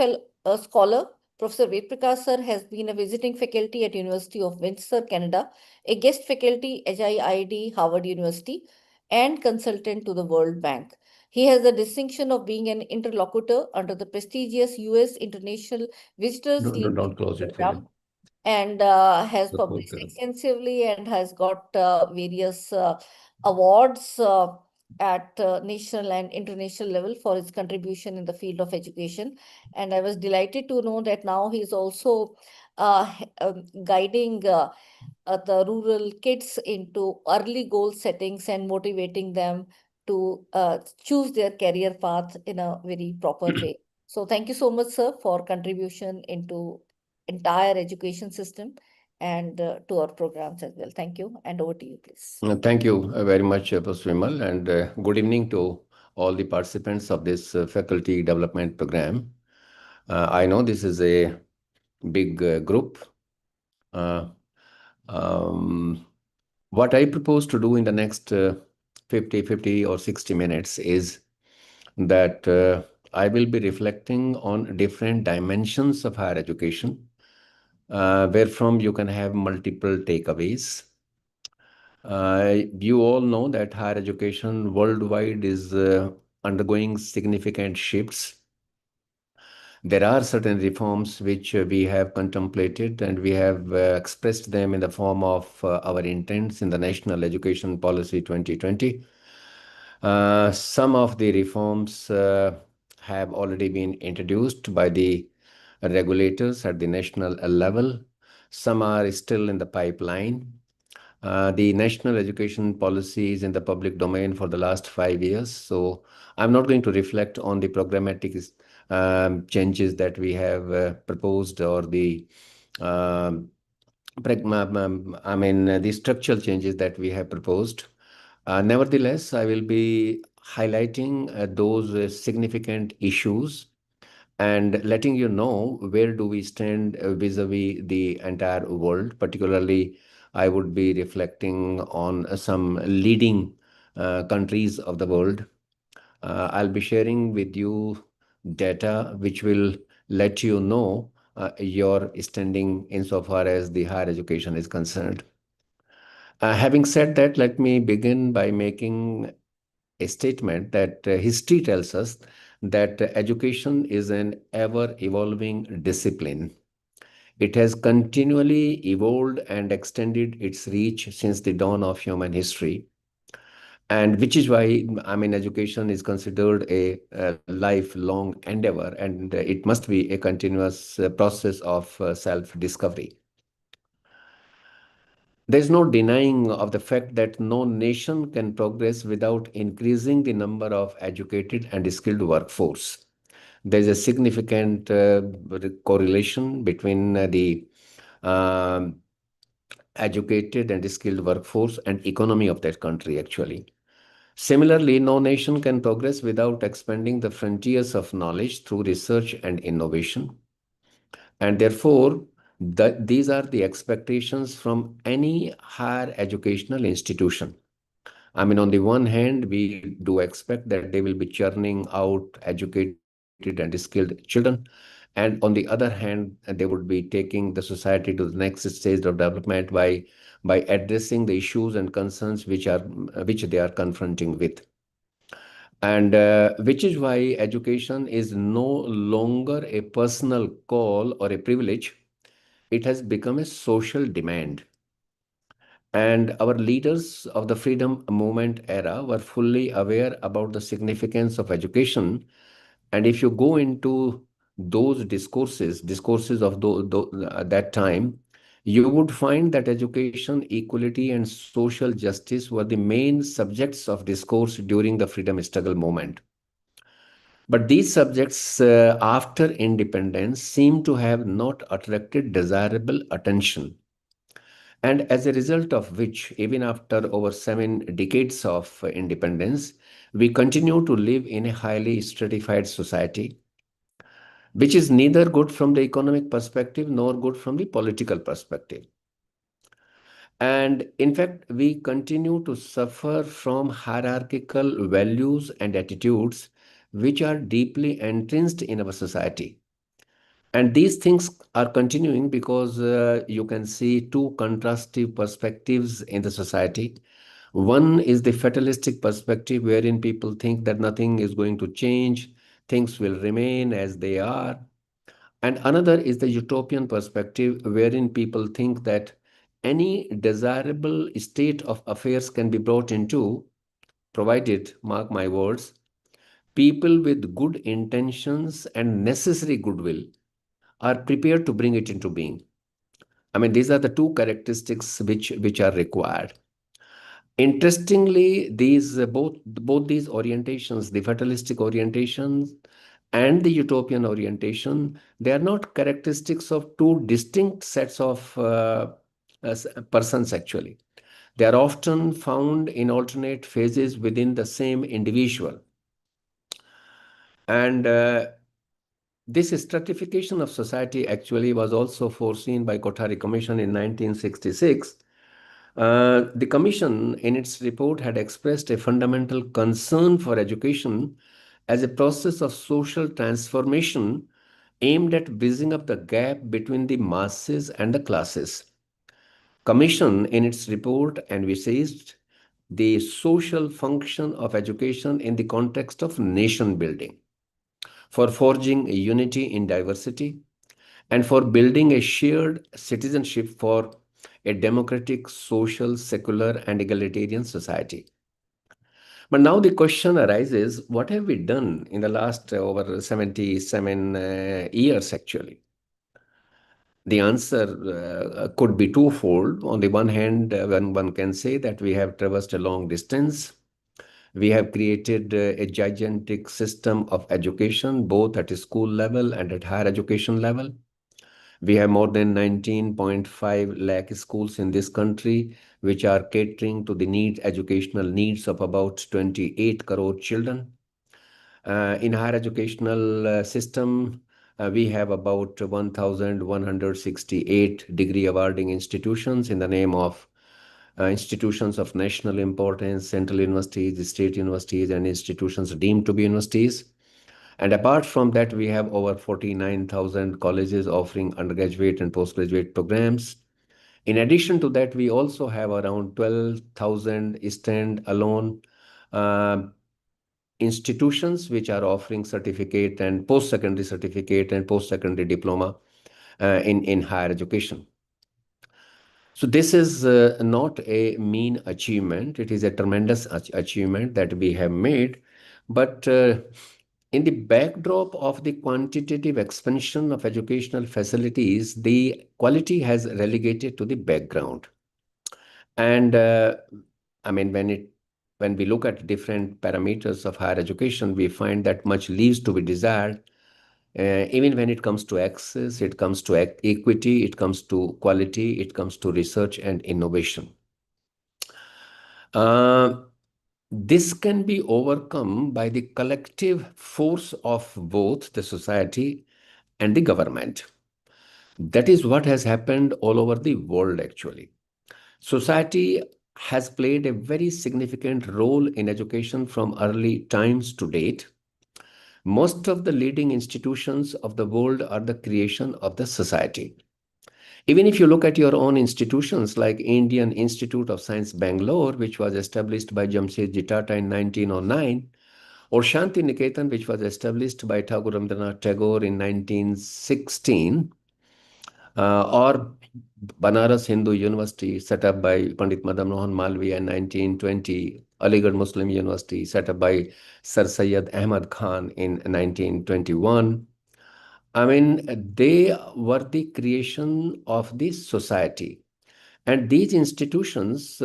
scholar, Professor Ved Prakash sir has been a visiting faculty at University of Windsor, Canada, a guest faculty at HIID, Harvard University, and consultant to the World Bank. He has the distinction of being an interlocutor under the prestigious US International Visitors Don't close it fully. Program, and has The published program. extensively and has got various awards at national and international level for his contribution in the field of education. And I was delighted to know that now he is also guiding the rural kids into early goal settings and motivating them to choose their career path in a very proper way. So thank you so much, sir, for contribution into entire education system and to our programs as well. Thank you, and over to you, please. Thank you very much, Professor Vimal, and good evening to all the participants of this faculty development program. I know this is a big group. What I propose to do in the next 50 or 60 minutes is that I will be reflecting on different dimensions of higher education, wherefrom you can have multiple takeaways. You all know that higher education worldwide is undergoing significant shifts. There are certain reforms which we have contemplated, and we have expressed them in the form of our intents in the National Education Policy 2020. Some of the reforms have already been introduced by the regulators at the national level. Some are still in the pipeline. The national education policy is in the public domain for the last 5 years, so I'm not going to reflect on the programmatic changes that we have proposed, or the the structural changes that we have proposed. Nevertheless, I will be highlighting those significant issues and letting you know where do we stand vis-a-vis the entire world. Particularly, I would be reflecting on some leading countries of the world. I'll be sharing with you data which will let you know your standing insofar as the higher education is concerned. Having said that, let me begin by making a statement that history tells us that education is an ever-evolving discipline. It has continually evolved and extended its reach since the dawn of human history. And which is why, education is considered a lifelong endeavor, and it must be a continuous process of self-discovery. There's no denying of the fact that no nation can progress without increasing the number of educated and skilled workforce. There's a significant correlation between the educated and skilled workforce and economy of that country, actually. Similarly, no nation can progress without expanding the frontiers of knowledge through research and innovation. And therefore, these are the expectations from any higher educational institution. On the one hand, we do expect that they will be churning out educated and skilled children. And on the other hand, they would be taking the society to the next stage of development by addressing the issues and concerns which they are confronting with. And which is why education is no longer a personal call or a privilege. It has become a social demand. And our leaders of the freedom movement era were fully aware about the significance of education. And if you go into those discourses of that time, you would find that education, equality, and social justice were the main subjects of discourse during the freedom struggle movement. But these subjects, after independence, seem to have not attracted desirable attention. And as a result of which, even after over 7 decades of independence, we continue to live in a highly stratified society, which is neither good from the economic perspective nor good from the political perspective. And in fact, we continue to suffer from hierarchical values and attitudes which are deeply entrenched in our society. And these things are continuing because you can see two contrastive perspectives in the society. One is the fatalistic perspective, wherein people think that nothing is going to change, things will remain as they are. And another is the utopian perspective, wherein people think that any desirable state of affairs can be brought into, provided, mark my words, people with good intentions and necessary goodwill are prepared to bring it into being. I mean, these are the two characteristics which are required. Interestingly, these both these orientations, the fatalistic orientations and the utopian orientation, they are not characteristics of two distinct sets of persons actually. They are often found in alternate phases within the same individual. And this stratification of society actually was also foreseen by Kothari Commission in 1966. The Commission, in its report, had expressed a fundamental concern for education as a process of social transformation aimed at bridging up the gap between the masses and the classes. Commission, in its report, envisaged the social function of education in the context of nation building, for forging a unity in diversity, and for building a shared citizenship for a democratic, social, secular, and egalitarian society. But now the question arises, what have we done in the last over 77 years actually? The answer could be twofold. On the one hand, one can say that we have traversed a long distance. We have created a gigantic system of education, both at a school level and at higher education level. We have more than 19.5 lakh schools in this country, which are catering to the educational needs of about 28 crore children. In higher educational system, we have about 1,168 degree awarding institutions in the name of institutions of national importance, central universities, state universities, and institutions deemed to be universities. And apart from that, we have over 49,000 colleges offering undergraduate and postgraduate programs. In addition to that, we also have around 12,000 stand-alone institutions which are offering certificate and post-secondary diploma in higher education. So this is not a mean achievement. It is a tremendous achievement that we have made. But in the backdrop of the quantitative expansion of educational facilities, the quality has relegated to the background. And I mean, when we look at different parameters of higher education, we find that much leaves to be desired. Even when it comes to access, it comes to equity, it comes to quality, it comes to research and innovation. This can be overcome by the collective force of both the society and the government. That is what has happened all over the world, actually. Society has played a very significant role in education from early times to date. Most of the leading institutions of the world are the creation of the society. Even if you look at your own institutions like Indian Institute of Science, Bangalore, which was established by Jamshedji Tata in 1909, or Shanti Niketan, which was established by Thakur Rabindranath Tagore in 1916, or Banaras Hindu University, set up by Pandit Madan Mohan Malviya in 1920, Aligarh Muslim University, set up by Sir Syed Ahmad Khan in 1921. I mean, they were the creation of this society. And these institutions,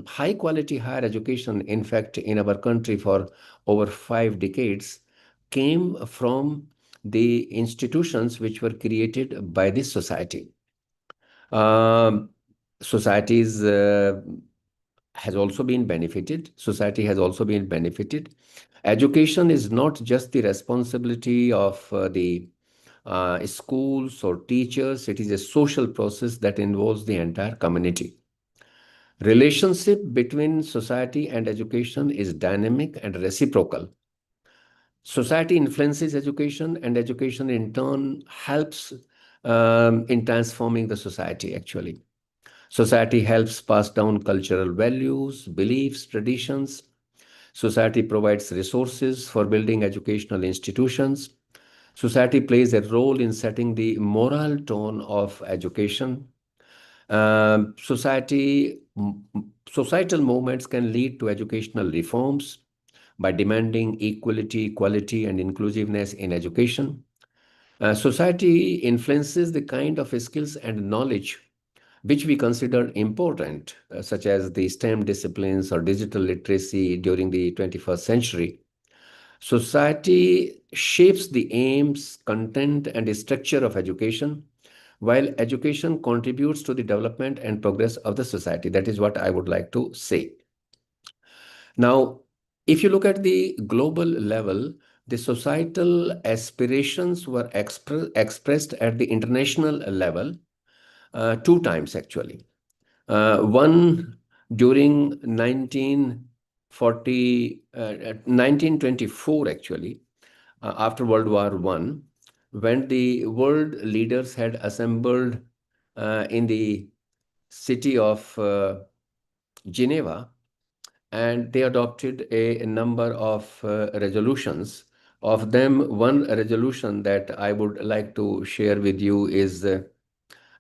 high quality higher education, in fact, in our country for over 5 decades, came from the institutions which were created by this society. Societies has also been benefited. Society has also been benefited. Education is not just the responsibility of the schools or teachers. It is a social process that involves the entire community. Relationship between society and education is dynamic and reciprocal. Society influences education, and education in turn helps in transforming the society actually. Society helps pass down cultural values, beliefs, traditions. Society provides resources for building educational institutions. Society plays a role in setting the moral tone of education. Societal movements can lead to educational reforms by demanding equality, equality, and inclusiveness in education. Society influences the kind of skills and knowledge which we consider important, such as the STEM disciplines or digital literacy during the 21st century. Society shapes the aims, content, and structure of education, while education contributes to the development and progress of the society. That is what I would like to say. Now, if you look at the global level, the societal aspirations were expressed at the international level two times actually. One during 1924 actually, after World War I, when the world leaders had assembled in the city of Geneva, and they adopted a number of resolutions. Of them, one resolution that I would like to share with you is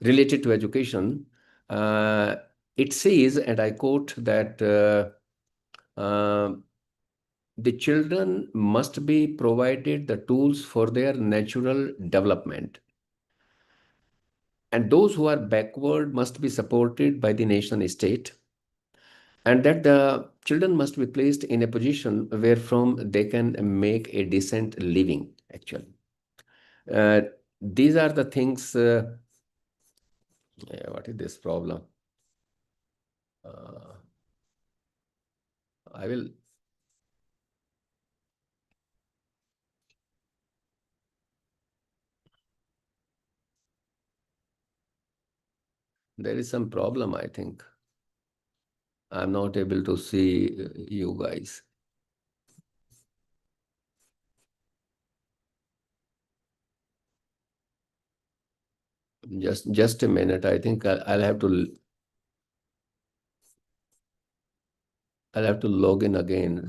related to education. It says, and I quote, that the children must be provided the tools for their natural development. And those who are backward must be supported by the nation state. And that the children must be placed in a position where from they can make a decent living, actually. These are the things. What is this problem? I will. There is some problem, I think. I'm not able to see you guys. Just a minute. I think I'll have to log in again.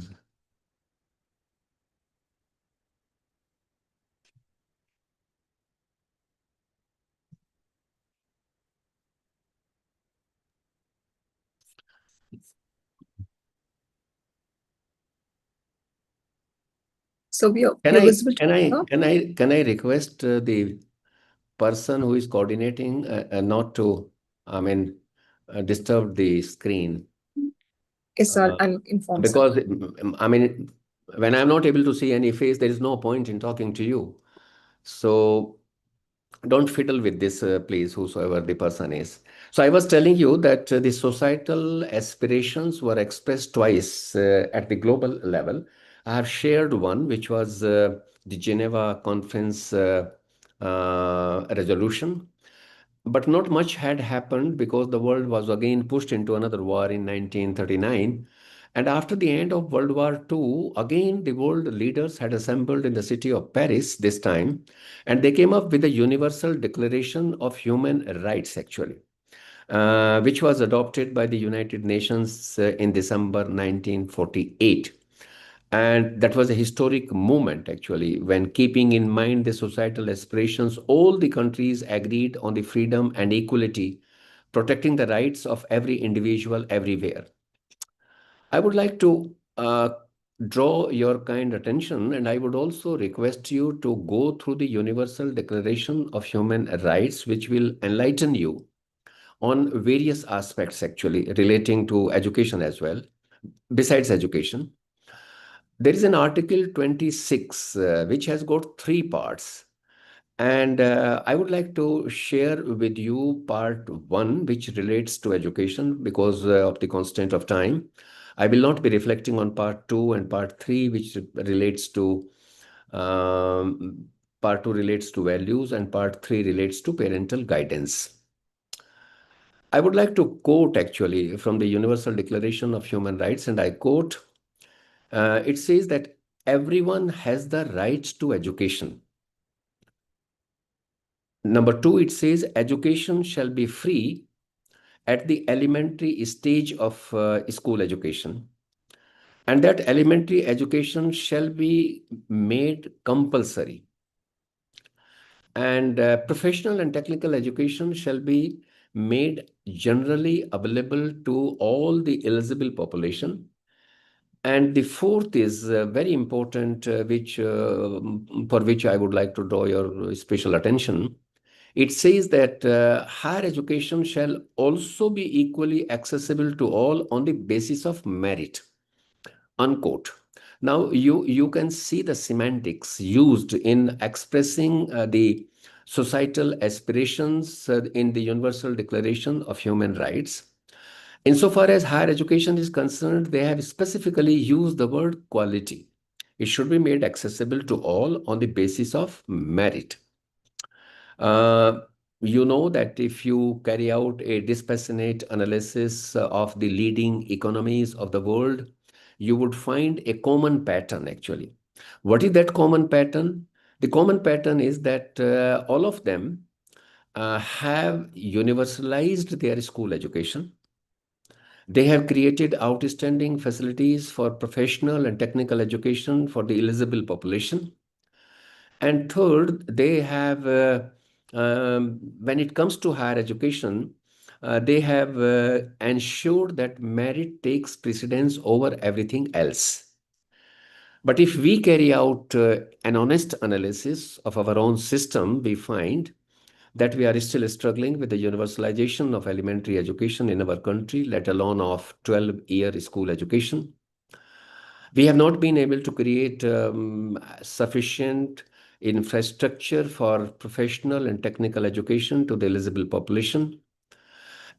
So you're Can visible to I request the person who is coordinating not to, disturb the screen? Yes, I'll inform. Because when I'm not able to see any face, there is no point in talking to you. So don't fiddle with this, please, whosoever the person is. So I was telling you that the societal aspirations were expressed twice at the global level. I have shared one, which was the Geneva Conference resolution. But not much had happened because the world was again pushed into another war in 1939. And after the end of World War II, again the world leaders had assembled in the city of Paris this time, and they came up with a Universal Declaration of Human Rights, actually, which was adopted by the United Nations in December 1948. And that was a historic moment, actually, when keeping in mind the societal aspirations, all the countries agreed on the freedom and equality, protecting the rights of every individual everywhere. I would like to draw your kind attention, and I would also request you to go through the Universal Declaration of Human Rights, which will enlighten you on various aspects, actually, relating to education as well, besides education. There is an Article 26, which has got three parts. And I would like to share with you part one, which relates to education because of the constraint of time. I will not be reflecting on part two and part three, which relates to part two relates to values and part three relates to parental guidance. I would like to quote actually from the Universal Declaration of Human Rights, and I quote, it says that everyone has the right to education. Number 2, it says education shall be free at the elementary stage of school education, and that elementary education shall be made compulsory. And professional and technical education shall be made generally available to all the eligible population. And the fourth is very important, for which I would like to draw your special attention. It says that higher education shall also be equally accessible to all on the basis of merit, unquote. Now, you can see the semantics used in expressing the societal aspirations in the Universal Declaration of Human Rights. Insofar as higher education is concerned, they have specifically used the word quality. It should be made accessible to all on the basis of merit. You know that if you carry out a dispassionate analysis of the leading economies of the world, you would find a common pattern actually. What is that common pattern? The common pattern is that all of them have universalized their school education. They have created outstanding facilities for professional and technical education for the eligible population. And third, they have, when it comes to higher education, they have ensured that merit takes precedence over everything else. But if we carry out an honest analysis of our own system, we find that we are still struggling with the universalization of elementary education in our country, let alone of 12-year school education. We have not been able to create sufficient infrastructure for professional and technical education to the eligible population.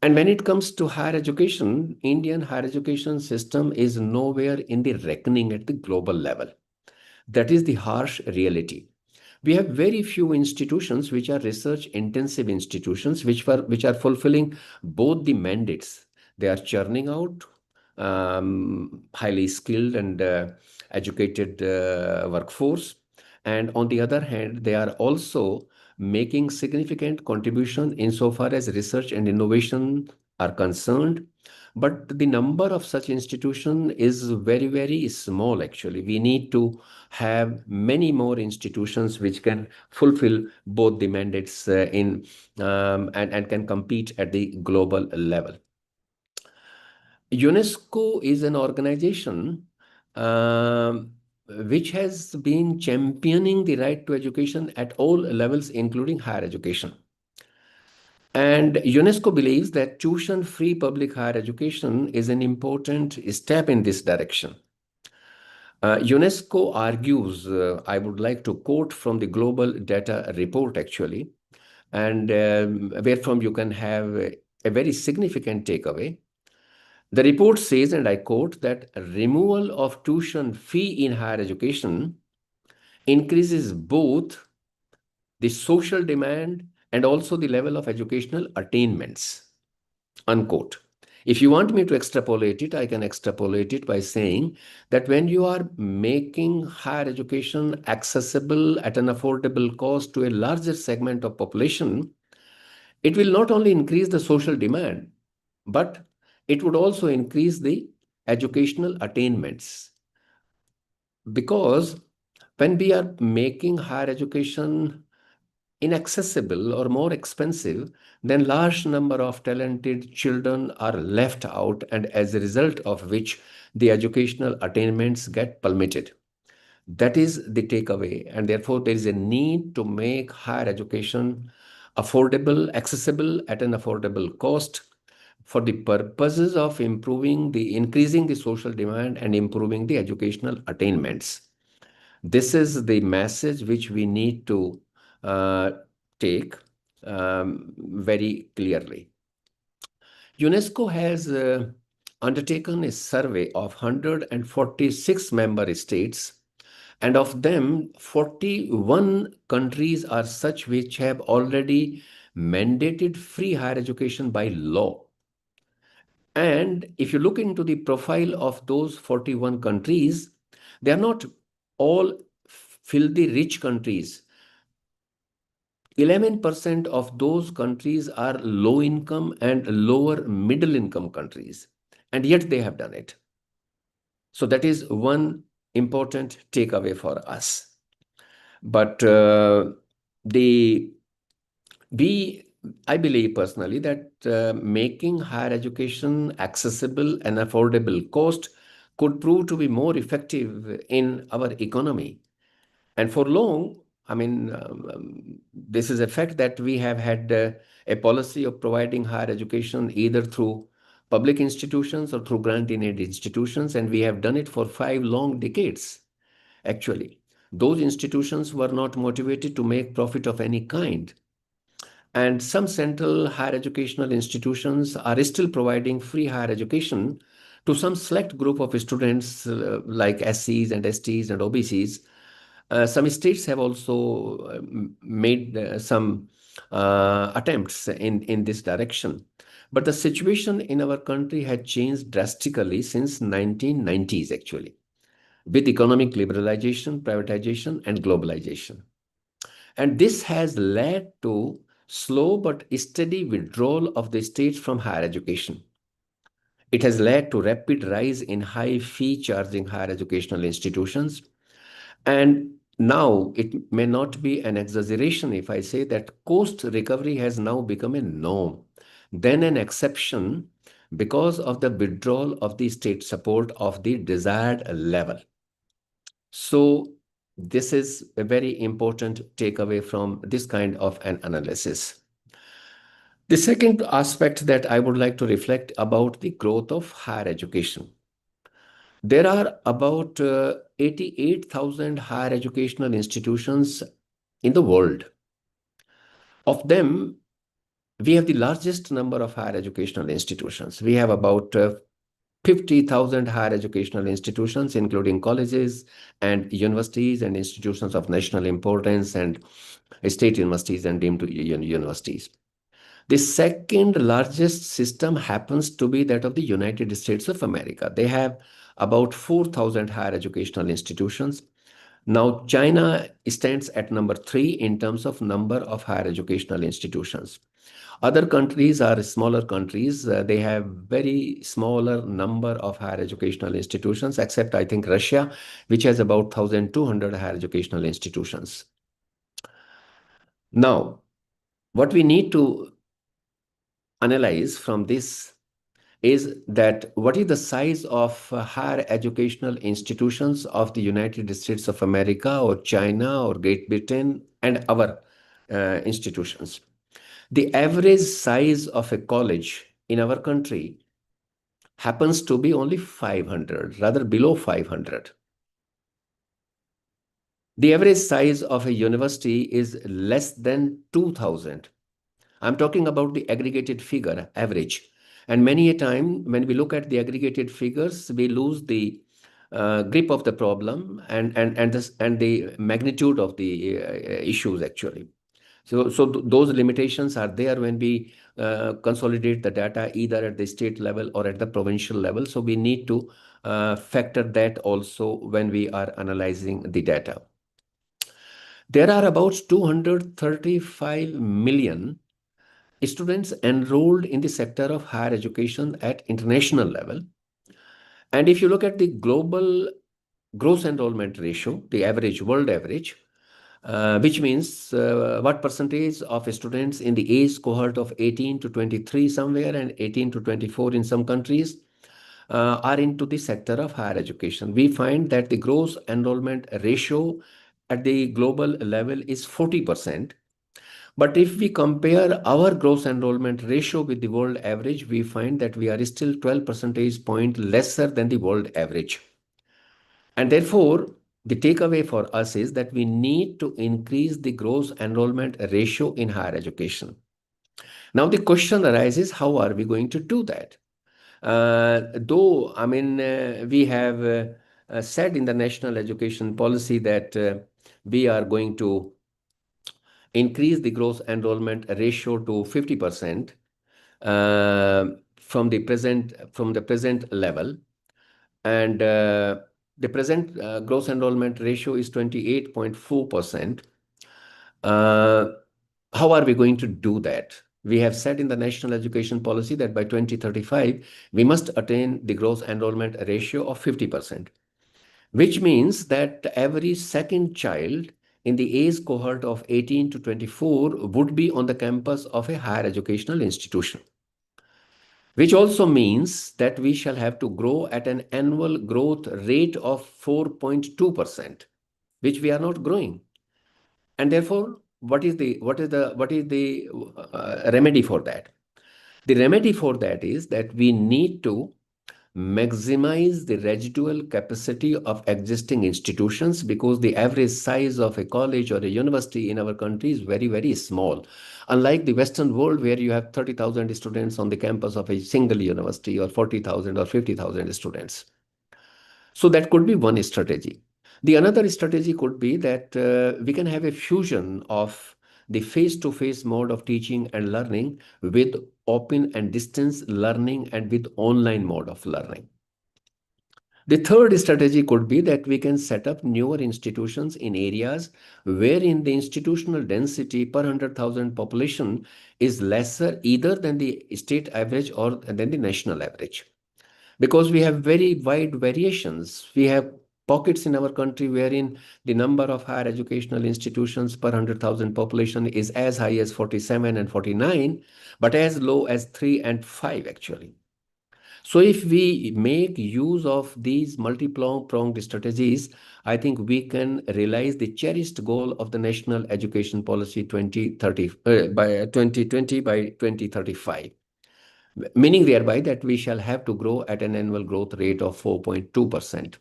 And when it comes to higher education, Indian higher education system is nowhere in the reckoning at the global level. That is the harsh reality. We have very few institutions which are research intensive institutions which are fulfilling both the mandates. They are churning out highly skilled and educated workforce, and on the other hand they are also making significant contribution insofar as research and innovation are concerned. But the number of such institutions is very, very small actually. We need to have many more institutions which can fulfill both the mandates and can compete at the global level. UNESCO is an organization which has been championing the right to education at all levels, including higher education. And UNESCO believes that tuition-free public higher education is an important step in this direction. UNESCO argues, I would like to quote from the Global Data Report actually, and wherefrom you can have a very significant takeaway. The report says, and I quote, that removal of tuition fee in higher education increases both the social demand and also the level of educational attainments, unquote. If you want me to extrapolate it, I can extrapolate it by saying that when you are making higher education accessible at an affordable cost to a larger segment of population, it will not only increase the social demand, but it would also increase the educational attainments. Because when we are making higher education inaccessible or more expensive, then large number of talented children are left out, and as a result of which the educational attainments get plummeted. That is the takeaway, and therefore there is a need to make higher education affordable, accessible at an affordable cost for the purposes of increasing the social demand and improving the educational attainments. This is the message which we need to take very clearly. UNESCO has undertaken a survey of 146 member states, and of them 41 countries are such which have already mandated free higher education by law. And if you look into the profile of those 41 countries, they are not all filthy rich countries, 11% of those countries are low income and lower middle income countries, and yet they have done it. So that is one important takeaway for us. But I believe personally that making higher education accessible and affordable cost could prove to be more effective in our economy. And for long, I mean, this is a fact that we have had a policy of providing higher education either through public institutions or through grant-in-aid institutions, and we have done it for 5 long decades, actually. Those institutions were not motivated to make profit of any kind. And some central higher educational institutions are still providing free higher education to some select group of students like SCs and STs and OBCs. Some states have also made some attempts in this direction. But the situation in our country had changed drastically since 1990s, actually, with economic liberalization, privatization, and globalization. And this has led to slow but steady withdrawal of the states from higher education. It has led to rapid rise in high fee charging higher educational institutions. And now it may not be an exaggeration if I say that cost recovery has now become a norm, then an exception because of the withdrawal of the state support of the desired level. So this is a very important takeaway from this kind of an analysis. The second aspect that I would like to reflect about the growth of higher education. There are about 88,000 higher educational institutions in the world. Of them, we have the largest number of higher educational institutions. We have about 50,000 higher educational institutions, including colleges and universities and institutions of national importance and state universities and deemed universities. The second largest system happens to be that of the United States of America. They have about 4,000 higher educational institutions. Now, China stands at number 3 in terms of number of higher educational institutions. Other countries are smaller countries. They have very smaller number of higher educational institutions, except I think Russia, which has about 1,200 higher educational institutions. Now, what we need to analyze from this is that what is the size of higher educational institutions of the United States of America or China or Great Britain and our institutions. The average size of a college in our country happens to be only 500, rather below 500. The average size of a university is less than 2,000. I'm talking about the aggregated figure, average. And many a time, when we look at the aggregated figures, we lose the grip of the problem and the magnitude of the issues, actually. So those limitations are there when we consolidate the data either at the state level or at the provincial level. So we need to factor that also when we are analyzing the data. There are about 235 million students enrolled in the sector of higher education at international level. And if you look at the global gross enrollment ratio, the average, world average, which means what percentage of students in the age cohort of 18 to 23 somewhere and 18 to 24 in some countries are into the sector of higher education. We find that the gross enrollment ratio at the global level is 40%. But if we compare our gross enrollment ratio with the world average, we find that we are still 12 percentage point lesser than the world average. And therefore, the takeaway for us is that we need to increase the gross enrollment ratio in higher education. Now, the question arises, how are we going to do that? Though, I mean, we have said in the national education policy that we are going to increase the gross enrollment ratio to 50% from the present level, and The present gross enrollment ratio is 28.4%. How are we going to do that? We have said in the national education policy that by 2035, we must attain the gross enrollment ratio of 50%, which means that every second child in the age cohort of 18 to 24 would be on the campus of a higher educational institution, which also means that we shall have to grow at an annual growth rate of 4.2%, which we are not growing. And therefore, what is the remedy for that? The remedy for that is that we need to maximize the residual capacity of existing institutions, because the average size of a college or a university in our country is very, very small. Unlike the Western world, where you have 30,000 students on the campus of a single university, or 40,000 or 50,000 students. So that could be one strategy. The another strategy could be that we can have a fusion of the face-to-face mode of teaching and learning with open and distance learning and with online mode of learning. The third strategy could be that we can set up newer institutions in areas wherein the institutional density per 100,000 population is lesser either than the state average or than the national average. Because we have very wide variations. We have pockets in our country wherein the number of higher educational institutions per 100,000 population is as high as 47 and 49, but as low as 3 and 5 actually. So if we make use of these multi-pronged strategies, I think we can realize the cherished goal of the National Education Policy 2030 by 2020 by 2035. Meaning thereby that we shall have to grow at an annual growth rate of 4.2%.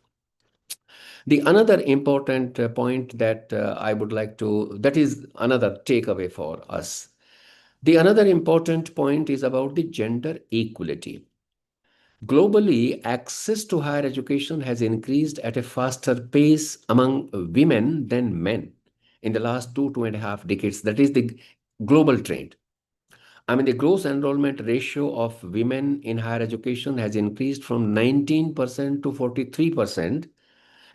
The another important point that I would like to, that is another takeaway for us. The another important point is about the gender equality. Globally, access to higher education has increased at a faster pace among women than men in the last 2.5 decades. That is the global trend. I mean, the gross enrollment ratio of women in higher education has increased from 19% to 43%,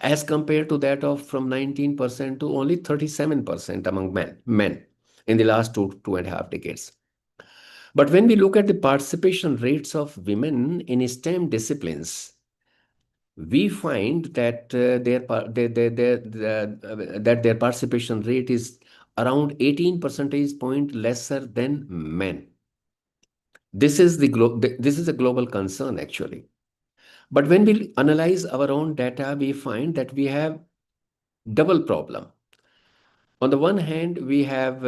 as compared to that of from 19% to only 37% among men in the last 2.5 decades. But when we look at the participation rates of women in STEM disciplines, we find that their participation rate is around 18 percentage point lesser than men. This is a global concern actually. But when we analyze our own data, we find that we have double problem. On the one hand, we have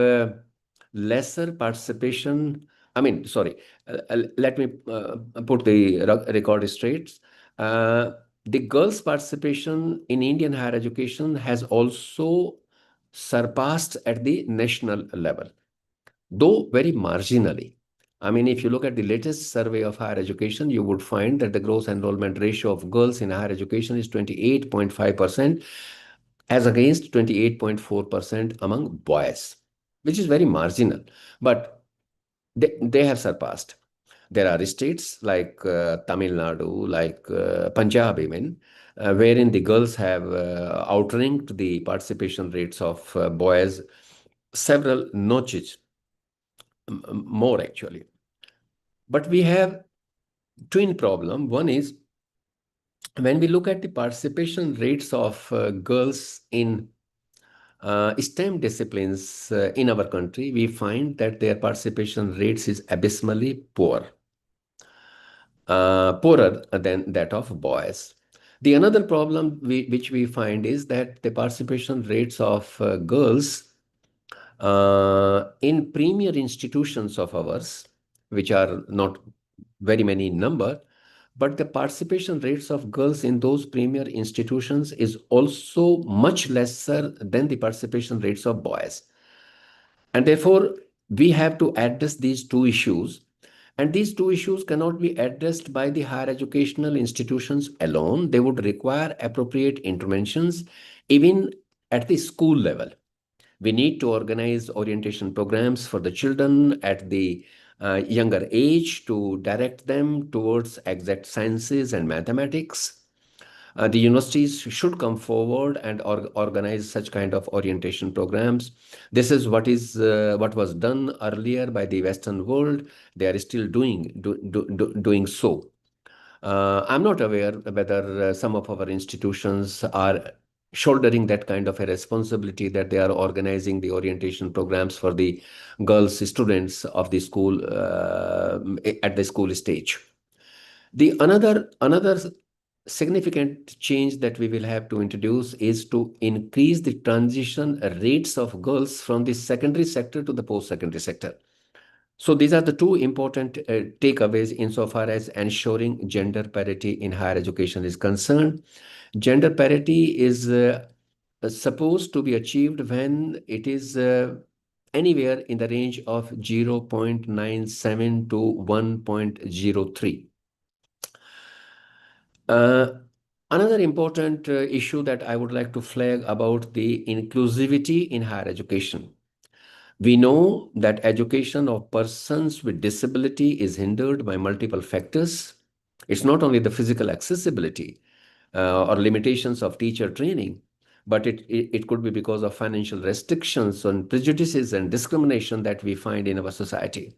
lesser participation. Let me put the record straight. The girls' participation in Indian higher education has also surpassed at the national level, though very marginally. I mean, if you look at the latest survey of higher education, you would find that the gross enrollment ratio of girls in higher education is 28.5%, as against 28.4% among boys, which is very marginal, but they have surpassed. There are states like Tamil Nadu, like Punjab even, wherein the girls have outranked the participation rates of boys several notches more actually. But we have twin problem. One is when we look at the participation rates of girls in STEM disciplines in our country, we find that their participation rates is abysmally poor, poorer than that of boys. The another problem which we find is that the participation rates of girls in premier institutions of ours, which are not very many in number, but the participation rates of girls in those premier institutions is also much lesser than the participation rates of boys. And therefore, we have to address these two issues. And these two issues cannot be addressed by the higher educational institutions alone. They would require appropriate interventions even at the school level. We need to organize orientation programs for the children at the younger age to direct them towards exact sciences and mathematics. The universities should come forward and organize such kind of orientation programs. This is what was done earlier by the Western world. They are still doing so. I'm not aware whether some of our institutions are shouldering that kind of a responsibility, that they are organizing the orientation programs for the girls students of the school at the school stage. The another significant change that we will have to introduce is to increase the transition rates of girls from the secondary sector to the post-secondary sector. So these are the two important takeaways insofar as ensuring gender parity in higher education is concerned. Gender parity is supposed to be achieved when it is anywhere in the range of 0.97 to 1.03. Another important issue that I would like to flag about the inclusivity in higher education. We know that education of persons with disability is hindered by multiple factors. It's not only the physical accessibility or limitations of teacher training, but it could be because of financial restrictions and prejudices and discrimination that we find in our society.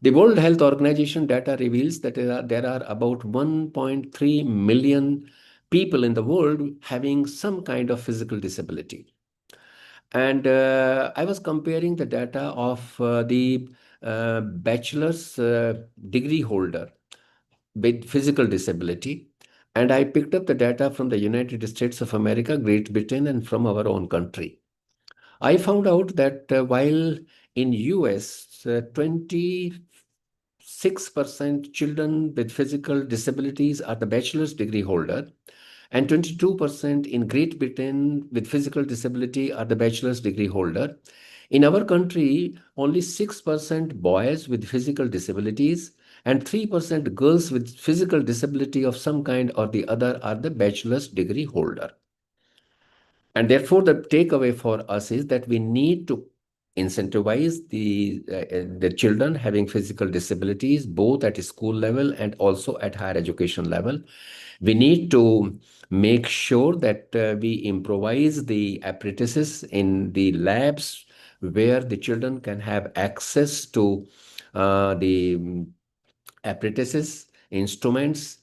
The World Health Organization data reveals that there are about 1.3 million people in the world having some kind of physical disability. And I was comparing the data of the bachelor's degree holder with physical disability. And I picked up the data from the United States of America, Great Britain, and from our own country. I found out that while in US, 26% children with physical disabilities are the bachelor's degree holder, and 22% in Great Britain with physical disability are the bachelor's degree holder. In our country, only 6% boys with physical disabilities and 3% girls with physical disability of some kind or the other are the bachelor's degree holder. And therefore, the takeaway for us is that we need to incentivize the children having physical disabilities, both at school level and also at higher education level. We need to make sure that we improvise the apprentices in the labs where the children can have access to the apprentices, instruments,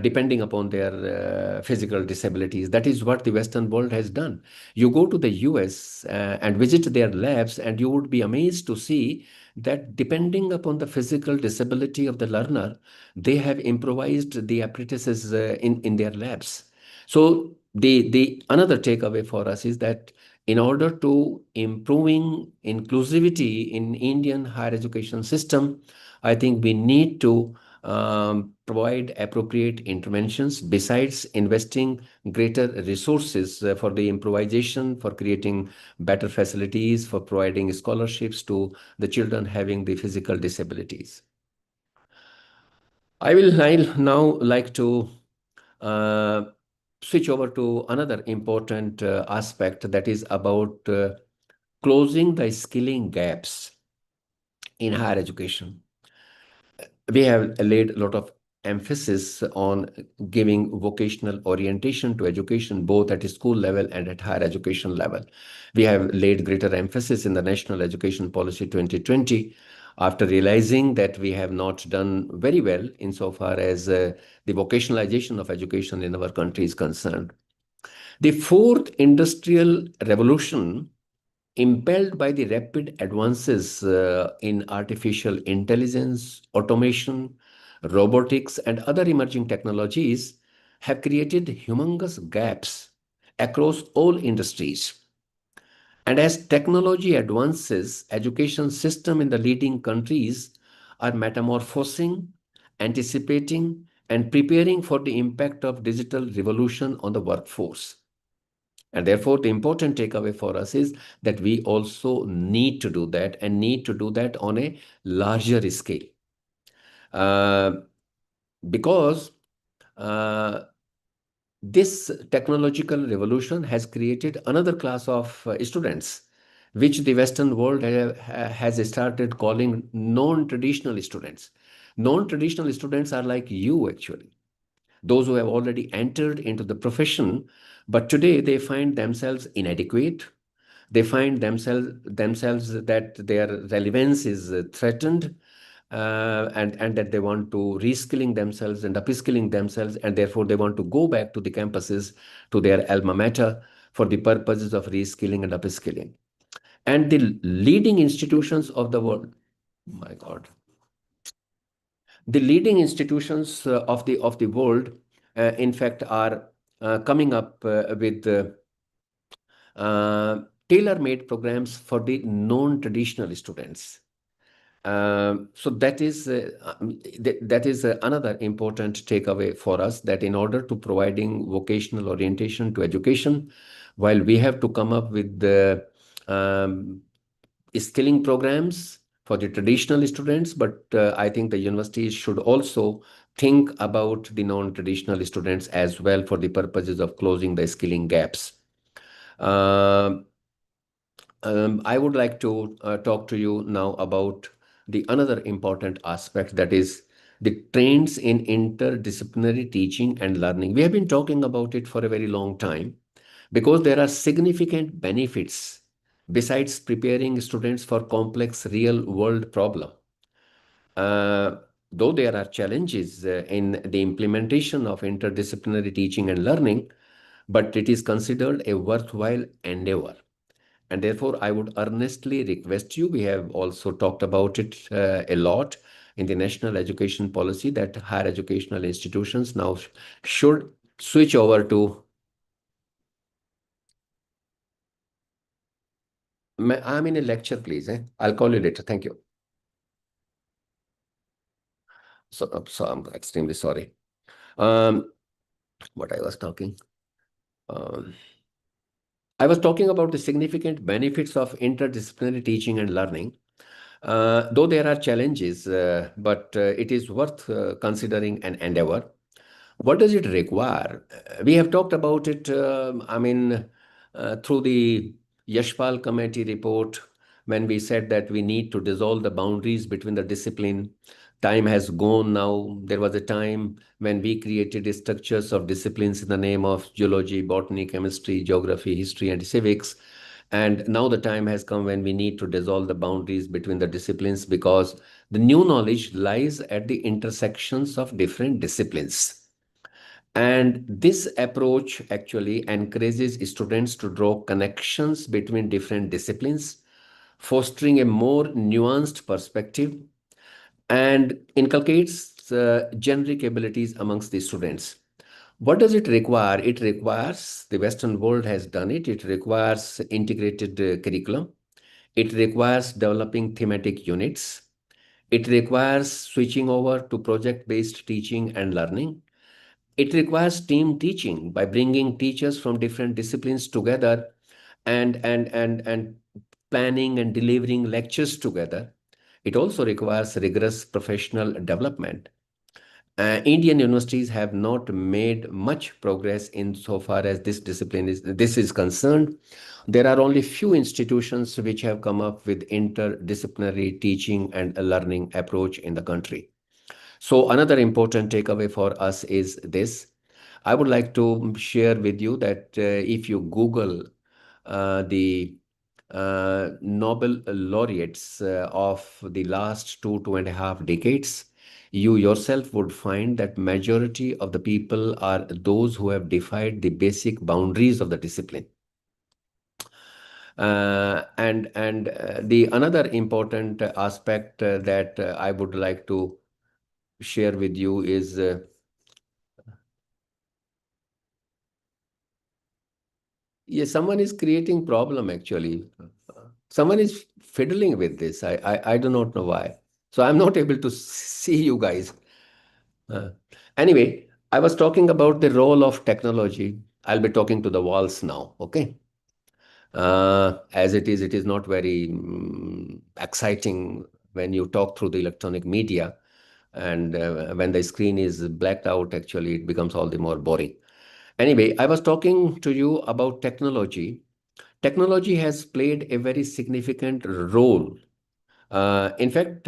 depending upon their physical disabilities. That is what the Western world has done. You go to the US and visit their labs, and you would be amazed to see that depending upon the physical disability of the learner, they have improvised the apprentices in their labs. So the another takeaway for us is that in order to improving inclusivity in Indian higher education system, I think we need to provide appropriate interventions besides investing greater resources for the improvisation, for creating better facilities, for providing scholarships to the children having the physical disabilities. I will now like to switch over to another important aspect, that is about closing the skilling gaps in higher education. We have laid a lot of emphasis on giving vocational orientation to education, both at school level and at higher education level. We have laid greater emphasis in the National Education Policy 2020 after realizing that we have not done very well insofar as the vocationalization of education in our country is concerned. The fourth industrial revolution, impelled by the rapid advances in artificial intelligence, automation, robotics, and other emerging technologies, have created humongous gaps across all industries. And as technology advances, education system in the leading countries are metamorphosing, anticipating, and preparing for the impact of digital revolution on the workforce. And therefore, the important takeaway for us is that we also need to do that, and need to do that on a larger scale. Because this technological revolution has created another class of students, which the Western world has started calling non-traditional students. Non-traditional students are like you, actually. those who have already entered into the profession, but today they find themselves inadequate. They find themselves that their relevance is threatened, and that they want to reskilling themselves and upskilling themselves, and therefore they want to go back to the campuses, to their alma mater, for the purposes of reskilling and upskilling. And the leading institutions of the world, my God, the leading institutions of the world, in fact, are coming up with tailor-made programs for the non-traditional students. So that is another important takeaway for us, that in order to providing vocational orientation to education, while we have to come up with the skilling programs for the traditional students, but I think the universities should also think about the non-traditional students as well, for the purposes of closing the skilling gaps. I would like to talk to you now about the another important aspect, that is the trends in interdisciplinary teaching and learning. We have been talking about it for a very long time, because there are significant benefits besides preparing students for complex real world problem. Though there are challenges in the implementation of interdisciplinary teaching and learning, but it is considered a worthwhile endeavor. And therefore, I would earnestly request you, we have also talked about it a lot in the national education policy, that higher educational institutions now should switch over to... I'm in a lecture, please. I'll call you later. Thank you. So I'm extremely sorry. What I was talking. I was talking about the significant benefits of interdisciplinary teaching and learning. Though there are challenges, but it is worth considering an endeavor. What does it require? We have talked about it, through the Yashpal Committee report, when we said that we need to dissolve the boundaries between the discipline. Time has gone now. There was a time when we created structures of disciplines in the name of geology, botany, chemistry, geography, history, and civics. And now the time has come when we need to dissolve the boundaries between the disciplines, because the new knowledge lies at the intersections of different disciplines. And this approach actually encourages students to draw connections between different disciplines, fostering a more nuanced perspective, and inculcates generic abilities amongst the students. What does it require? It requires, the Western world has done it, it requires integrated curriculum. It requires developing thematic units. It requires switching over to project-based teaching and learning. It requires team teaching by bringing teachers from different disciplines together and planning and delivering lectures together. It also requires rigorous professional development. Indian universities have not made much progress in so far as this is concerned. There are only few institutions which have come up with interdisciplinary teaching and learning approach in the country. So another important takeaway for us is this. I would like to share with you that if you Google the Nobel laureates of the last 2.5 decades, you yourself would find that majority of the people are those who have defied the basic boundaries of the discipline. The another important aspect that I would like to share with you is yes, someone is creating problem actually. Someone is fiddling with this. I do not know why. So I'm not able to see you guys. Anyway, I was talking about the role of technology. I'll be talking to the walls now, okay? As it is not very exciting when you talk through the electronic media, and when the screen is blacked out, actually, it becomes all the more boring. Anyway, I was talking to you about technology. Technology has played a very significant role. In fact,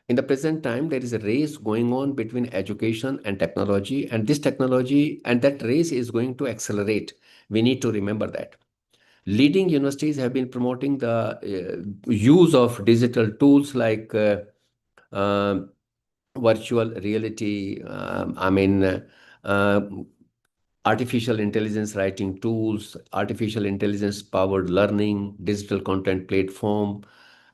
in the present time, there is a race going on between education and technology, and this technology and that race is going to accelerate. We need to remember that. Leading universities have been promoting the use of digital tools like virtual reality, artificial intelligence writing tools, artificial intelligence powered learning, digital content platform,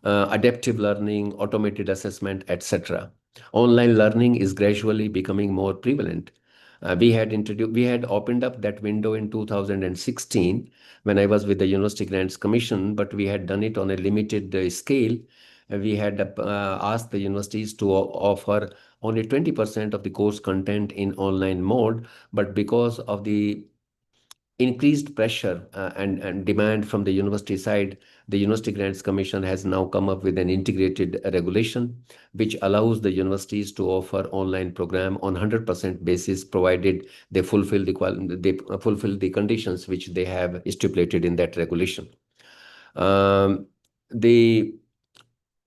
adaptive learning, automated assessment, etc. Online learning is gradually becoming more prevalent. We had opened up that window in 2016 when I was with the University Grants Commission, but we had done it on a limited scale. We had asked the universities to offer only 20% of the course content in online mode, but because of the increased pressure and demand from the university side, the University Grants Commission has now come up with an integrated regulation which allows the universities to offer online program on 100% basis, provided they fulfill the conditions which they have stipulated in that regulation.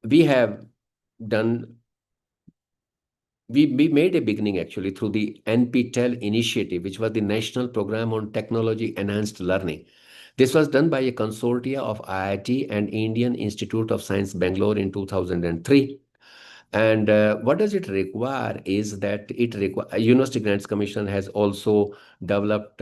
We have done. We made a beginning actually through the NPTEL initiative, which was the National Program on Technology Enhanced Learning. This was done by a consortia of IIT and Indian Institute of Science, Bangalore in 2003. And what does it require is that University Grants Commission has also developed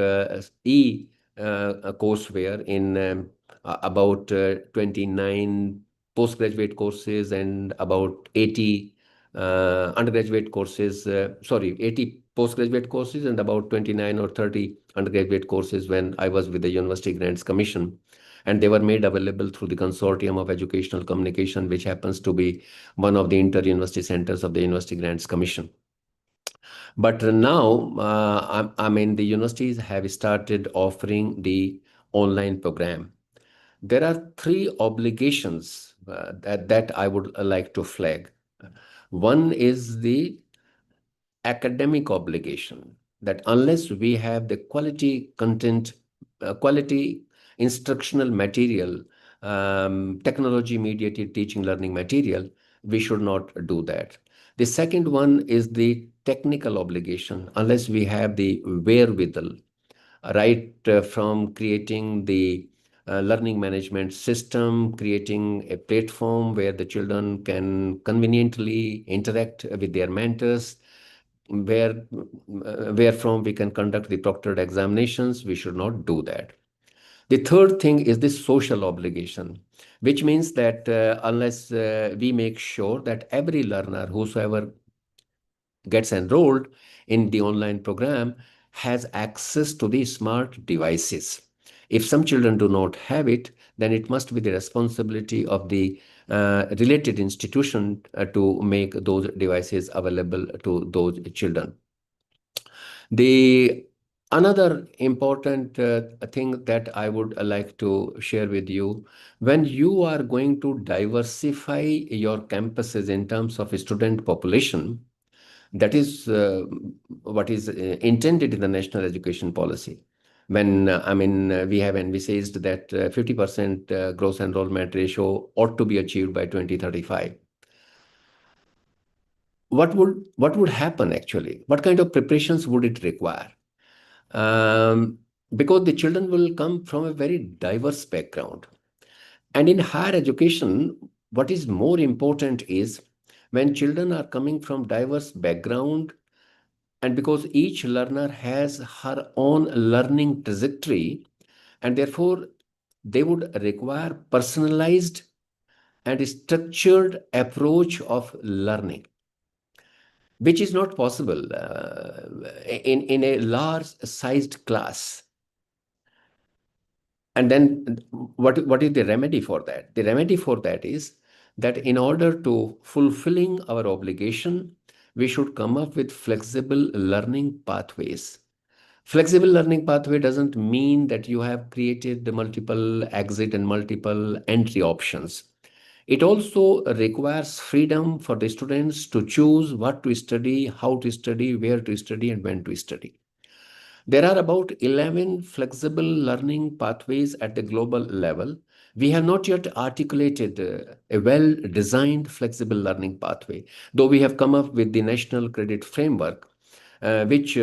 courseware in about 29 postgraduate courses and about 80 undergraduate courses, 80 postgraduate courses and about 29 or 30 undergraduate courses when I was with the University Grants Commission. And they were made available through the Consortium of Educational Communication, which happens to be one of the inter-university centers of the University Grants Commission. But now, the universities have started offering the online program. There are 3 obligations that I would like to flag. One is the academic obligation, that unless we have the quality content, quality instructional material, technology mediated teaching learning material, we should not do that. The second one is the technical obligation, unless we have the wherewithal, right from creating the learning management system, creating a platform where the children can conveniently interact with their mentors, wherefrom we can conduct the proctored examinations. We should not do that. The third thing is the social obligation, which means that unless we make sure that every learner, whosoever gets enrolled in the online program, has access to the smart devices. If some children do not have it, then it must be the responsibility of the related institution to make those devices available to those children. Another important thing that I would like to share with you, when you are going to diversify your campuses in terms of student population, that is what is intended in the national education policy. When we have envisaged that 50% gross enrollment ratio ought to be achieved by 2035. What would happen actually? What kind of preparations would it require? Because the children will come from a very diverse background. And in higher education, what is more important is when children are coming from diverse background, and because each learner has her own learning trajectory, and therefore they would require personalized and structured approach of learning, which is not possible in a large sized class. And then what is the remedy for that? The remedy for that is that in order to fulfilling our obligation, we should come up with flexible learning pathways. Flexible learning pathway doesn't mean that you have created the multiple exit and multiple entry options. It also requires freedom for the students to choose what to study, how to study, where to study, and when to study. There are about 11 flexible learning pathways at the global level, We have not yet articulated a well-designed flexible learning pathway, though we have come up with the National Credit Framework, which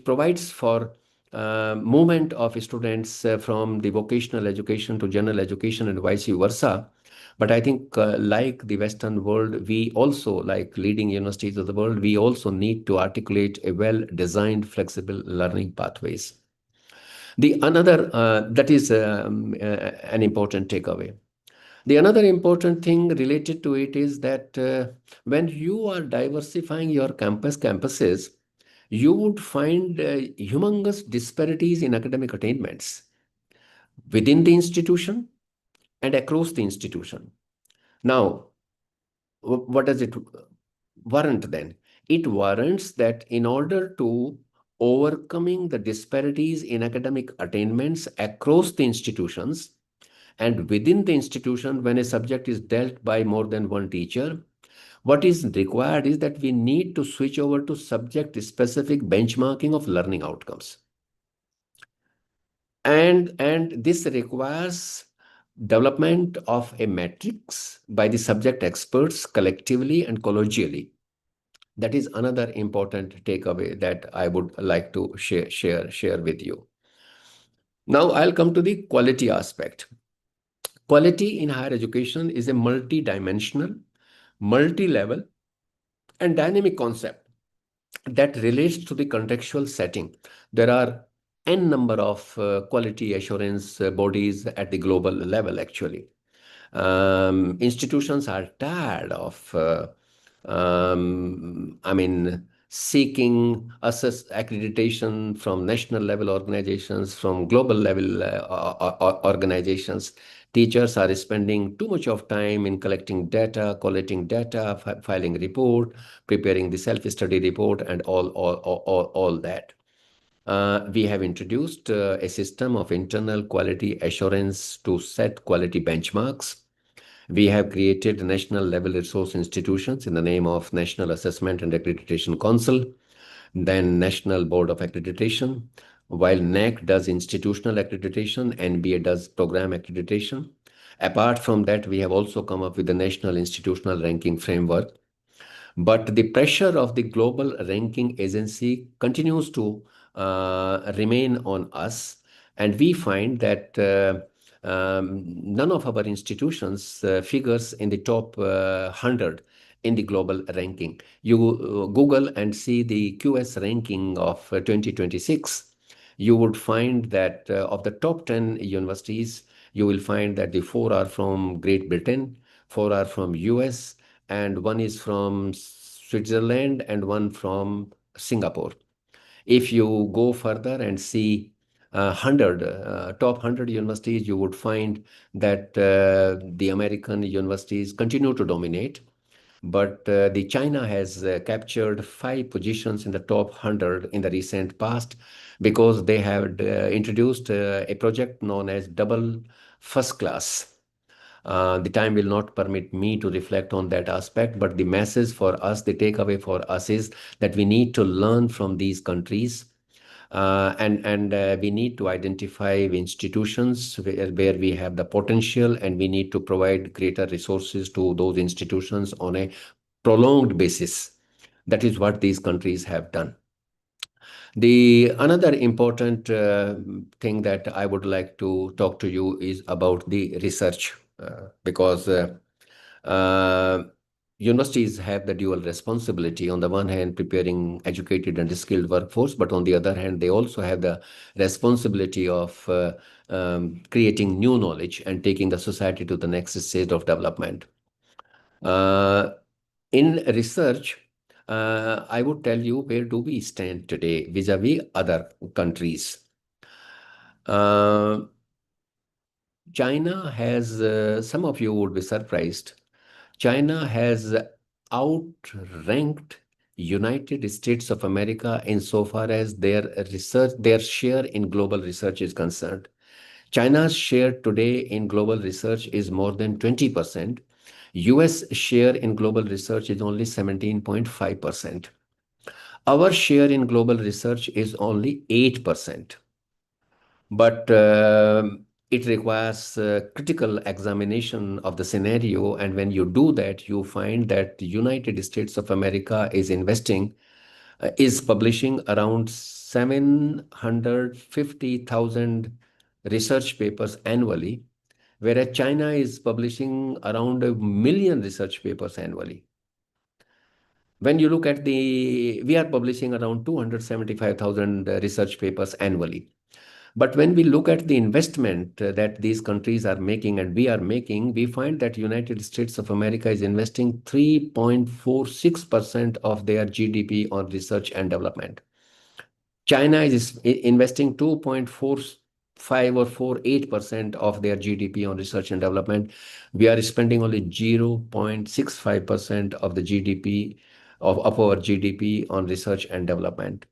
provides for movement of students from the vocational education to general education and vice versa. But I think like the Western world, we also, like leading universities of the world, we also need to articulate a well-designed flexible learning pathways. The another, that is an important takeaway. The another important thing related to it is that when you are diversifying your campuses, you would find humongous disparities in academic attainments within the institution and across the institution. Now, what does it warrant then? It warrants that in order to overcoming the disparities in academic attainments across the institutions and within the institution, when a subject is dealt by more than one teacher, what is required is that we need to switch over to subject-specific benchmarking of learning outcomes. And this requires development of a matrix by the subject experts collectively and collegially. That is another important takeaway that I would like to share with you. Now I'll come to the quality aspect. Quality in higher education is a multi-dimensional, multi-level, and dynamic concept that relates to the contextual setting. There are n number of quality assurance bodies at the global level, actually. Institutions are tired of seeking accreditation from national level organizations, from global level organizations. Teachers are spending too much of time in collecting data, collating data, filing report, preparing the self-study report, and all that. We have introduced a system of internal quality assurance to set quality benchmarks. We have created national level resource institutions in the name of National Assessment and Accreditation Council, then National Board of Accreditation. While NAC does institutional accreditation, NBA does program accreditation. Apart from that, we have also come up with the National Institutional Ranking Framework. But the pressure of the global ranking agency continues to remain on us. And we find that none of our institutions figures in the top 100 in the global ranking. You Google and see the QS ranking of 2026. You would find that of the top 10 universities, you will find that the 4 are from Great Britain, 4 are from US, and 1 is from Switzerland and 1 from Singapore. If you go further and see top 100 universities, you would find that the American universities continue to dominate. But the China has captured 5 positions in the top 100 in the recent past because they have introduced a project known as double first class. The time will not permit me to reflect on that aspect, but the message for us, the takeaway for us is that we need to learn from these countries. And we need to identify institutions where we have the potential, and we need to provide greater resources to those institutions on a prolonged basis. That is what these countries have done. The another important thing that I would like to talk to you is about the research, because universities have the dual responsibility. On the one hand, preparing educated and skilled workforce, but on the other hand, they also have the responsibility of creating new knowledge and taking the society to the next stage of development. In research, I would tell you where do we stand today vis-a-vis other countries. China has, some of you would be surprised, China has outranked United States of America insofar as their share in global research is concerned. China's share today in global research is more than 20%. US share in global research is only 17.5%. Our share in global research is only 8%. but it requires critical examination of the scenario. And when you do that, you find that the United States of America is publishing around 750,000 research papers annually, whereas China is publishing around 1 million research papers annually. When you look at we are publishing around 275,000 research papers annually. But when we look at the investment that these countries are making and we are making, we find that United States of America is investing 3.46% of their GDP on research and development. China is investing 2.45 or 48% of their GDP on research and development. We are spending only 0.65% of the GDP of our GDP on research and development.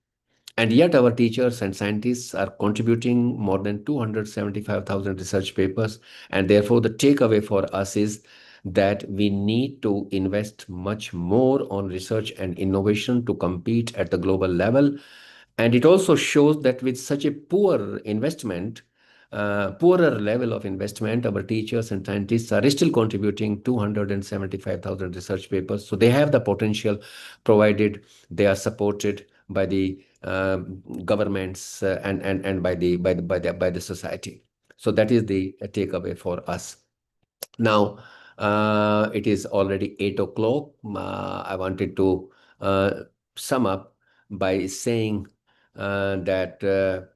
And yet our teachers and scientists are contributing more than 275,000 research papers. And therefore, the takeaway for us is that we need to invest much more on research and innovation to compete at the global level. And it also shows that with such a poorer level of investment, our teachers and scientists are still contributing 275,000 research papers. So they have the potential, provided they are supported by the governments and by the society. So that is the takeaway for us. Now, it is already 8 o'clock. I wanted to sum up by saying that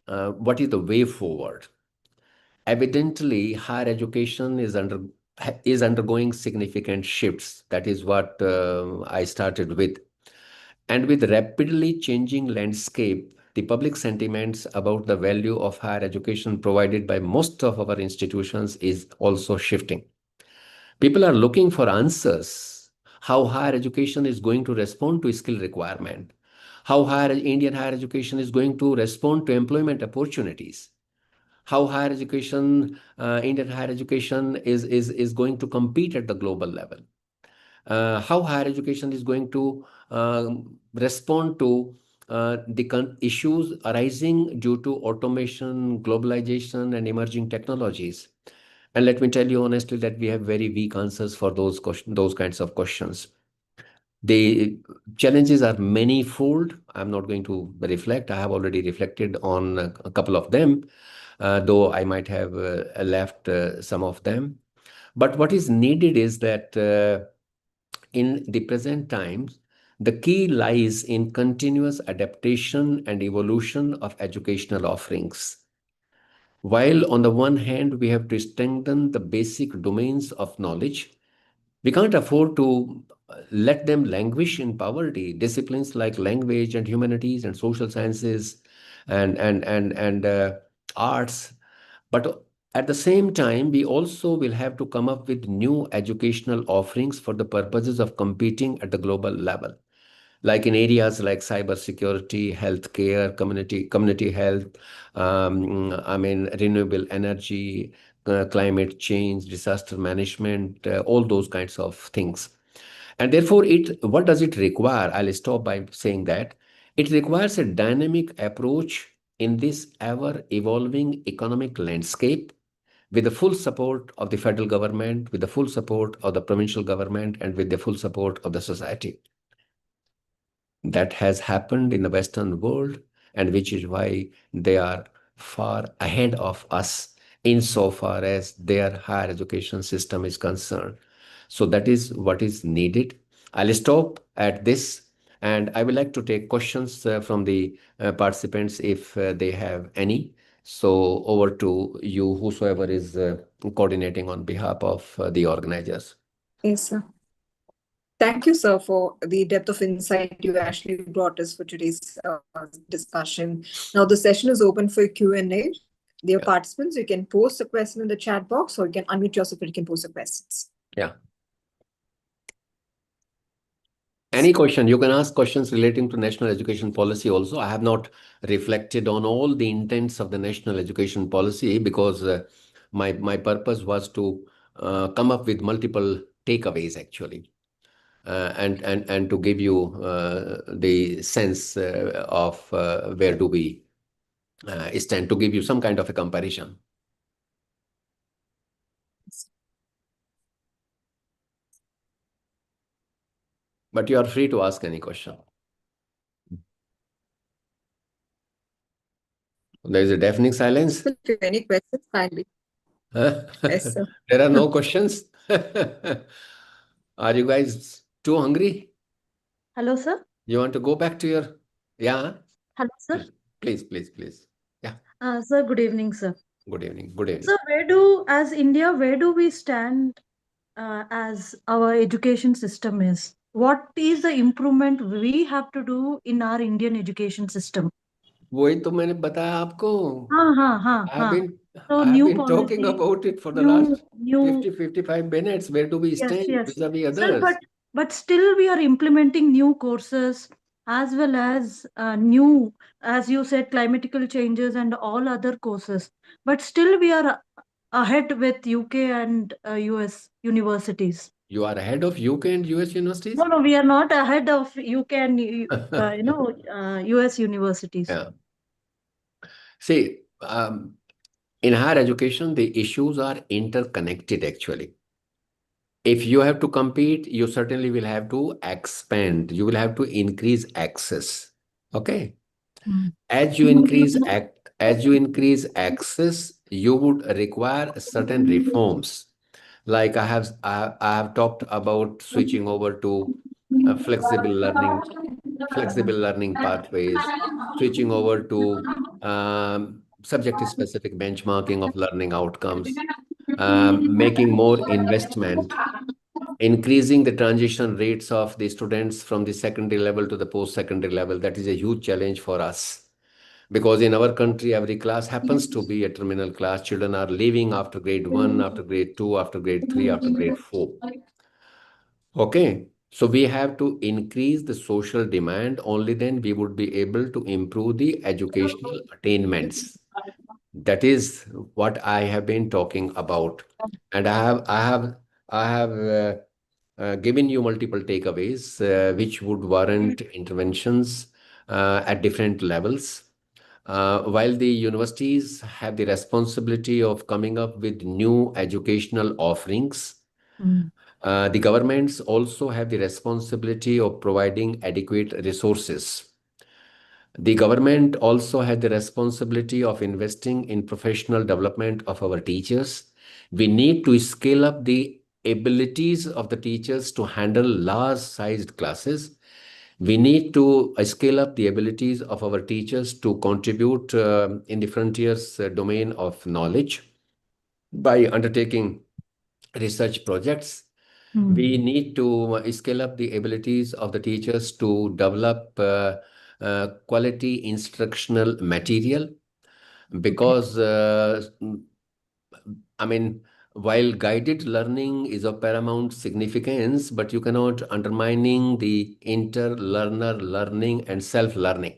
what is the way forward? Evidently, higher education is undergoing significant shifts. That is what I started with. And with rapidly changing landscape, the public sentiments about the value of higher education provided by most of our institutions is also shifting. People are looking for answers, how higher education is going to respond to skill requirement, how Indian higher education is going to respond to employment opportunities, how Indian higher education is going to compete at the global level, how higher education is going to respond to the issues arising due to automation, globalization, and emerging technologies. And let me tell you honestly that we have very weak answers for those kinds of questions. The challenges are manifold. I'm not going to reflect. I have already reflected on a couple of them, though I might have left some of them. But what is needed is that in the present times, the key lies in continuous adaptation and evolution of educational offerings. While on the one hand, we have to strengthen the basic domains of knowledge, we can't afford to let them languish in poverty. Disciplines like language and humanities and social sciences and arts. But at the same time, we also will have to come up with new educational offerings for the purposes of competing at the global level, like in areas like cybersecurity, healthcare, community health, renewable energy, climate change, disaster management, all those kinds of things. And therefore, what does it require? I'll stop by saying that it requires a dynamic approach in this ever-evolving economic landscape, with the full support of the federal government, with the full support of the provincial government, and with the full support of the society. That has happened in the Western world, and which is why they are far ahead of us insofar as their higher education system is concerned. So that is what is needed. I'll stop at this, and I would like to take questions from the participants if they have any. So over to you, whosoever is coordinating on behalf of the organizers. Yes, sir. Thank you, sir, for the depth of insight you actually brought us for today's discussion. Now, the session is open for Q&A. Dear participants, you can post a question in the chat box, or you can unmute yourself and you can post the questions. Yeah. Any question, you can ask questions relating to national education policy also. I have not reflected on all the intents of the national education policy because my purpose was to come up with multiple takeaways actually, and to give you the sense of where do we stand to give you some kind of a comparison. But you are free to ask any question. There is a deafening silence. If you have any questions, kindly. Yes, sir. There are no questions. Are you guys too hungry? Hello, sir. You want to go back to your... Yeah, Hello, sir. please. Yeah, Sir, good evening, sir. good evening. Good evening. So, as India, where do we stand as our education system is? What is the improvement we have to do in our Indian education system? वही तो मैंने बताया आपको. I've been So, I've new been talking policy, about it for the new, last new, 50-55 minutes. Where do we stand yes. vis-a-vis Sir, others? but still we are implementing new courses as well as new, as you said, climatical changes and all other courses. But still we are ahead with UK and US universities. You are ahead of UK and US universities? No, we are not ahead of UK and US universities. Yeah. See, in higher education, the issues are interconnected actually. If you have to compete, you certainly will have to expand. You will have to increase access. Okay. As you increase access, you would require certain reforms. Like I have talked about switching over to flexible learning pathways, switching over to subject-specific benchmarking of learning outcomes, making more investment, increasing the transition rates of the students from the secondary level to the post-secondary level. That is a huge challenge for us. Because in our country, every class happens to be a terminal class. Children are leaving after grade 1, after grade 2, after grade 3, after grade 4. Okay. So we have to increase the social demand. Only then we would be able to improve the educational attainments. That is what I have been talking about. And I have given you multiple takeaways, which would warrant interventions at different levels. While the universities have the responsibility of coming up with new educational offerings, the governments also have the responsibility of providing adequate resources. The government also has the responsibility of investing in professional development of our teachers. We need to scale up the abilities of the teachers to handle large-sized classes. We need to scale up the abilities of our teachers to contribute in the frontiers domain of knowledge by undertaking research projects. We need to scale up the abilities of the teachers to develop quality instructional material, because while guided learning is of paramount significance, but you cannot undermining the inter-learner learning and self-learning.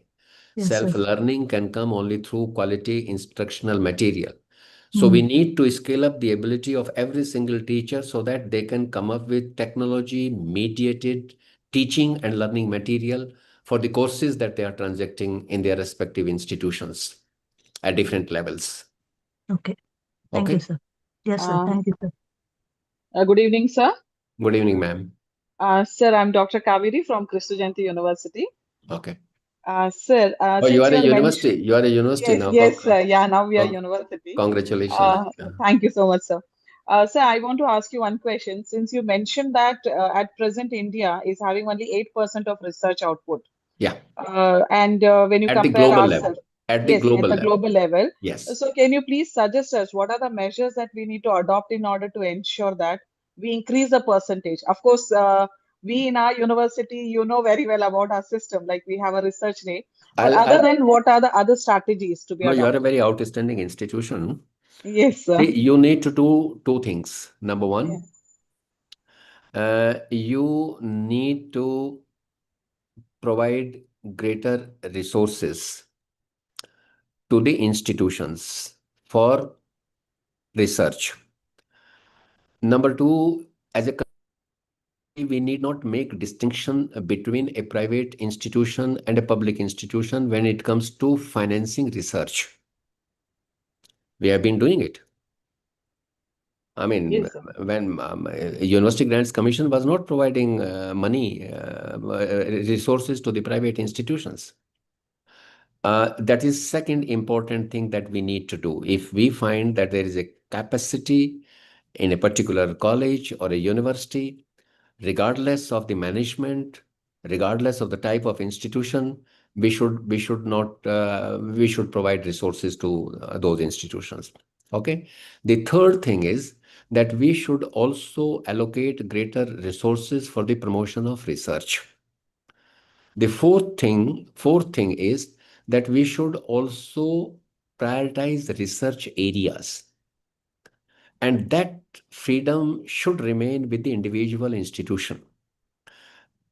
Yes, sir. Self-learning can come only through quality instructional material. So we need to scale up the ability of every single teacher so that they can come up with technology-mediated teaching and learning material for the courses that they are transacting in their respective institutions at different levels. Okay. Thank you, sir. Yes, sir. Thank you, sir. Good evening, sir. Good evening, ma'am. Sir, I'm Dr. Kaveri from Kristujanti University. Okay. Sir, Oh, since you are a had university. mentioned- You are a university Yes, now. yes, sir. Yeah, now we are university. Congratulations. Thank you so much, sir. Sir, I want to ask you one question. Since you mentioned that at present India is having only 8% of research output. Yeah. And when you At the compare global ourselves, level. At the yes, global at the level. global level. Yes. So can you please suggest us what are the measures that we need to adopt in order to ensure that we increase the percentage? Of course, we in our university, you know very well about our system, like we have a research day. But other than what are the other strategies to be No, you are adopted? a very outstanding institution. Yes, sir. See, you need to do two things. Number one, you need to provide greater resources to the institutions for research. Number two, as a we need not make distinction between a private institution and a public institution when it comes to financing research. We have been doing it. I mean, Yes, sir. when University Grants Commission was not providing money, resources to the private institutions. That is second important thing that we need to do. If we find that there is a capacity in a particular college or a university, regardless of the management, regardless of the type of institution, we should provide resources to those institutions. Okay. The third thing is that we should also allocate greater resources for the promotion of research. The fourth thing is that we should also prioritize research areas. And that freedom should remain with the individual institution.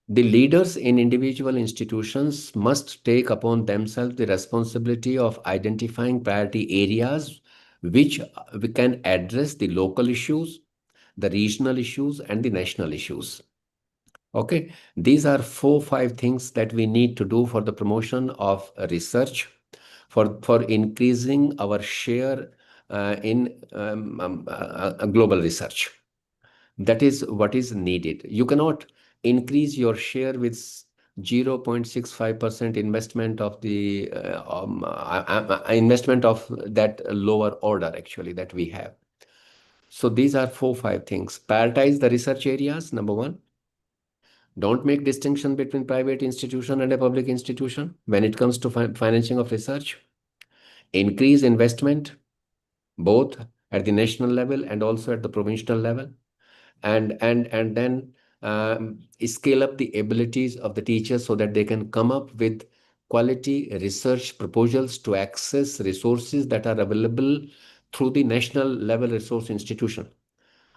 The leaders in individual institutions must take upon themselves the responsibility of identifying priority areas which we can address the local issues, the regional issues, and the national issues. Okay, these are 4-5 things that we need to do for the promotion of research, for increasing our share in global research. That is what is needed. You cannot increase your share with 0.65% investment of the investment of that lower order actually that we have. So these are 4-5 things. Prioritize the research areas, number one. Don't make distinction between private institution and a public institution when it comes to financing of research. Increase investment, both at the national level and also at the provincial level. And then scale up the abilities of the teachers so that they can come up with quality research proposals to access resources that are available through the national level resource institution.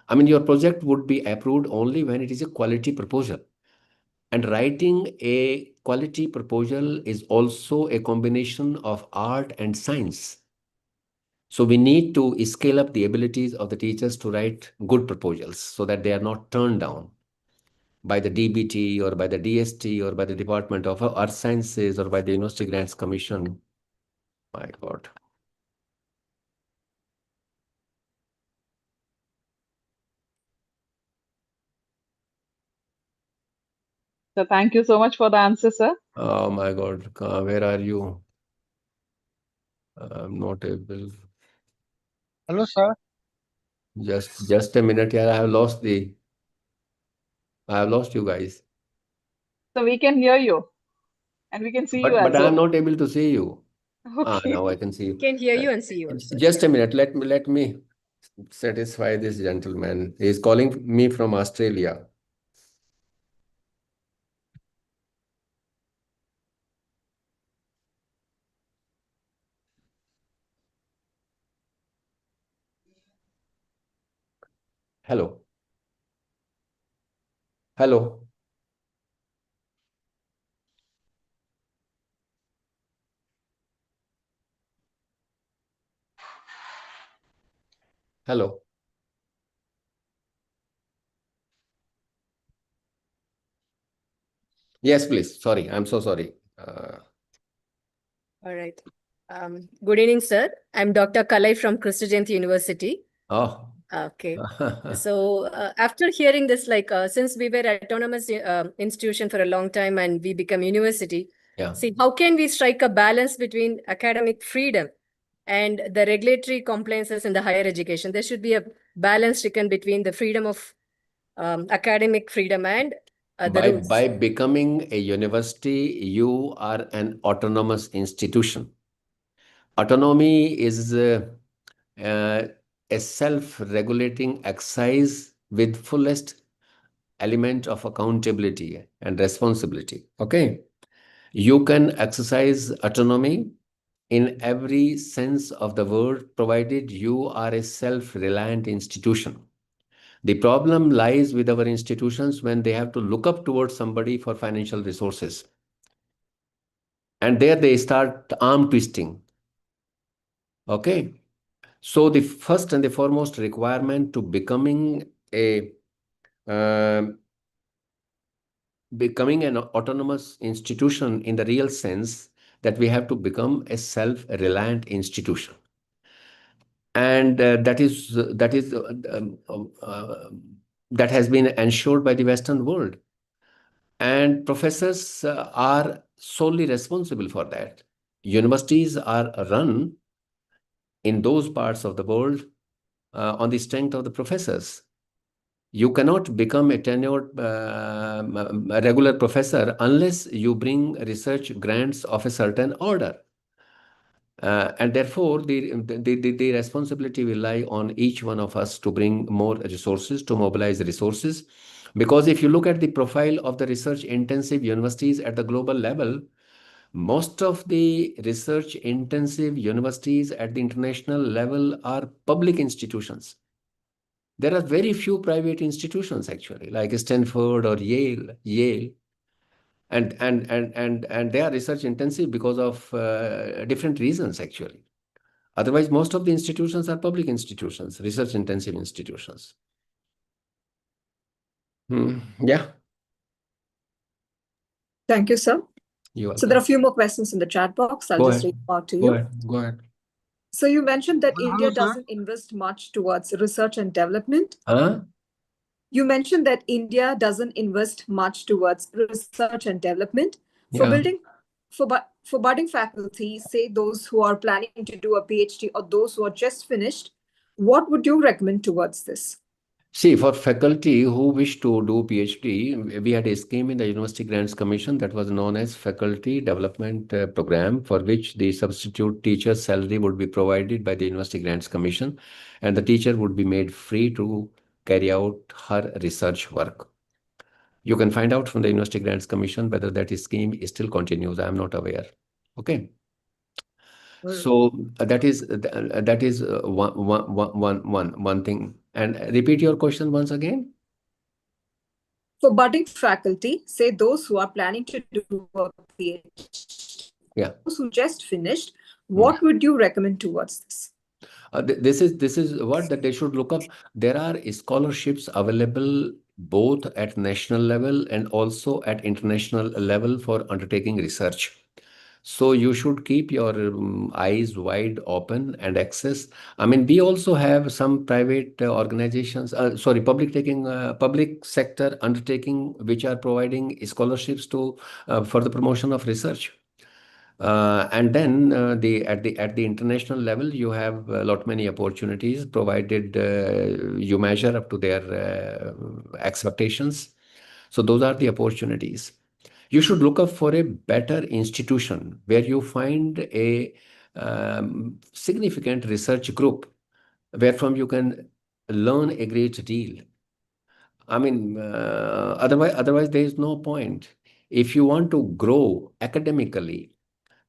I mean, your project would be approved only when it is a quality proposal. And writing a quality proposal is also a combination of art and science. So we need to scale up the abilities of the teachers to write good proposals so that they are not turned down by the DBT or by the DST or by the Department of Earth Sciences or by the University Grants Commission. My God. So thank you so much for the answer, sir. Oh my God. Where are you? I'm not able. Hello, sir. Just a minute here. I have lost you guys. So we can hear you and we can see you as But I'm well. not able to see you. Okay. Now I can see you. Can hear you and see you also. Just a minute. Let me satisfy this gentleman. He is calling me from Australia. Hello. Hello. Hello. Yes, please. Sorry. I'm so sorry. All right. Good evening, sir. I'm Dr. Kalai from Christy Jayanti University. Oh. Okay. So after hearing this, since we were autonomous institution for a long time and we become university, Yeah. see, how can we strike a balance between academic freedom and the regulatory compliances in the higher education? There should be a balance stricken between the freedom of academic freedom and the rules. By becoming a university, you are an autonomous institution. Autonomy is a self-regulating exercise with fullest element of accountability and responsibility. Okay. You can exercise autonomy in every sense of the word, provided you are a self-reliant institution. The problem lies with our institutions when they have to look up towards somebody for financial resources. And there they start arm twisting. Okay. So the first and the foremost requirement to becoming a becoming an autonomous institution in the real sense that we have to become a self-reliant institution. And that has been ensured by the Western world. And professors are solely responsible for that. Universities are run in those parts of the world on the strength of the professors. You cannot become a tenured a regular professor unless you bring research grants of a certain order. And therefore, the responsibility will lie on each one of us to bring more resources, to mobilize resources. Because if you look at the profile of the research-intensive universities at the global level, most of the research-intensive universities at the international level are public institutions. There are very few private institutions, actually, like Stanford or Yale. And they are research intensive because of different reasons, actually. Otherwise, most of the institutions are public institutions, research intensive institutions. Yeah. Thank you, sir. You're welcome. So there are a few more questions in the chat box. I'll just read out to you. Go ahead. So you mentioned that Hello, India sir. doesn't invest much towards research and development. Huh? You mentioned that India doesn't invest much towards research and development. For budding faculty, say those who are planning to do a PhD or those who are just finished, what would you recommend towards this? See, for faculty who wish to do PhD, we had a scheme in the University Grants Commission that was known as Faculty Development Program, for which the substitute teacher's salary would be provided by the University Grants Commission, and the teacher would be made free to carry out her research work. You can find out from the University Grants Commission whether that scheme still continues. I am not aware. Okay. So that is one thing. And repeat your question once again. For budding faculty, say those who are planning to do a PhD, those who just finished, what would you recommend towards this? This is what that they should look up. There are scholarships available both at national level and also at international level for undertaking research. So you should keep your eyes wide open and access. I mean, we also have some private organizations, public sector undertaking which are providing scholarships to for the promotion of research. And then at the international level, you have a lot many opportunities provided you measure up to their expectations. So those are the opportunities. You should look up for a better institution where you find a significant research group wherefrom you can learn a great deal. I mean, otherwise there is no point. If you want to grow academically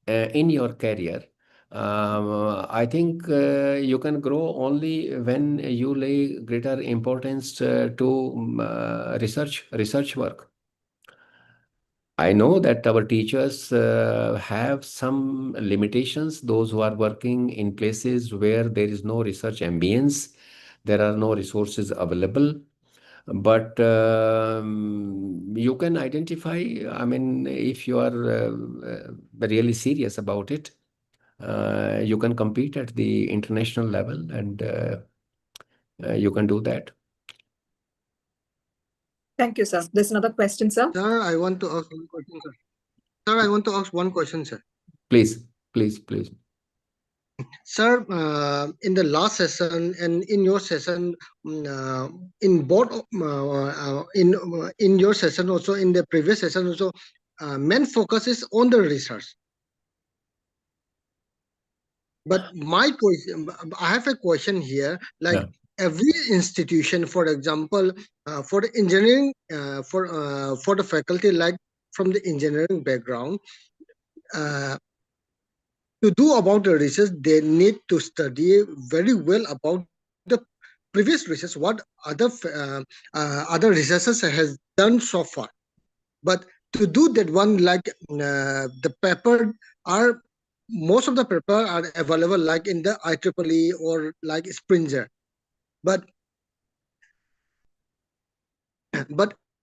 in your career, I think you can grow only when you lay greater importance to research work. I know that our teachers have some limitations, those who are working in places where there is no research ambience, there are no resources available. But you can identify, I mean, if you are really serious about it, you can compete at the international level and you can do that. Thank you, sir. There's another question, sir. Sir, I want to ask one question, sir. Sir, I want to ask one question, sir. Please. Sir, in the last session and in your session, in both in your session also, in the previous session also, main focus is on the research. But my question, I have a question here, like every institution, for example, for the engineering, for the faculty, like from the engineering background, to do about the research, they need to study very well about the previous research, what other researchers has done so far. But to do that one, like the paper are, most of the paper are available like in the IEEE or like Springer. But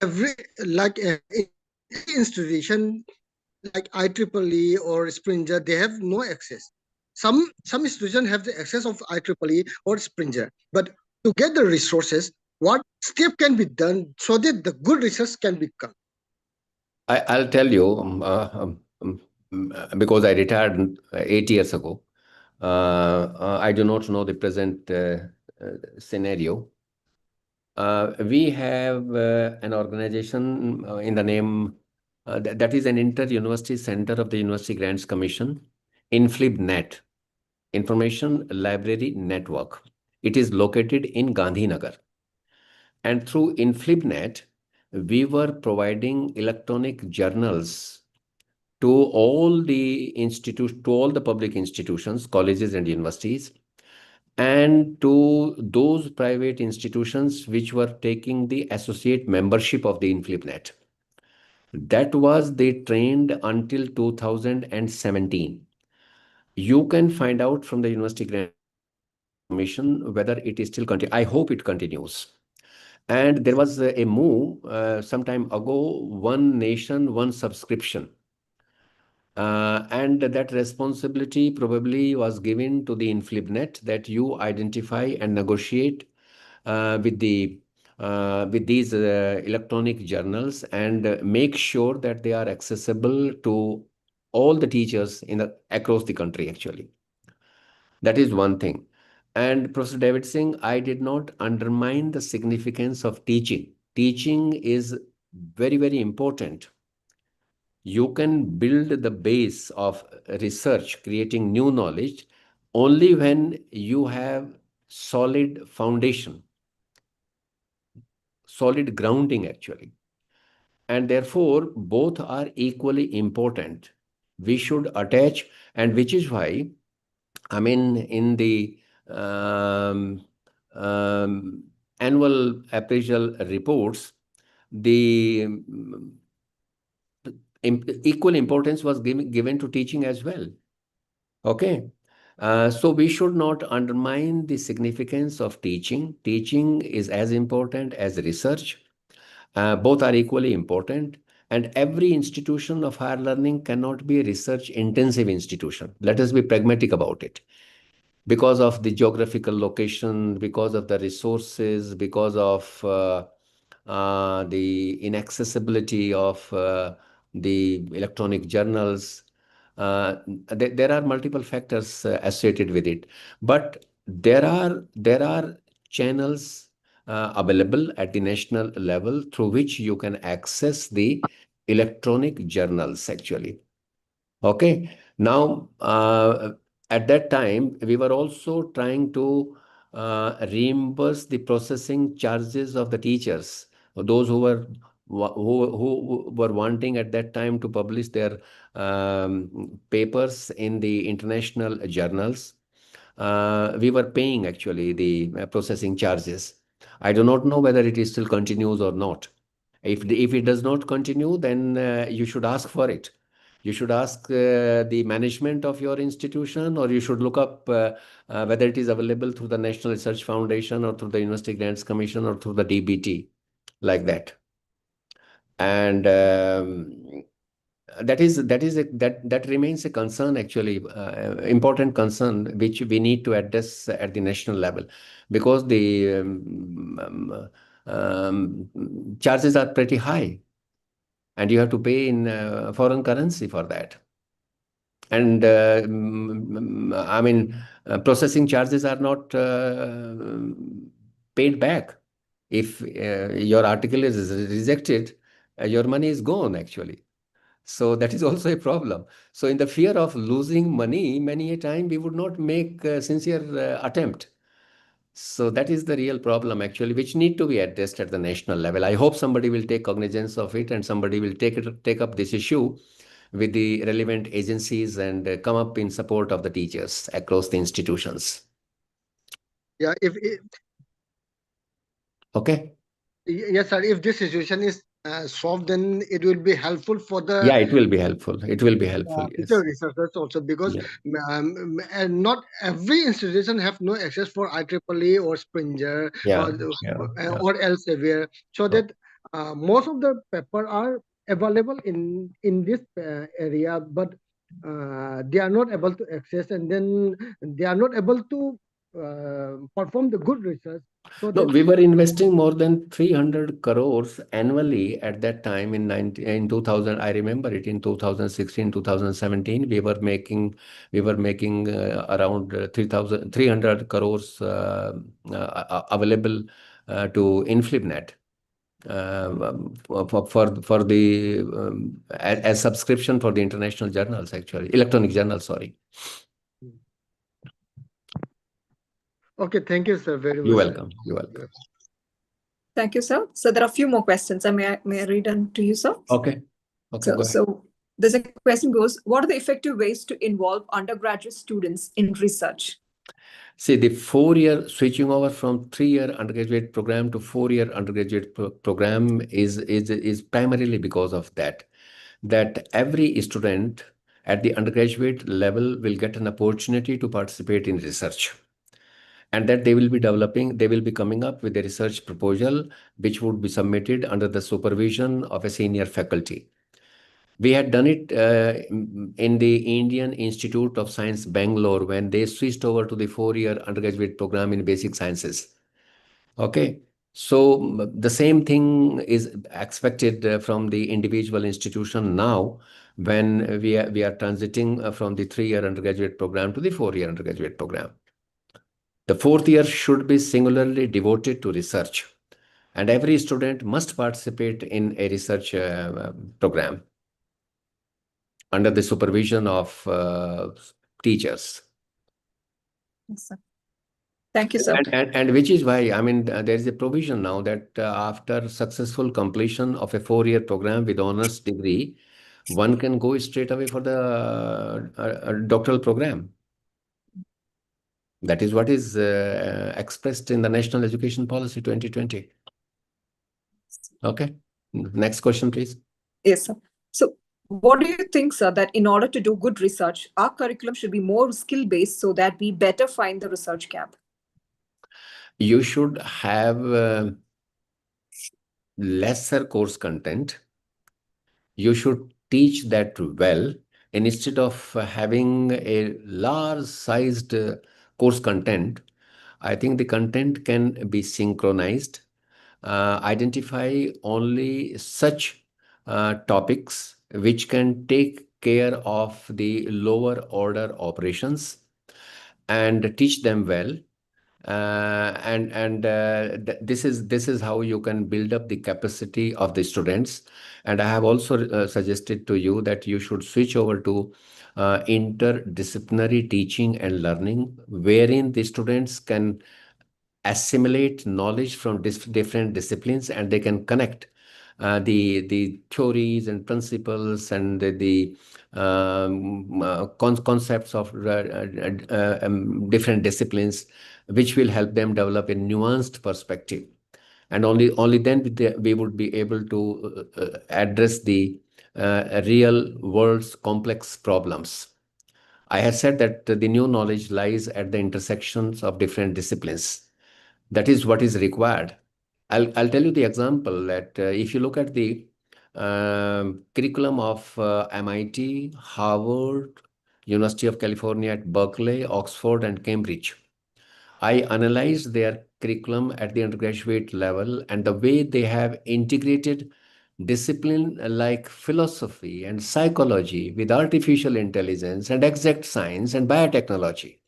every like institution like IEEE or Springer, they have no access. Some institutions have the access of IEEE or Springer, but to get the resources, what step can be done so that the good research can become? I'll tell you, because I retired 8 years ago. I do not know the present scenario. We have an organization in the name that is an inter-university center of the University Grants Commission, InflibNet, Information Library Network. It is located in Gandhinagar. And through InflibNet, we were providing electronic journals to all the public institutions, colleges and universities, and to those private institutions which were taking the associate membership of the InflibNet. That was they trained until 2017. You can find out from the University Grant Commission whether it is still continuing. I hope it continues. And there was a move some time ago, one nation, one subscription. And that responsibility probably was given to the InflibNet, that you identify and negotiate with these electronic journals and make sure that they are accessible to all the teachers across the country, actually. That is one thing. And Professor David Singh, I did not undermine the significance of teaching. Teaching is very, very important. You can build the base of research, creating new knowledge, only when you have solid foundation, solid grounding, actually. And therefore, both are equally important. We should attach, and which is why, I mean, in the annual appraisal reports, the equal importance was given to teaching as well. Okay. So we should not undermine the significance of teaching. Teaching is as important as research. Both are equally important. And every institution of higher learning cannot be a research-intensive institution. Let us be pragmatic about it. Because of the geographical location, because of the resources, because of the inaccessibility of the electronic journals, there are multiple factors associated with it. But there are channels available at the national level through which you can access the electronic journals, actually. Okay. Now, at that time, we were also trying to reimburse the processing charges of the teachers, those who were wanting at that time to publish their papers in the international journals. We were paying actually the processing charges. I do not know whether it is still continues or not. If it does not continue, then you should ask for it. You should ask the management of your institution, or you should look up whether it is available through the National Research Foundation or through the University Grants Commission or through the DBT, like that. And that remains a concern, actually, important concern which we need to address at the national level, because the charges are pretty high, and you have to pay in foreign currency for that. And I mean, processing charges are not paid back. If your article is rejected, your money is gone, actually. So that is also a problem. So in the fear of losing money, many a time we would not make a sincere attempt. So that is the real problem, actually, which need to be addressed at the national level. I hope somebody will take cognizance of it, and somebody will take up this issue with the relevant agencies and come up in support of the teachers across the institutions. Yeah, okay. Yes, sir. If this situation is solved, then it will be helpful for the. Yeah, it will be helpful. It will be helpful. Yes. Researchers also, because and not every institution have no access for IEEE or Springer or Elsevier, so that most of the paper are available in this area, but they are not able to access, and then they are not able to perform the good research. So No, we were investing more than 300 crores annually at that time in 2000. I remember it in 2016, 2017. We were making around 300 crores available to InflipNet for the as subscription for the international journals, actually electronic journals. Sorry. Okay, thank you, sir. Very You're much. welcome. You're welcome. Thank you, sir. So there are a few more questions. May I read them to you, sir? Okay. Okay, go ahead. So there's a question goes, what are the effective ways to involve undergraduate students in research? See, the 4-year switching over from 3-year undergraduate program to 4-year undergraduate program is primarily because of that every student at the undergraduate level will get an opportunity to participate in research, and that they will be coming up with a research proposal which would be submitted under the supervision of a senior faculty. We had done it in the Indian Institute of Science, Bangalore, when they switched over to the 4-year undergraduate program in basic sciences. Okay. So the same thing is expected from the individual institution now when we are transiting from the 3-year undergraduate program to the 4-year undergraduate program. The 4th year should be singularly devoted to research, and every student must participate in a research program under the supervision of teachers. Yes, sir. Thank you, sir. And which is why, I mean, there is a provision now that after successful completion of a 4-year program with honors degree, one can go straight away for the doctoral program. That is what is expressed in the National Education Policy 2020. Okay. Next question, please. Yes, sir. So what do you think, sir, that in order to do good research, our curriculum should be more skill-based so that we better find the research gap? You should have lesser course content. You should teach that well, and instead of having a large-sized course content, I think the content can be synchronized. Identify only such topics which can take care of the lower order operations and teach them well. This is how you can build up the capacity of the students. And I have also suggested to you that you should switch over to interdisciplinary teaching and learning, wherein the students can assimilate knowledge from different disciplines, and they can connect the theories and principles and the concepts of different disciplines, which will help them develop a nuanced perspective. And only then we would be able to address the real world's complex problems. I have said that the new knowledge lies at the intersections of different disciplines. That is what is required. I'll tell you the example that if you look at the curriculum of MIT, Harvard, University of California at Berkeley, Oxford, and Cambridge, I analyzed their curriculum at the undergraduate level and the way they have integrated discipline like philosophy and psychology with artificial intelligence and exact science and biotechnology.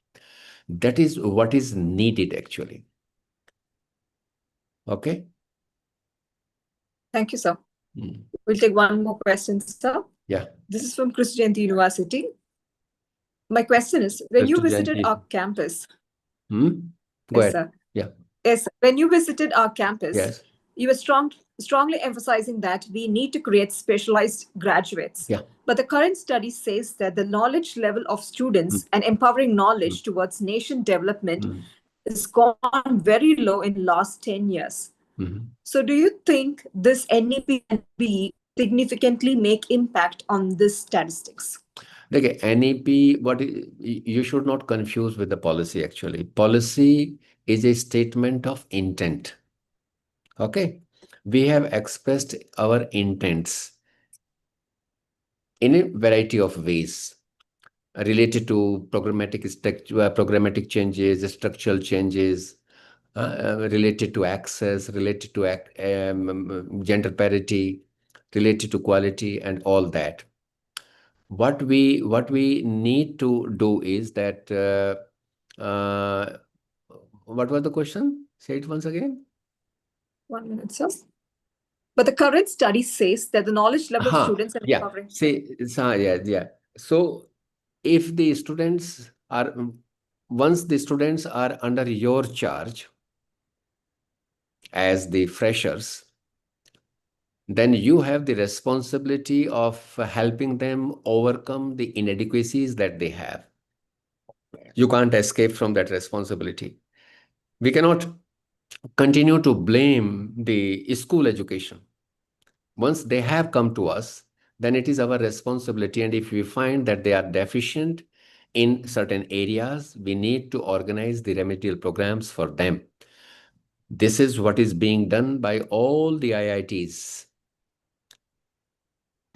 That is what is needed actually. Okay. Thank you, sir. We'll take one more question, sir. Yeah. This is from Christianity University. My question is, when you visited our campus, Go yes, ahead. sir. Yeah. Yes, when you visited our campus, Yes. you were strongly emphasizing that we need to create specialized graduates. Yeah. But the current study says that the knowledge level of students and empowering knowledge towards nation development has gone very low in the last 10 years. So do you think this NEP can be significantly make impact on this statistics? Okay, NEP, you should not confuse with the policy actually. Policy is a statement of intent. Okay. We have expressed our intents. in a variety of ways related to programmatic changes, structural changes, related to access, related to gender parity, related to quality, and all that. What we need to do is that what was the question? Say it once again. 1 minute, sir. But the current study says that the knowledge level of students and empowering. So if the students are, once the students are under your charge as the freshers, then you have the responsibility of helping them overcome the inadequacies that they have. You can't escape from that responsibility. We cannot continue to blame the school education. Once they have come to us, then it is our responsibility. And if we find that they are deficient in certain areas, we need to organize the remedial programs for them. This is what is being done by all the IITs.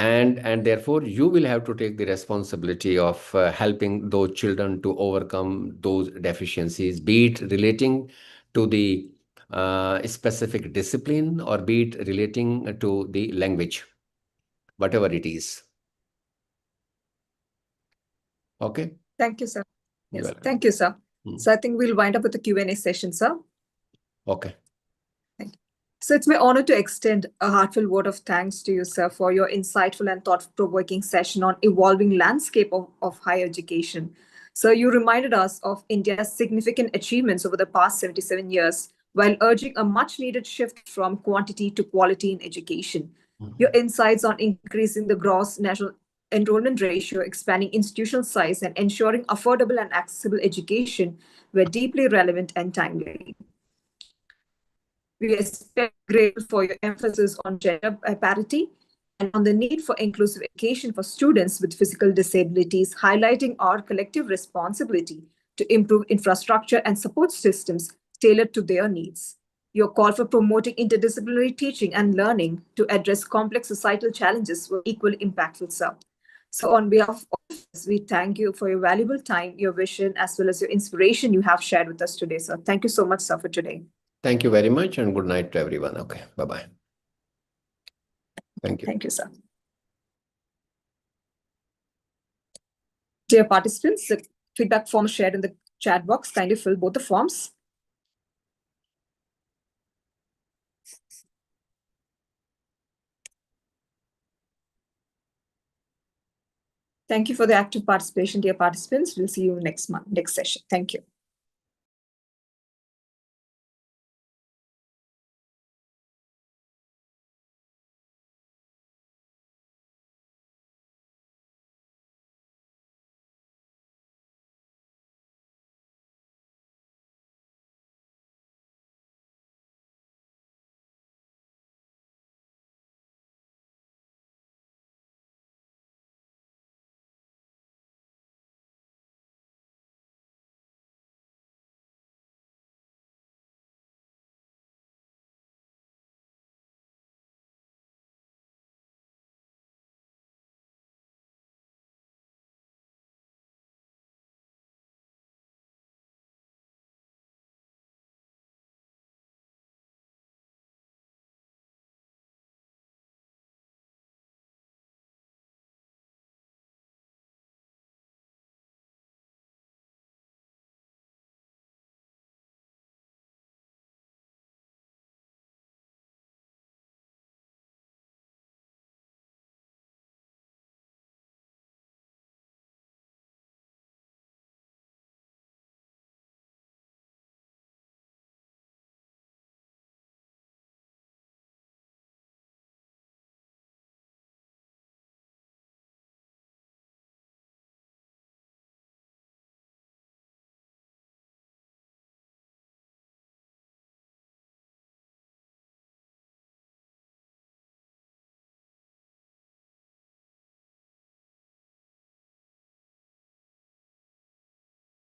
And therefore, you will have to take the responsibility of helping those children to overcome those deficiencies, be it relating to the specific discipline or be it relating to the language, whatever it is. Okay. Thank you, sir. Yes, Well, thank you, sir. So I think we'll wind up with the Q&A session, sir. okay. Thank you. So it's my honor to extend a heartfelt word of thanks to you, sir, for your insightful and thought-provoking session on evolving landscape of higher education. So you reminded us of India's significant achievements over the past 77 years, while urging a much-needed shift from quantity to quality in education. Your insights on increasing the gross national enrollment ratio, expanding institutional size, and ensuring affordable and accessible education were deeply relevant and timely. We are especially grateful for your emphasis on gender parity and on the need for inclusive education for students with physical disabilities, highlighting our collective responsibility to improve infrastructure and support systems tailored to their needs. Your call for promoting interdisciplinary teaching and learning to address complex societal challenges were equally impactful, sir. So on behalf of us, we thank you for your valuable time, your vision, as well as your inspiration you have shared with us today, sir. Thank you so much, sir, for today. Thank you very much and good night to everyone. Okay, bye-bye. Thank you. Thank you, sir. Dear participants, the feedback form shared in the chat box, kindly fill both the forms. Thank you for the active participation, dear participants. We'll see you next month, next session. Thank you.